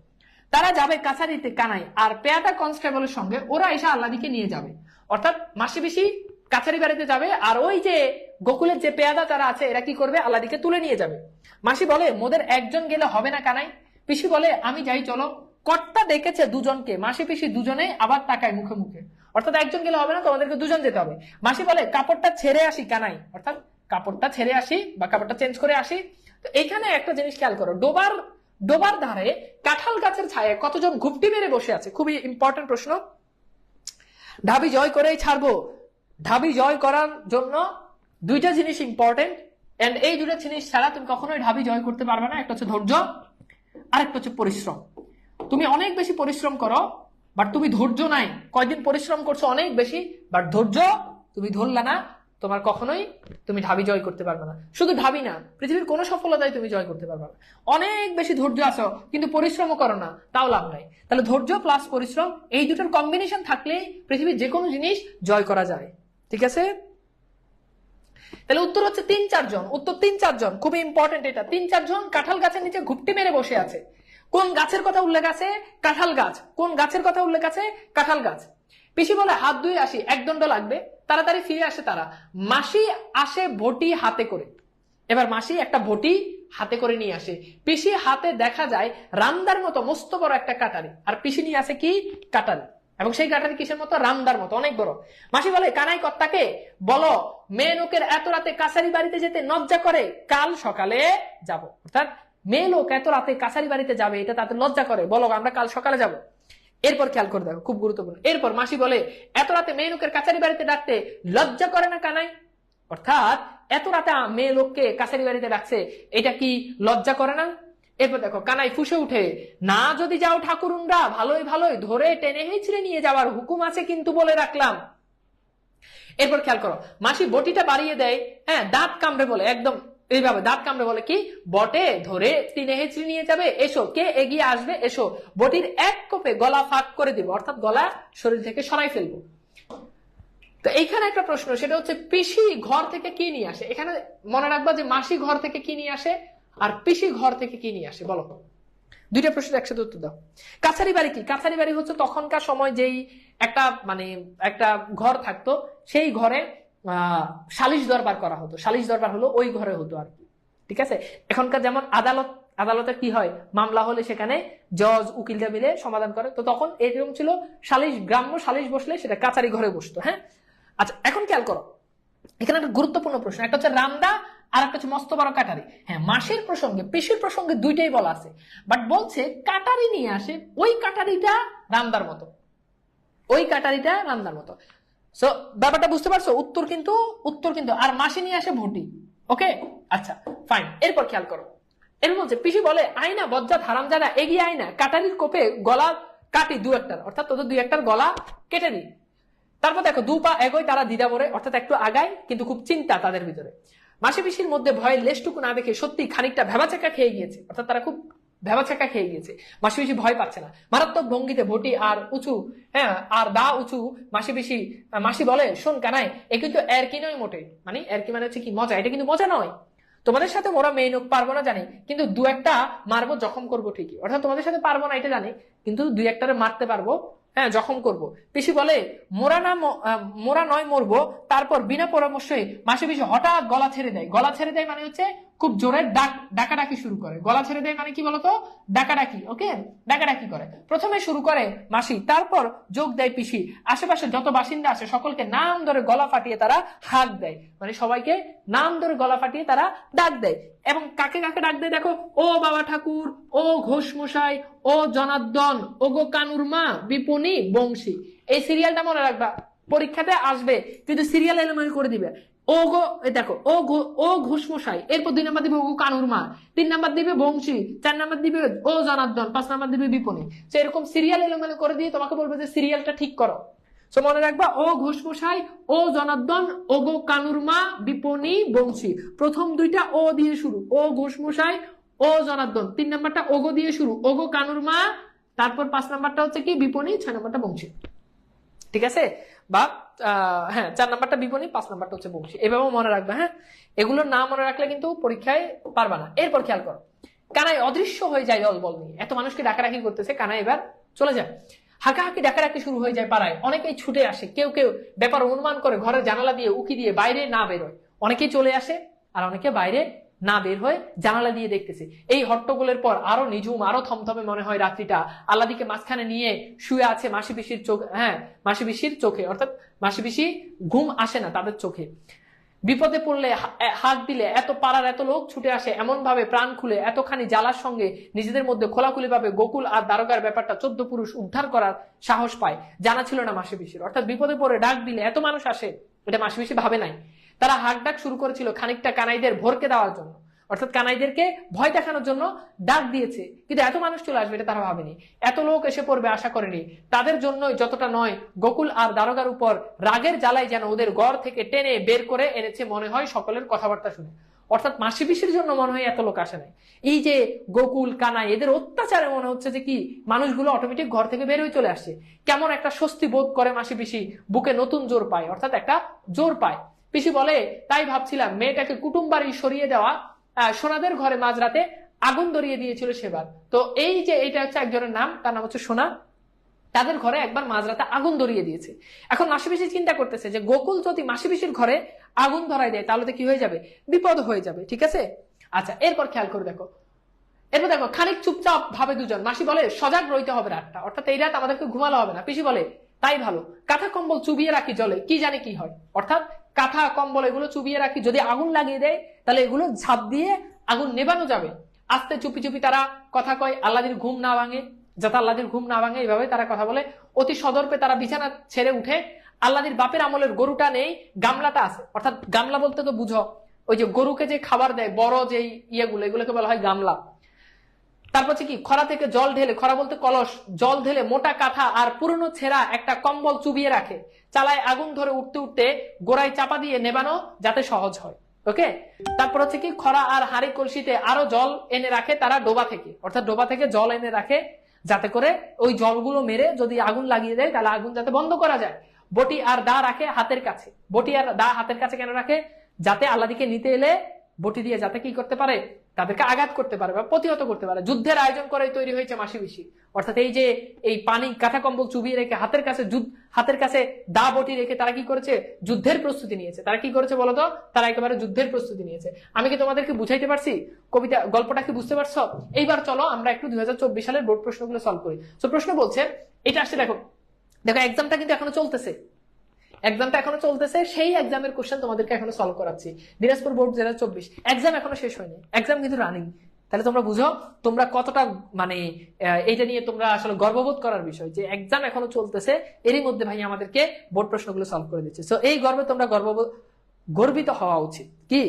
তারা যাবে কাছারিতে কানাই আর পেয়াদা কনস্টেবলের সঙ্গে, ওরা এসে আল্লাদিকে নিয়ে যাবে। অর্থাৎ মাসি পিসি কাছারি বাড়িতে যাবে, আর ওই যে গোকুলের যে পেয়াদা তারা আছে এরা কি করবে? আল্লাদিকে তুলে নিয়ে যাবে। মাসি বলে মোদের একজন গেলে হবে না কানাই। পিসি বলে আমি যাই চলো। কর্তা দেখেছে দুজনকে, মাসি পিসি দুজনে আবার তাকায় মুখে মুখে, অর্থাৎ একজন গেলে হবে না, তোমাদেরকে দুজন যেতে হবে। মাসি বলে কাপড়টা ছেড়ে আসি কানাই, অর্থাৎ কাপড়টা ছেড়ে আসি বা কাপড়টা চেঞ্জ করে আসি। তো এইখানে একটা জিনিস খেয়াল করো, ডোবার ধারে কাঁঠাল গাছের ছায়ায় কতজন ঘুপটি মেরে বসে আছে। খুবই ইম্পর্টেন্ট প্রশ্ন। ঢাবি জয় করেই ছাড়বো। ঢাবি জয় করার জন্য দুইটা জিনিস ইম্পর্টেন্ট, এন্ড এই দুইটা জিনিস ছাড়া তুমি কখনোই ঢাবি জয় করতে পারবে না। একটা হচ্ছে ধৈর্য, আর একটা হচ্ছে পরিশ্রম। তুমি অনেক বেশি পরিশ্রম করো বাট তুমি ধৈর্য নাই, কয়দিন পরিশ্রম করছো অনেক বেশি বাট ধৈর্য তুমি ধরলে না, তোমার কখনোই তুমি ঢাবি জয় করতে পারবে না। শুধু ঢাবি না, পৃথিবীর কোনো সফলতাই তুমি জয় করতে পারবে না। অনেক বেশি ধৈর্য আছো কিন্তু পরিশ্রমও করো না, তাও লাভ নাই। তাহলে ধৈর্য প্লাস পরিশ্রম, এই দুটোর কম্বিনেশন থাকলেই পৃথিবীর যে কোনো জিনিস জয় করা যায়। ঠিক আছে, তাহলে উত্তর হচ্ছে 3-4 জন। উত্তর 3-4 জন, খুবই ইম্পর্টেন্ট এটা। 3-4 জন কাঁঠাল গাছের নিচে ঘুপটি মেরে বসে আছে। কোন গাছের কথা উল্লেখ আছে? কাঁঠাল গাছ। কোন গাছের কথা উল্লেখ আছে? কাঁঠাল গাছ। পিসি বলে হাত ধুয়ে আসি, 1 দণ্ড লাগবে। তাড়াতাড়ি ফিরে আসে তারা। মাসি আসে বটি হাতে করে। এবার মাসি একটা বটি হাতে করে নিয়ে আসে। পিসি হাতে দেখা যায় রামদার মতো মস্ত বড় একটা কাটারি, আর পিসি নিয়ে আসে কি? কাটারি। এবং সেই কাটারি কিসের মতো? রামদার মতো, অনেক বড়। মাসি বলে কানাই কর্তাকে বলো মেয়ে লোকের এত রাতে কাছারি বাড়িতে যেতে লজ্জা করে, কাল সকালে যাব। অর্থাৎ মেয়ে লোক এত রাতে কাছারি বাড়িতে যাবে এটা তাদের লজ্জা করে, বলো আমরা কাল সকালে যাব। এরপর খেয়াল করে দেখো, খুব গুরুত্বপূর্ণ। এরপর মাসি বলে এত রাতে মেয়ে লোকের কাছারি বাড়িতে ডাকতে লজ্জা করে না কানাই? অর্থাৎ এত রাতে মেয়ে লোককে কাছারি বাড়িতে ডাকছে, এটা কি লজ্জা করে না? এরপর দেখো কানাই ফুঁসে উঠে, না যদি যাও ঠাকুরুনরা ভালোই ভালোই ধরে টেনে হেঁচড়ে নিয়ে যাওয়ার হুকুম আছে কিন্তু বলে রাখলাম। এরপর খেয়াল করো, মাসি বটিটা বাড়িয়ে দেয়, হ্যাঁ দাঁত কামড়ে বলে, একদম এইভাবে দাঁত কামড়ে বলে কি? বটে ধরে টেনে হেঁচড়ে নিয়ে যাবে, এসো। কে এগিয়ে আসবে? এসো। বটির এক কোপে গলা ফাঁক করে দিব, অর্থাৎ গলা শরীর থেকে সরাই ফেলবো। তো এইখানে একটা প্রশ্ন, সেটা হচ্ছে পিসি ঘর থেকে কি নিয়ে আসে? এখানে মনে রাখবা যে মাসি ঘর থেকে কি নিয়ে আসে আর পিসি ঘর থেকে কি নিয়ে আসে, বলো। দুইটা প্রশ্নের একসাথে উত্তর দাও। কাছারি বাড়ি কি? কাছারি বাড়ি হচ্ছে তখনকার সময় যেই একটা ঘর থাকতো, সেই ঘরে সালিশ দরবার করা হতো। সালিশ দরবার হলো ওই ঘরে হতো আর কি। ঠিক আছে, এখনকার যেমন আদালতে কি হয়, মামলা হলে সেখানে জজ উকিলরা মিলে সমাধান করে, তো তখন এরকম ছিল সালিশ, গ্রাম্য সালিশ বসলে সেটা কাছারি ঘরে বসতো। হ্যাঁ, আচ্ছা এখন খেয়াল করো, এখানে একটা গুরুত্বপূর্ণ প্রশ্ন, একটা হচ্ছে রামদা আর একটা হচ্ছে মস্ত বড় কাটারি। হ্যাঁ, মাসির প্রসঙ্গে পিসির প্রসঙ্গে দুইটাই বলা আছে, বাট বলছে কাটারি নিয়ে আসে, ওই কাটারিটা রামদার মতো, ওই কাটারিটা রামদার মতো। সো ব্যাপারটা বুঝতে পারছো? উত্তর কিন্তু আর মাসি নিয়ে আসে ভটি। ওকে, আচ্ছা ফাইন। এরপর খেয়াল করো, এর বলছে পিসি বলে আয়না বজ্জাত হারামজাদা এগিয়ে আয়না, কাটারির কোপে গলা কাটি 2-1টার, অর্থাৎ তোদের 2-1টার গলা কেটে দিই। তারপর দেখো 2 পা এগোয় তারা দ্বিধাবরে, অর্থাৎ একটু আগায় কিন্তু খুব চিন্তা তাদের ভিতরে। মাসি পিসির মধ্যে ভয়ের লেশটুকু না দেখে সত্যি খানিকটা ভেবাচাকা খেয়ে গিয়েছে, অর্থাৎ তারা খুব ভেবাচাকা খেয়ে গিয়েছে। মাসি পিসি ভয় পাচ্ছে না, মারাত্মক ভঙ্গিতে ভটি আর উঁচু, হ্যাঁ আর দা উঁচু। মাসি বলে শোন কানাই, এ কিন্তু এরকি নয় মোটে, মানে এরকি মানে হচ্ছে কি মজা, এটা কিন্তু মজা নয়। তোমাদের সাথে মোরা মেয়ে নোক পারবো না জানি, কিন্তু 2-1টা মারবো, জখম করবো ঠিকই। অর্থাৎ তোমাদের সাথে পারবো না এটা জানি, কিন্তু 2-1টারে মারতে পারবো, হ্যাঁ জখম করবো। পিসি বলে মোরা নয় মরবো। তারপর বিনা পরামর্শে মাসি পিসি হঠাৎ গলা ছেড়ে দেয়। গলা ছেড়ে দেয় মানে হচ্ছে খুব জোরে ডাকাডাকি শুরু করে। গলা ছেড়ে দেয় মানে কি বলতো, ডাকাডাকি। ওকে, ডাকাডাকি করে। প্রথমে শুরু করে মাসি, তারপর যোগ দেয় পিসি, আশেপাশে যত বাসিন্দা আছে সকলকে নাম ধরে গলা ফাটিয়ে তারা হাঁক দেয়, মানে সবাইকে নাম ধরে গলা ফাটিয়ে তারা ডাক দেয়। এবং কাকে কাকে ডাক দেয় দেখো, ও বাবা ঠাকুর, ও ঘোষ মশাই, ও জনার্দন, ও গো কানুর মা, বিপণী, বংশী। এই সিরিয়ালটা মনে রাখবা, পরীক্ষাতে আসবে কিন্তু সিরিয়াল এলোমেলো করে দিবে। ও গো, দেখো, ও ঘোষ মশাই, এরপর 2 নাম্বার দিবে ও গো কানুর মা, 3 নাম্বার দিবে বংশী, 4 নাম্বার দিবে ও জনার্দন, 5 নাম্বার দিবে বিপণী। তো এরকম সিরিয়াল এলোমেলো করে দিয়ে তোমাকে বলবে যে সিরিয়ালটা ঠিক করো। তো মনে রাখবা, ও ঘোষ মশাই, ও জনার্দন, ও গো কানুর মা, বিপণী, বংশী। প্রথম 2টা ও দিয়ে শুরু, ও ঘোষ মশাই, ও জনার্দন। 3 নাম্বারটা ও গো দিয়ে শুরু, ও গো কানুর মা। তারপর 5 নাম্বারটা হচ্ছে কি বিপণী, 6 নাম্বারটা বংশী। ঠিক আছে? বা হ্যাঁ, 4 নাম্বারটা বিপণী, 5 নাম্বারটা হচ্ছে বংশী। এভাবেও মনে রাখবে। হ্যাঁ, এগুলোর নাম মনে রাখলে কিন্তু পরীক্ষায় পারবা না। এরপর খেয়াল করো, কানাই অদৃশ্য হয়ে যায় দলবল নিয়ে। এত মানুষকে ডাকাডাকি করতেছে, কানাই এবার চলে যায়। হাঁকাহাঁকি ডাকাডাকি শুরু হয়ে যায় পাড়ায়। অনেকেই ছুটে আসে, কেউ কেউ ব্যাপার অনুমান করে ঘরের জানালা দিয়ে উকি দিয়ে বাইরে না বেরোয়। অনেকেই চলে আসে আর অনেকে বাইরে না বের হয়ে জানালা দিয়ে দেখতেছে। এই হট্টগোলের পর আরো নিঝুম, আরো থমথমে মনে হয় রাত্রিটা। আল্লাদিকে মাঝখানে নিয়ে শুয়ে আছে মাসি পিসির চোখ, হ্যাঁ, মাসি পিসির চোখে, অর্থাৎ মাসি পিসি ঘুম আসে না তাদের চোখে। বিপদে পড়লে হাত দিলে এত পাড়ার এত লোক ছুটে আসে, এমন ভাবে প্রাণ খুলে এতখানি জ্বালার সঙ্গে নিজেদের মধ্যে খোলাখুলি ভাবে গোকুল আর দারোগার ব্যাপারটা 14 পুরুষ উদ্ধার করার সাহস পায়। জানা ছিল না মাসি পিসির। অর্থাৎ বিপদে পড়ে ডাক দিলে এত মানুষ আসে, এটা মাসি পিসি ভাবে নাই। তারা হাঁক ডাক শুরু করেছিল খানিকটা কানাইদের ভরকে দেওয়ার জন্য, অর্থাৎ কানাইদেরকে ভয় দেখানোর জন্য ডাক দিয়েছে। কিন্তু এত মানুষ চলে আসবে এটা তারা ভাবেনি, এত লোক এসে পড়বে আশা করেনি। তাদের জন্যই যতটা নয়, গোকুল আর দারোগার উপর রাগের জ্বালাই যেন ওদের ঘর থেকে টেনে বের করে এনেছে মনে হয় সকলের কথাবার্তা শুনে। অর্থাৎ মাসি পিসির জন্য মনে হয় এত লোক আসে নাই। এই যে গোকুল কানাই, এদের অত্যাচারে মনে হচ্ছে যে কি মানুষগুলো অটোমেটিক ঘর থেকে বের হয়ে চলে আসছে। কেমন একটা স্বস্তি বোধ করে মাসি পিসি, বুকে নতুন জোর পায়, অর্থাৎ একটা জোর পায়। পিসি বলে, তাই ভাবছিলাম মেয়েটাকে কুটুম বাড়ি সরিয়ে দেওয়া সোনাদের ঘরে মাঝরাতে আগুন ধরিয়ে দিয়েছিল সেবার। তো এই যে এটা হচ্ছে একজনের নাম, তার নাম হচ্ছে সোনা। তাদের ঘরে একবার মাঝরাতে আগুন ধরিয়ে দিয়েছে। এখন মাসি পিসি চিন্তা করতেছে যে গোকুল যদি মাসি পিসির ঘরে আগুন ধরাই দেয় তাহলে তো কি হয়ে যাবে, বিপদ হয়ে যাবে। ঠিক আছে? আচ্ছা, এরপর খেয়াল করে দেখো, এরপর দেখো খানিক চুপচাপ ভাবে দুজন। মাসি বলে, সজাগ রইতে হবে রাতটা, অর্থাৎ এই রাত আমাদেরকে ঘুমালো হবে না। পিসি বলে, তাই ভালো, কাঁথা কম্বল চুবিয়ে রাখি জলে, কি জানি কি হয়। অর্থাৎ কাঁথা কম্বল এগুলো চুবিয়ে রাখি, যদি আগুন লাগিয়ে দেয় তাহলে এগুলো ঝাঁপ দিয়ে আগুন নেবানো যাবে। আস্তে চুপি চুপি তারা কথা কয়, আল্লাদির ঘুম না ভাঙে, যাতে আল্লাদির ঘুম না ভাঙে এইভাবে তারা কথা বলে। অতি সদর্পে তারা বিছানা ছেড়ে উঠে। আল্লাদির বাপের আমলের গরুটা নেই, গামলাটা আছে। অর্থাৎ গামলা বলতে তো বুঝো ওই যে গরুকে যে খাবার দেয় বড় যে ইয়েগুলো, এগুলোকে বলা হয় গামলা। তারপর কি খরা থেকে জল ঢেলে, খরা বলতে কলস, জল ঢেলে মোটা কাঁথা আর পুরনো ছেঁড়া একটা কম্বল চুবিয়ে রাখে। চালায় আগুন ধরে উঠতে উঠতে গোড়ায় চাপা দিয়ে নেবানো যাতে সহজ হয়। ওকে, তারপর হচ্ছে কি খরা আর হাড়ি কলসিতে আরো জল এনে রাখে তারা ডোবা থেকে, অর্থাৎ ডোবা থেকে জল এনে রাখে যাতে করে ওই জলগুলো মেরে যদি আগুন লাগিয়ে দেয় তাহলে আগুন যাতে বন্ধ করা যায়। বটি আর দা রাখে হাতের কাছে। বটি আর দা হাতের কাছে কেন রাখে? যাতে আল্লাদিকে নিতে এলে বটি দিয়ে যাতে কি করতে পারে, তাদেরকে আঘাত করতে পারে বা প্রতিহত করতে পারে। যুদ্ধের আয়োজন করে তৈরি হয়েছে মাসি পিসি। অর্থাৎ এই যে এই পানি কাঁথা কম্বল চুবিয়ে রেখে হাতের কাছে দা বটি রেখে তারা কি করেছে, যুদ্ধের প্রস্তুতি নিয়েছে। তারা কি করেছে বলতো, তারা একেবারে যুদ্ধের প্রস্তুতি নিয়েছে। আমি কি তোমাদেরকে বুঝাইতে পারছি? কবিতা গল্পটা কি বুঝতে পারছো? এইবার চলো আমরা একটু 2024 সালের বোর্ড প্রশ্নগুলো সলভ করি। তো প্রশ্ন বলছে, এটা আসছে দেখো এক্সামটা কিন্তু এখনো চলতেছে, সেই এক্সামের কোশ্চেন তোমাদেরকে এখনো সলভ করাচ্ছি। দিনাজপুর বোর্ড 2024 এক্সাম এখনো শেষ হয়নি, এক্সাম কিন্তু রানিং। তাহলে তোমরা বুঝো তোমরা কতটা মানে এইটা নিয়ে তোমরা আসলে গর্ববোধ করার বিষয় যে এক্সাম এখনো চলতেছে, এরই মধ্যে ভাই আমাদেরকে বোর্ড প্রশ্নগুলো সলভ করে দিচ্ছে। সো এই গর্বে তোমরা গর্বিত হওয়া উচিত। কি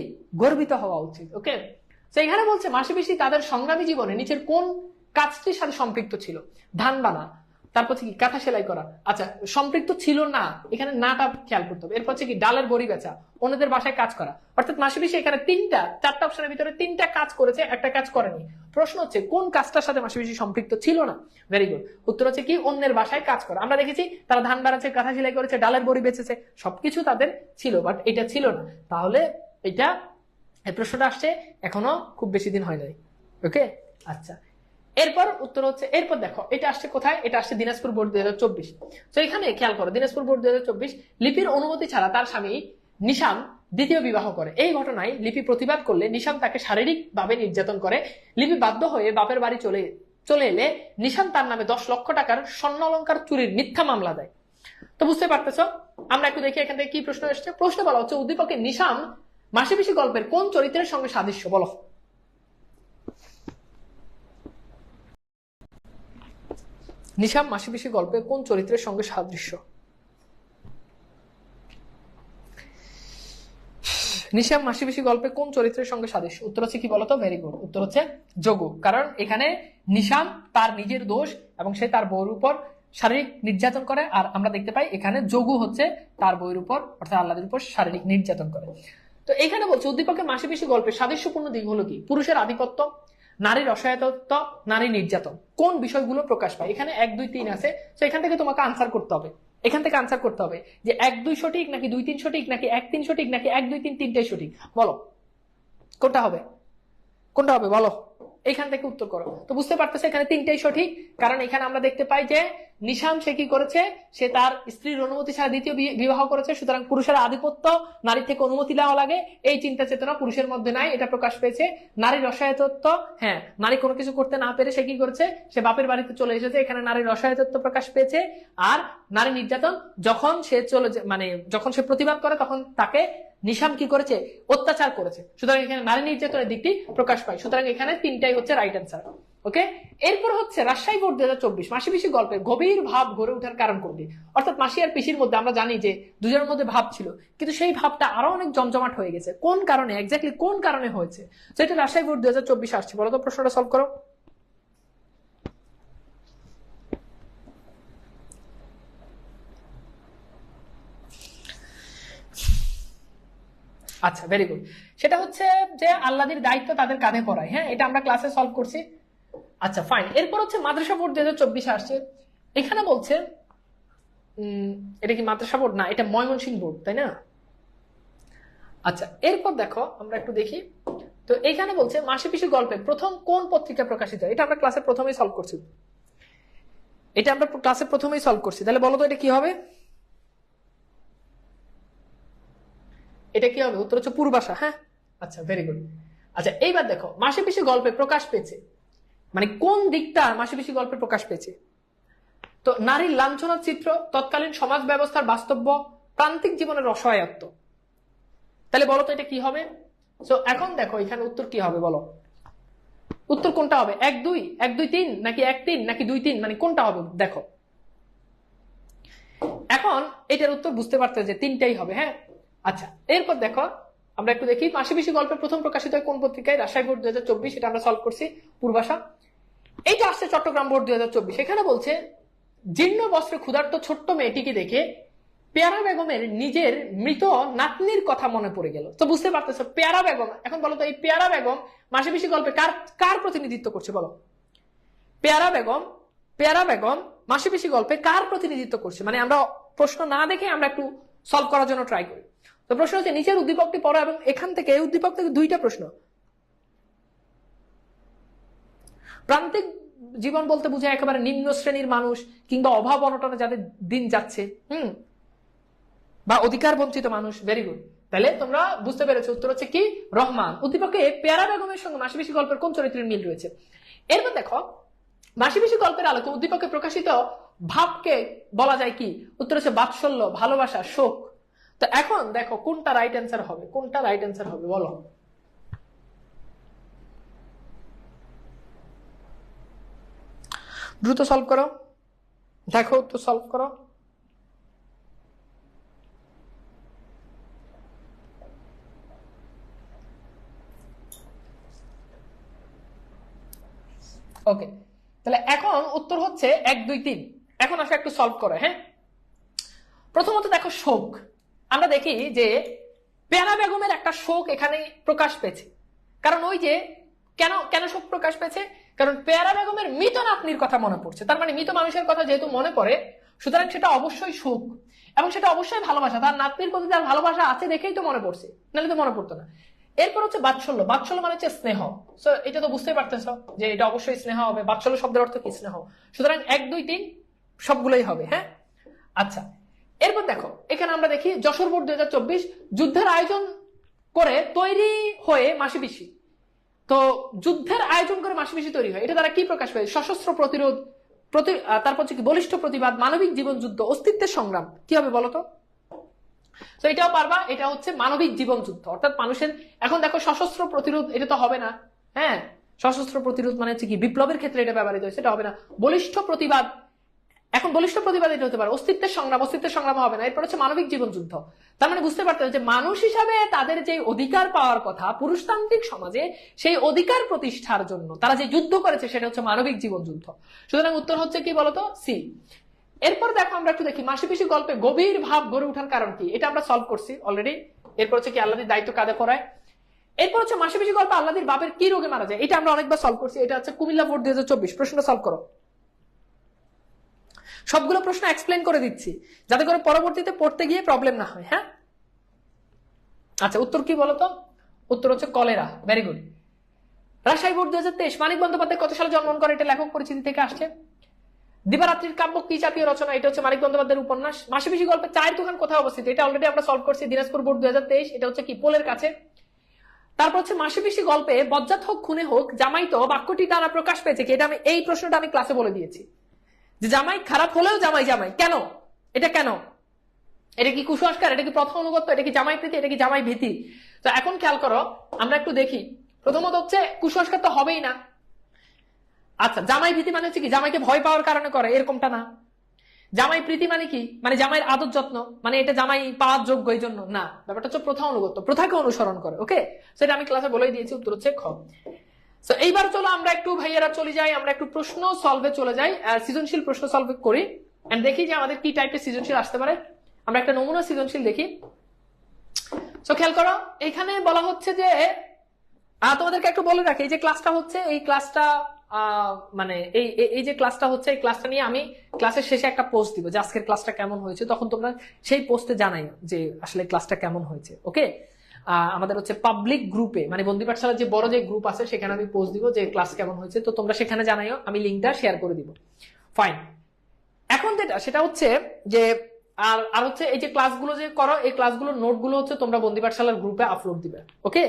গর্বিত হওয়া উচিত? ওকে, তো এখানে বলছে মাসি পিসি তাদের সংগ্রামী জীবনে নিচের কোন কাজটির সাথে সম্পৃক্ত ছিল? ধান বানা, তারপর কি কাঁথা সেলাই করা। আচ্ছা, সম্পৃক্ত ছিল না, এখানে নাটা খেয়াল করতে হবে। এরপর কি ডালের বড়ি বেচা, অন্যদের বাসায় কাজ করা। অর্থাৎ মাসি পিসি এখানে চারটা অপশনের ভিতরে 3টা কাজ করেছে, একটা কাজ করেনি। প্রশ্ন হচ্ছে কোন কাজটার সাথে মাসি পিসি সম্পৃক্ত ছিল না। ভেরি গুড, উত্তর হচ্ছে কি অন্যের বাসায় কাজ করা। আমরা দেখেছি তারা ধান বাড়াচ্ছে, কাঁথা সেলাই করেছে, ডালের বড়ি বেচেছে, সবকিছু তাদের ছিল, বাট এটা ছিল না। তাহলে এটা এই প্রশ্নটা আসছে এখনো খুব বেশি দিন হয় নাই। ওকে, আচ্ছা, এরপর উত্তর হচ্ছে, এরপর দেখো এটা আসছে কোথায়, এটা আসছে দিনাজপুর বোর্ড 2024। তো এখানে খেয়াল করো, দিনাজপুর বোর্ড 2024 লিপির অনুমতি ছাড়া তার স্বামী নিশাম দ্বিতীয় বিবাহ করে। এই ঘটনায় লিপি প্রতিবাদ করলে নিশাম তাকে শারীরিকভাবে নির্যাতন করে। লিপি বাধ্য হয়ে বাপের বাড়ি চলে এলে নিশাম তার নামে 10 লক্ষ টাকার স্বর্ণ অলংকার চুরির মিথ্যা মামলা দেয়। তো বুঝতে পারতেছো, আমরা একটু দেখি এখান থেকে কি প্রশ্ন এসেছে। প্রশ্ন বলা হচ্ছে উদ্দীপকে নিশাম মাসিপিসি গল্পের কোন চরিত্রের সঙ্গে সাদৃশ্য বলো। নিশাম মাসিপিসি গল্পে কোন চরিত্রের সঙ্গে সাদৃশ্য? নিশাম মাসিপিসি গল্পে কোন চরিত্রের সঙ্গে সাদৃশ্য? উত্তর হচ্ছে কি বলতো? ভেরি গুড, উত্তর হচ্ছে যোগু। কারণ এখানে নিশাম তার নিজের দোষ এবং সে তার বউর উপর শারীরিক নির্যাতন করে, আর আমরা দেখতে পাই এখানে যোগু হচ্ছে তার বউর উপর অর্থাৎ আল্লাহর উপর শারীরিক নির্যাতন করে। তো এখানে বলছে উদ্দীপকের মাসিপিসি গল্পের সাদৃশ্যপূর্ণ দিক হলো কি? পুরুষের আধিপত্য, নারীর অসহায়ত্ব, নারী নির্যাতন। কোন বিষয়গুলো প্রকাশ পায়? এখানে 1 2 3 আছে, তো এখান থেকে তোমাকে আনসার করতে হবে। এখান থেকে আনসার করতে হবে যে 1 2 সঠিক নাকি 2 3 সঠিক নাকি 1 3 সঠিক নাকি 1 2 3 তিনটাই সঠিক। বলো কোনটা হবে, কোনটা হবে বলো, এখান থেকে উত্তর করো। তো বুঝতে পারতেছে এখানে তিনটাই সঠিক, কারণ এখানে আমরা দেখতে পাই যে নিশাম সে কি করেছে, সে তার স্ত্রীর অনুমতি ছাড়া দ্বিতীয় বিবাহ করেছে। সুতরাং পুরুষের আধিপত্য, নারীর থেকে অনুমতি নেওয়া লাগে, এই চিন্তা চেতনা পুরুষের মধ্যে নাই, এটা প্রকাশ পেয়েছে। নারীর অসহায়ত্ব, হ্যাঁ নারী কোনো কিছু করতে না পেরে সে কি করেছে, সে বাপের বাড়িতে চলে এসেছে, এখানে নারীর অসহায়ত্ব প্রকাশ পেয়েছে। আর নারী নির্যাতন, যখন সে যখন সে প্রতিবাদ করে তখন তাকে নিশাম কি করেছে, অত্যাচার করেছে। সুতরাং এখানে নারী নির্যাতনের দিকটি প্রকাশ পায়। সুতরাং এখানে তিনটাই হচ্ছে রাইট অ্যান্সার। ওকে, এরপর হচ্ছে রাজশাহী বোর্ড 2024 মাসিপিসি গল্পে গভীর ভাব গড়ে ওঠার কারণ কোনটি? অর্থাৎ মাসি আর পিসির মধ্যে আমরা জানি যে দুজনের মধ্যে ভাব ছিল, কিন্তু সেই ভাবটা আরো অনেক জমজমাট হয়ে গেছে। কোন কারণে, এক্স্যাক্টলি কোন কারণে হয়েছে? তো এটা রাজশাহী বোর্ড 2024 আসছে। বলো তো, প্রশ্নটা সলভ করো। আচ্ছা, ভেরি গুড। সেটা হচ্ছে যে আল্লাহর দায়িত্ব তাদের কাঁধে পড়ায়। হ্যাঁ, এটা আমরা ক্লাসে সলভ করছি। আচ্ছা ফাইন। এরপর হচ্ছে মাদ্রাসা বোর্ড 2024 আসছে। এখানে বলছে এটা কি মাদ্রাসা বোর্ড না, এটা ময়মনসিংহ বোর্ড, তাই না? আচ্ছা, এরপর দেখো আমরা একটু দেখি। তো এখানে বলছে মাসিপিসি গল্পে প্রথম কোন পত্রিকা প্রকাশিত হয়? এটা আমরা ক্লাসে প্রথমেই সলভ করছি, তাহলে বলো তো এটা কি হবে? এটা কি হবে? উত্তর হচ্ছে পূর্বাশা। হ্যাঁ, আচ্ছা ভেরি গুড। আচ্ছা, এইবার দেখো মাসিপিসি গল্পে প্রকাশ পেয়েছে, মানে কোন দিকটা মাসিপিসি গল্পে প্রকাশ পেয়েছে? তো নারীর লাঞ্ছনার চিত্র, তৎকালীন সমাজ ব্যবস্থার বাস্তব্য, প্রান্তিক জীবনের অসহায়ত্ব। তাহলে বলো তো এটা কি হবে? সো এখন দেখো এখানে উত্তর কি হবে বলো, উত্তর কোনটা হবে? 1 2 1 2 3 নাকি 1 3 নাকি 2 3, মানে কোনটা হবে দেখো। এখন এটার উত্তর বুঝতে পারতে যে তিনটাই হবে। হ্যাঁ, আচ্ছা এরপর দেখো আমরা একটু দেখি মাসিপিসি গল্পের প্রথম প্রকাশিত হয় কোন পত্রিকায়? রাজশাহী বোর্ড 2024, এটা আমরা সলভ করছি, পূর্বাশা। এইটা আসছে চট্টগ্রাম বোর্ড 2024। এখানে বলছে জীর্ণ বস্ত্রে ক্ষুধার্ত ছোট্ট মেয়েটিকে দেখে পেয়ারা বেগমের নিজের মৃত নাতনির কথা মনে পড়ে গেল। তো বুঝতে পারতেছো পেয়ারা বেগম, এখন বলো তো এই পেয়ারা বেগম মাসিপিসি গল্পে কার প্রতিনিধিত্ব করছে বলো? পেয়ারা বেগম মাসিপিসি গল্পে কার প্রতিনিধিত্ব করছে? মানে আমরা প্রশ্ন না দেখে আমরা একটু সলভ করার জন্য ট্রাই করি। তো প্রশ্ন হচ্ছে নিচের উদ্দীপকটি পড়ো এবং এখান থেকে এই উদ্দীপক থেকে 2টা প্রশ্ন। প্রান্তিক জীবন বলতে বোঝায় একেবারে নিম্ন শ্রেণীর মানুষ কিংবা অভাব অনটনে যাদের দিন যাচ্ছে, বা অধিকার বঞ্চিত মানুষ। ভেরি গুড, তাহলে তোমরা বুঝতে পেরেছো উত্তর হচ্ছে কি রহমান। উদ্দীপকে পেয়ারা বেগমের সঙ্গে মাসিপিসি গল্পের কোন চরিত্রের মিল রয়েছে? এরপর দেখো মাসিপিসি গল্পের আলোকে উদ্দীপকে প্রকাশিত ভাবকে বলা যায় কি? উত্তর হচ্ছে বাৎসল্য, ভালোবাসা, শোক। তো এখন দেখো কোনটা রাইট অ্যান্সার হবে, কোনটা রাইট অ্যান্সার হবে বলো। দ্রুত সলভ করো, দেখো তো সলভ করো। ওকে, তাহলে এখন উত্তর হচ্ছে 1 2 3। এখন আসলে একটু সলভ করো। হ্যাঁ, প্রথমত দেখো শোক, আমরা দেখি যে পেয়ারা বেগমের একটা শোক এখানে প্রকাশ পেয়েছে। কারণ ওই যে কেন শোক প্রকাশ পেয়েছে? কারণ পেয়ারা বেগমের মৃত নাতনির কথা মনে পড়ছে। তার মানে মৃত মানুষের কথা যেহেতু মনে পড়ে, সুতরাং সেটা অবশ্যই শোক এবং সেটা অবশ্যই ভালোবাসা। তার নাতনির প্রতি তার ভালোবাসা আছে দেখেই তো মনে পড়ছে, নাহলে তো মনে পড়তো না। এরপর হচ্ছে বাৎসল্য, বাৎসল্য মানে হচ্ছে স্নেহ। সো এটা তো বুঝতেই পারতেছ যে এটা অবশ্যই স্নেহ হবে। বাৎসল্য শব্দের অর্থ কি? স্নেহ। সুতরাং 1 2 3 সবগুলোই হবে। হ্যাঁ, আচ্ছা এরপর দেখো এখানে আমরা দেখি যশোর বোর্ড 2024 যুদ্ধের আয়োজন করে তৈরি হয়ে মাসিপিসি, তো যুদ্ধের আয়োজন করে মাসিপিসি তৈরি হয়, এটা দ্বারা কি প্রকাশ পায়? সশস্ত্র প্রতিরোধ, তারপর হচ্ছে কি বলিষ্ঠ প্রতিবাদ, মানবিক জীবন যুদ্ধ, অস্তিত্বের সংগ্রাম। কি হবে বলতো? তো এটাও পারবা, এটা হচ্ছে মানবিক জীবন যুদ্ধ, অর্থাৎ মানুষের, এখন দেখো সশস্ত্র প্রতিরোধ এটা তো হবে না, হ্যাঁ, সশস্ত্র প্রতিরোধ মানে হচ্ছে কি বিপ্লবের ক্ষেত্রে এটা ব্যবহৃত হয়, সেটা হবে না। বলিষ্ঠ প্রতিবাদ, এখন বলিষ্ঠ প্রতিবাদ এটা হতে পারে। অস্তিত্বের সংগ্রাম, অস্তিত্বের সংগ্রাম হবে না। এরপর হচ্ছে মানবিক জীবন যুদ্ধ, তার মানে বুঝতে পারতে হবে যে মানুষ হিসাবে তাদের যে অধিকার পাওয়ার কথা পুরুষতান্ত্রিক সমাজে, সেই অধিকার প্রতিষ্ঠার জন্য তারা যে যুদ্ধ করেছে সেটা হচ্ছে মানবিক জীবন যুদ্ধ। সুতরাং উত্তর হচ্ছে কি বলতো? সি। এরপর দেখো আমরা একটু দেখি মাসিপিসি গল্পে গভীর ভাব গড়ে ওঠার কারণ কি, এটা আমরা সলভ করছি অলরেডি। এরপর হচ্ছে কি আল্লাহর দায়িত্ব কাঁধে পড়ায়। এরপর হচ্ছে মাসিপিসি গল্পে আল্লাহর বাপের কি রোগে মারা যায়, এটা আমরা অনেকবার সলভ করছি। এটা হচ্ছে কুমিল্লা বোর্ড 2024 প্রশ্নটা সলভ করো। সবগুলো প্রশ্ন এক্সপ্লেন করে দিচ্ছি যাতে করে পরবর্তীতে পড়তে গিয়ে প্রবলেম না হয়। হ্যাঁ, আচ্ছা উত্তর কি বলতো? উত্তর হচ্ছে cholera. Very good. Rajshahi board 2023 Manik Bandyopadhyay কত সালে জন্মগ্রহণ করে? এটা লেখক পরিচিতি থেকে আসছে। দিবারাত্রির কাব্য কি জাতীয় রচনা? এটা হচ্ছে মানিক বন্দ্যোপাধ্যায়ের উপন্যাস। মাসিপিসি গল্পে চায়ের দোকান কোথায় অবস্থিত? এটা অলরেডি আমরা সলভ করছি, দিনাজপুর বোর্ড 2023। এটা হচ্ছে কি পোলের কাছে। তারপর হচ্ছে মাসিপিসি গল্পে বজ্জাত হোক খুনে হোক জামাই তো বাক্যটি দ্বারা প্রকাশ পেয়েছে কি? এটা আমি এই প্রশ্নটা আমি ক্লাসে বলে দিয়েছি যে জামাই খারাপ হলেও জামাই জামাই কেন, এটা কেন? এটা কি কুসংস্কার? এটা কি প্রথম অনুগত্য? এটা কি জামাই প্রীতি? এটা কি জামাই ভীতি? তো এখন খেয়াল করো, আমরা একটু দেখি। প্রথমত হচ্ছে কুসংস্কার তো হবেই না। আচ্ছা, জামাই ভীতি মানে হচ্ছে কি জামাইকে ভয় পাওয়ার কারণে করে, এরকমটা না। জামাই প্রীতি মানে কি? মানে জামাইয়ের আদর যত্ন, মানে এটা জামাই পাওয়ার যোগ্য এই জন্য না। ব্যাপারটা হচ্ছে প্রথা অনুগত্য, প্রথাকে অনুসরণ করে। ওকে, সেটা আমি ক্লাসে বলেই দিয়েছি। উত্তর হচ্ছে খ। তো এইবার চলো আমরা একটু ভাইয়ারা চলে যাই, আমরা একটু প্রশ্ন সলভে চলে যাই, সৃজনশীল প্রশ্ন সলভ করি এন্ড দেখি যে আমাদের কি টাইপের সৃজনশীল আসতে পারে। আমরা একটা নমুনা সৃজনশীল দেখি। তো খেয়াল করো, এখানে বলা হচ্ছে যে তোমাদেরকে একটু বলে রাখি, এই যে ক্লাসটা হচ্ছে, এই ক্লাসটা মানে এই যে ক্লাসটা হচ্ছে, এই ক্লাসটা নিয়ে আমি ক্লাসের শেষে একটা পোস্ট দিব যে আজকের ক্লাসটা কেমন হয়েছে, তখন তোমরা সেই পোস্টে জানাই যে আসলে ক্লাসটা কেমন হয়েছে। ওকে, আমাদের হচ্ছে পাবলিক গ্রুপে, মানে বন্দি পাঠশালার যে বড় যে গ্রুপ আছে সেখানে আমি পোস্ট দিব যে ক্লাস কেমন হয়েছে, তো তোমরা সেখানে জানাইও, আমি লিঙ্কটা শেয়ার করে দিব। ফাইন। এখন যেটা সেটা হচ্ছে যে আর হচ্ছে এই যে ক্লাসগুলো যে করো, এই ক্লাসগুলোর নোটগুলো হচ্ছে তোমরা বন্দি পাঠশালার গ্রুপে আপলোড দিবে। ওকে,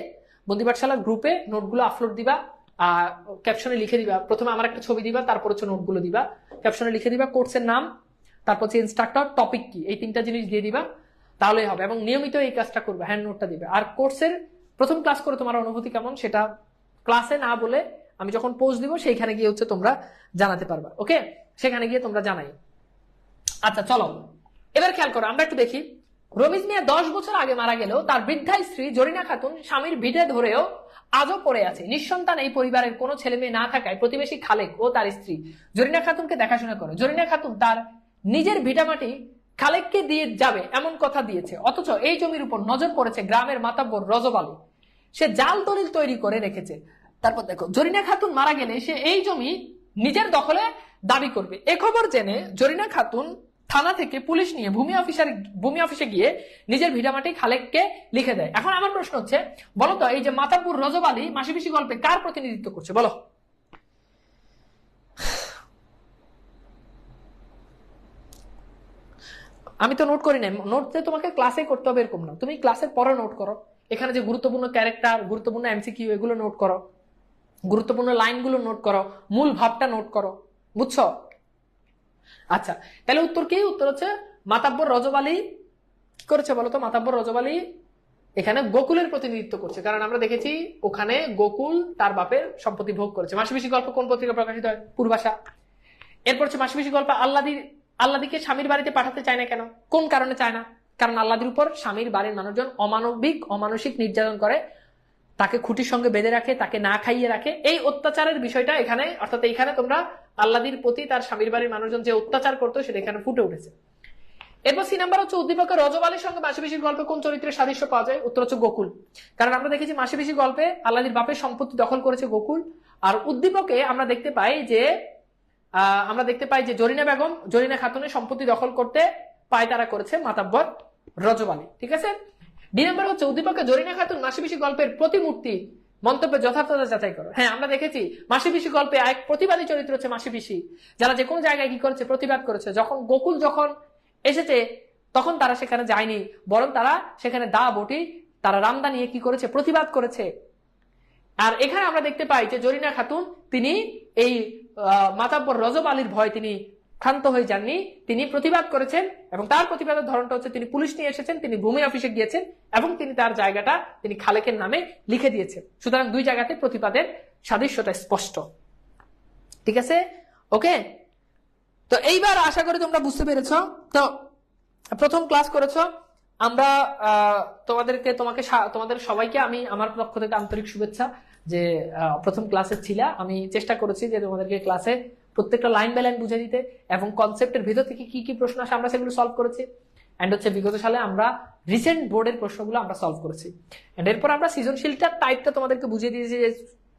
বন্দি পাঠশালার গ্রুপে নোটগুলো আপলোড দিবা, ক্যাপশনে লিখে দিবা, প্রথমে আমার একটা ছবি দিবা, তারপর হচ্ছে নোটগুলো দিবা, ক্যাপশনে লিখে দিবা কোর্সের নাম, তারপর হচ্ছে ইনস্ট্রাক্টর, টপিক কি, এই তিনটা জিনিস দিয়ে দিবা, তাহলেই হবে। এবং নিয়মিত এই কাজটা করবে, হ্যান্ড নোটটা দিবে। আর কোর্সের প্রথম ক্লাস করে তোমার অনুভূতি কেমন সেটা ক্লাসে না বলে আমি যখন পোস্ট দিব সেইখানে গিয়ে হচ্ছে তোমরা জানাতে পারবা। ওকে, সেখানে গিয়ে তোমরা জানাই। আচ্ছা চলো এবার খেয়াল করো, আমরা একটু দেখি। রমিজ মিয়া 10 বছর আগে মারা গেলেও তার বৃদ্ধা স্ত্রী জরিনা খাতুন স্বামীর ভিটে ধরেও আজও পড়ে আছে। নিঃসন্তান এই পরিবারের কোনো ছেলে মেয়ে না থাকায় প্রতিবেশী খালেক ও তার স্ত্রী জরিনা খাতুনকে দেখাশোনা করে। জরিনা খাতুন তার নিজের ভিটামাটি খালেককে দিয়ে যাবে এমন কথা দিয়েছে, অথচ এই জমির উপর নজর পড়েছে গ্রামের মাতাব্বর রজব আলী। সে জাল দলিল তৈরি করে রেখেছে। তারপর দেখো, জরিনা খাতুন মারা গেলে সে এই জমি নিজের দখলে দাবি করবে। এ খবর জেনে জরিনা খাতুন থানা থেকে পুলিশ নিয়ে ভূমি অফিসে গিয়ে নিজের ভিটামাটি খালেককে লিখে দেয়। এখন আমার প্রশ্ন হচ্ছে, বলো তো এই যে মাতাব্বর রজব আলী মাসিপিসি গল্পে কার প্রতিনিধিত্ব করছে বলো? আমি তো নোট করি নাই, নোট যে তোমাকে ক্লাসে করতে হবে এরকম না, তুমি ক্লাসের পরে নোট করো। এখানে যে গুরুত্বপূর্ণ ক্যারেক্টার, গুরুত্বপূর্ণ এমসিকিউ এগুলো নোট করো, গুরুত্বপূর্ণ লাইনগুলো নোট করো, মূল ভাবটা নোট করো, বুঝছো? আচ্ছা, তাহলে উত্তর কি? উত্তর হচ্ছে মাতাব্বর রজব আলী কি করেছে বলতো? মাতাব্বর রজব আলী এখানে গোকুলের প্রতিনিধিত্ব করছে, কারণ আমরা দেখেছি ওখানে গোকুল তার বাপের সম্পত্তি ভোগ করেছে। মাসিপিসি গল্প কোন পত্রিকা প্রকাশিত হয়? পূর্বাশা। এরপর হচ্ছে মাসিপিসি গল্প আল্লাদিকে স্বামীর বাড়িতে পাঠাতে চায় না কেন? কোন কারণে চায় না? কারণ আল্লাদির উপর স্বামীর বাড়ির মানুষজন অমানসিক নির্যাতন করে, তাকে খুঁটির সঙ্গে বেঁধে রাখে, তাকে না খাইয়ে রাখে। এই অত্যাচারের বিষয়টা এখানে, অর্থাৎ এইখানে তোমরা আল্লাদির প্রতি তার স্বামীর বাড়ির মানুষজন যে অত্যাচার করতো সেটা এখানে ফুটে উঠেছে। এরপর সি নাম্বার হচ্ছে উদ্দীপকের রজব আলীর সঙ্গে মাসিপিসির গল্পে কোন চরিত্রের সাদৃশ্য পাওয়া যায়? উত্তর হচ্ছে গোকুল, কারণ আমরা দেখেছি মাসিপিসি গল্পে আল্লাদির বাপের সম্পত্তি দখল করেছে গোকুল, আর উদ্দীপকে আমরা দেখতে পাই যে জরিনা খাতুনের সম্পত্তি দখল করতে পায়তারা করেছে মাতাব্বর রজব আলী। ঠিক আছে। ডি নাম্বার হচ্ছে উদ্দীপকে জরিনা খাতুন মাসিপিসি গল্পের প্রতিমূর্তি মন্তব্যের যথার্থতা যাচাই করো। হ্যাঁ, আমরা দেখেছি মাসিপিসি গল্পে এক প্রতিবাদী চরিত্র হচ্ছে মাসিপিসি, যারা যে কোনো জায়গায় কি করেছে? প্রতিবাদ করেছে। গোকুল যখন এসেছে তখন তারা সেখানে যায়নি, বরং তারা সেখানে দা বটি তারা রামদা নিয়ে কি করেছে, প্রতিবাদ করেছে। আর এখানে আমরা দেখতে পাই যে জরিনা খাতুন তিনি এই মাতাব্বর রজব আলীর ভয় তিনি ক্ষান্ত হয়ে যাননি, তিনি প্রতিবাদ করেছেন এবং তার প্রতিবাদের ধরনটা হচ্ছে তিনি পুলিশ নিয়ে এসেছেন, তিনি ভূমি অফিসে গিয়েছেন এবং তিনি তার জায়গাটা তিনি খালেকের নামে লিখে দিয়েছেন। সুতরাং দুই জায়গাতে প্রতিবাদের সাদৃশ্যতা স্পষ্ট। ঠিক আছে, ওকে। তো এইবার আশা করি তোমরা বুঝতে পেরেছ। তো প্রথম ক্লাস করেছ, আমরা তোমাদের সবাইকে আমি আমার পক্ষ থেকে আন্তরিক শুভেচ্ছা যে প্রথম ক্লাসে ছিলা। আমি চেষ্টা করেছি যে তোমাদেরকে ক্লাসে প্রত্যেকটা লাইন বাই লাইন বুঝে দিতে এবং কনসেপ্টের ভিতর থেকে কি কি প্রশ্ন আসে আমরা সেগুলো সলভ করেছি। এন্ড হচ্ছে বিগত সালে আমরা রিসেন্ট বোর্ডের প্রশ্নগুলো আমরা সলভ করেছি। এন্ড এরপর আমরা সৃজনশীলটার টাইপটা তোমাদেরকে বুঝিয়ে দিয়েছি যে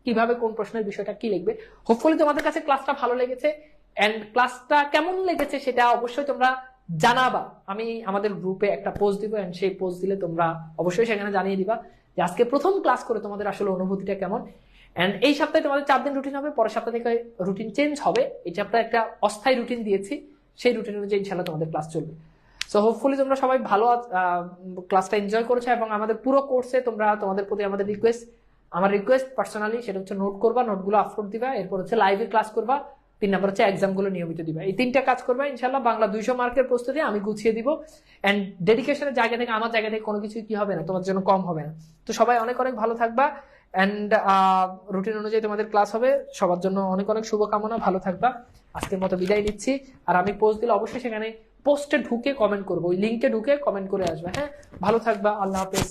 কিভাবে কোন প্রশ্নের বিষয়টা কি লিখবে। হোপফুলি তোমাদের কাছে ক্লাসটা ভালো লেগেছে। এন্ড ক্লাসটা কেমন লেগেছে সেটা অবশ্যই তোমরা জানাবা। আমি আমাদের গ্রুপে একটা পোস্ট দিব এন্ড সেই পোস্ট দিলে তোমরা অবশ্যই সেখানে জানিয়ে দিবা যে আজকে প্রথম ক্লাস করে তোমাদের আসলে অনুভূতিটা কেমন। এন্ড এই সপ্তাহে তোমাদের 4 দিন রুটিন হবে, পরের সপ্তাহ থেকে রুটিন চেঞ্জ হবে। এটা আমরা একটা অস্থায়ী রুটিন দিয়েছি, সেই রুটিন অনুযায়ী ইনশাআল্লাহ তোমাদের ক্লাস চলবে। সো হোপফুলি তোমরা সবাই ভালো ক্লাসটা এনজয় করেছো এবং আমাদের পুরো কোর্সে তোমাদের প্রতি আমার রিকোয়েস্ট পার্সোনালি সেটা হচ্ছে নোট করবা, নোটগুলো আপলোড দিবা, এরপর হচ্ছে লাইভে ক্লাস করবা, 3 নাম্বার হচ্ছে এক্সামগুলো নিয়মিত দিবা। এই 3টা কাজ করবা ইনশাআল্লাহ। বাংলা 200 মার্কের প্রস্তুতি আমি গুছিয়ে দিব। এন্ড ডেডিকেশনের জায়গা থেকে আমার জায়গা থেকে কোনো কিছু কি হবে না, তোমার জন্য কম হবে না। তো সবাই অনেক অনেক ভালো থাকবা এন্ড রুটিন অনুযায়ী তোমাদের ক্লাস হবে। সবার জন্য অনেক অনেক শুভকামনা, ভালো থাকবা। আজকের মতো বিদায় নিচ্ছি। আর আমি পোস্ট দিলে অবশ্যই সেখানে পোস্টে ঢুকে কমেন্ট করবো, ওই লিঙ্কে ঢুকে কমেন্ট করে আসবে। হ্যাঁ, ভালো থাকবা, আল্লাহ হাফেজ।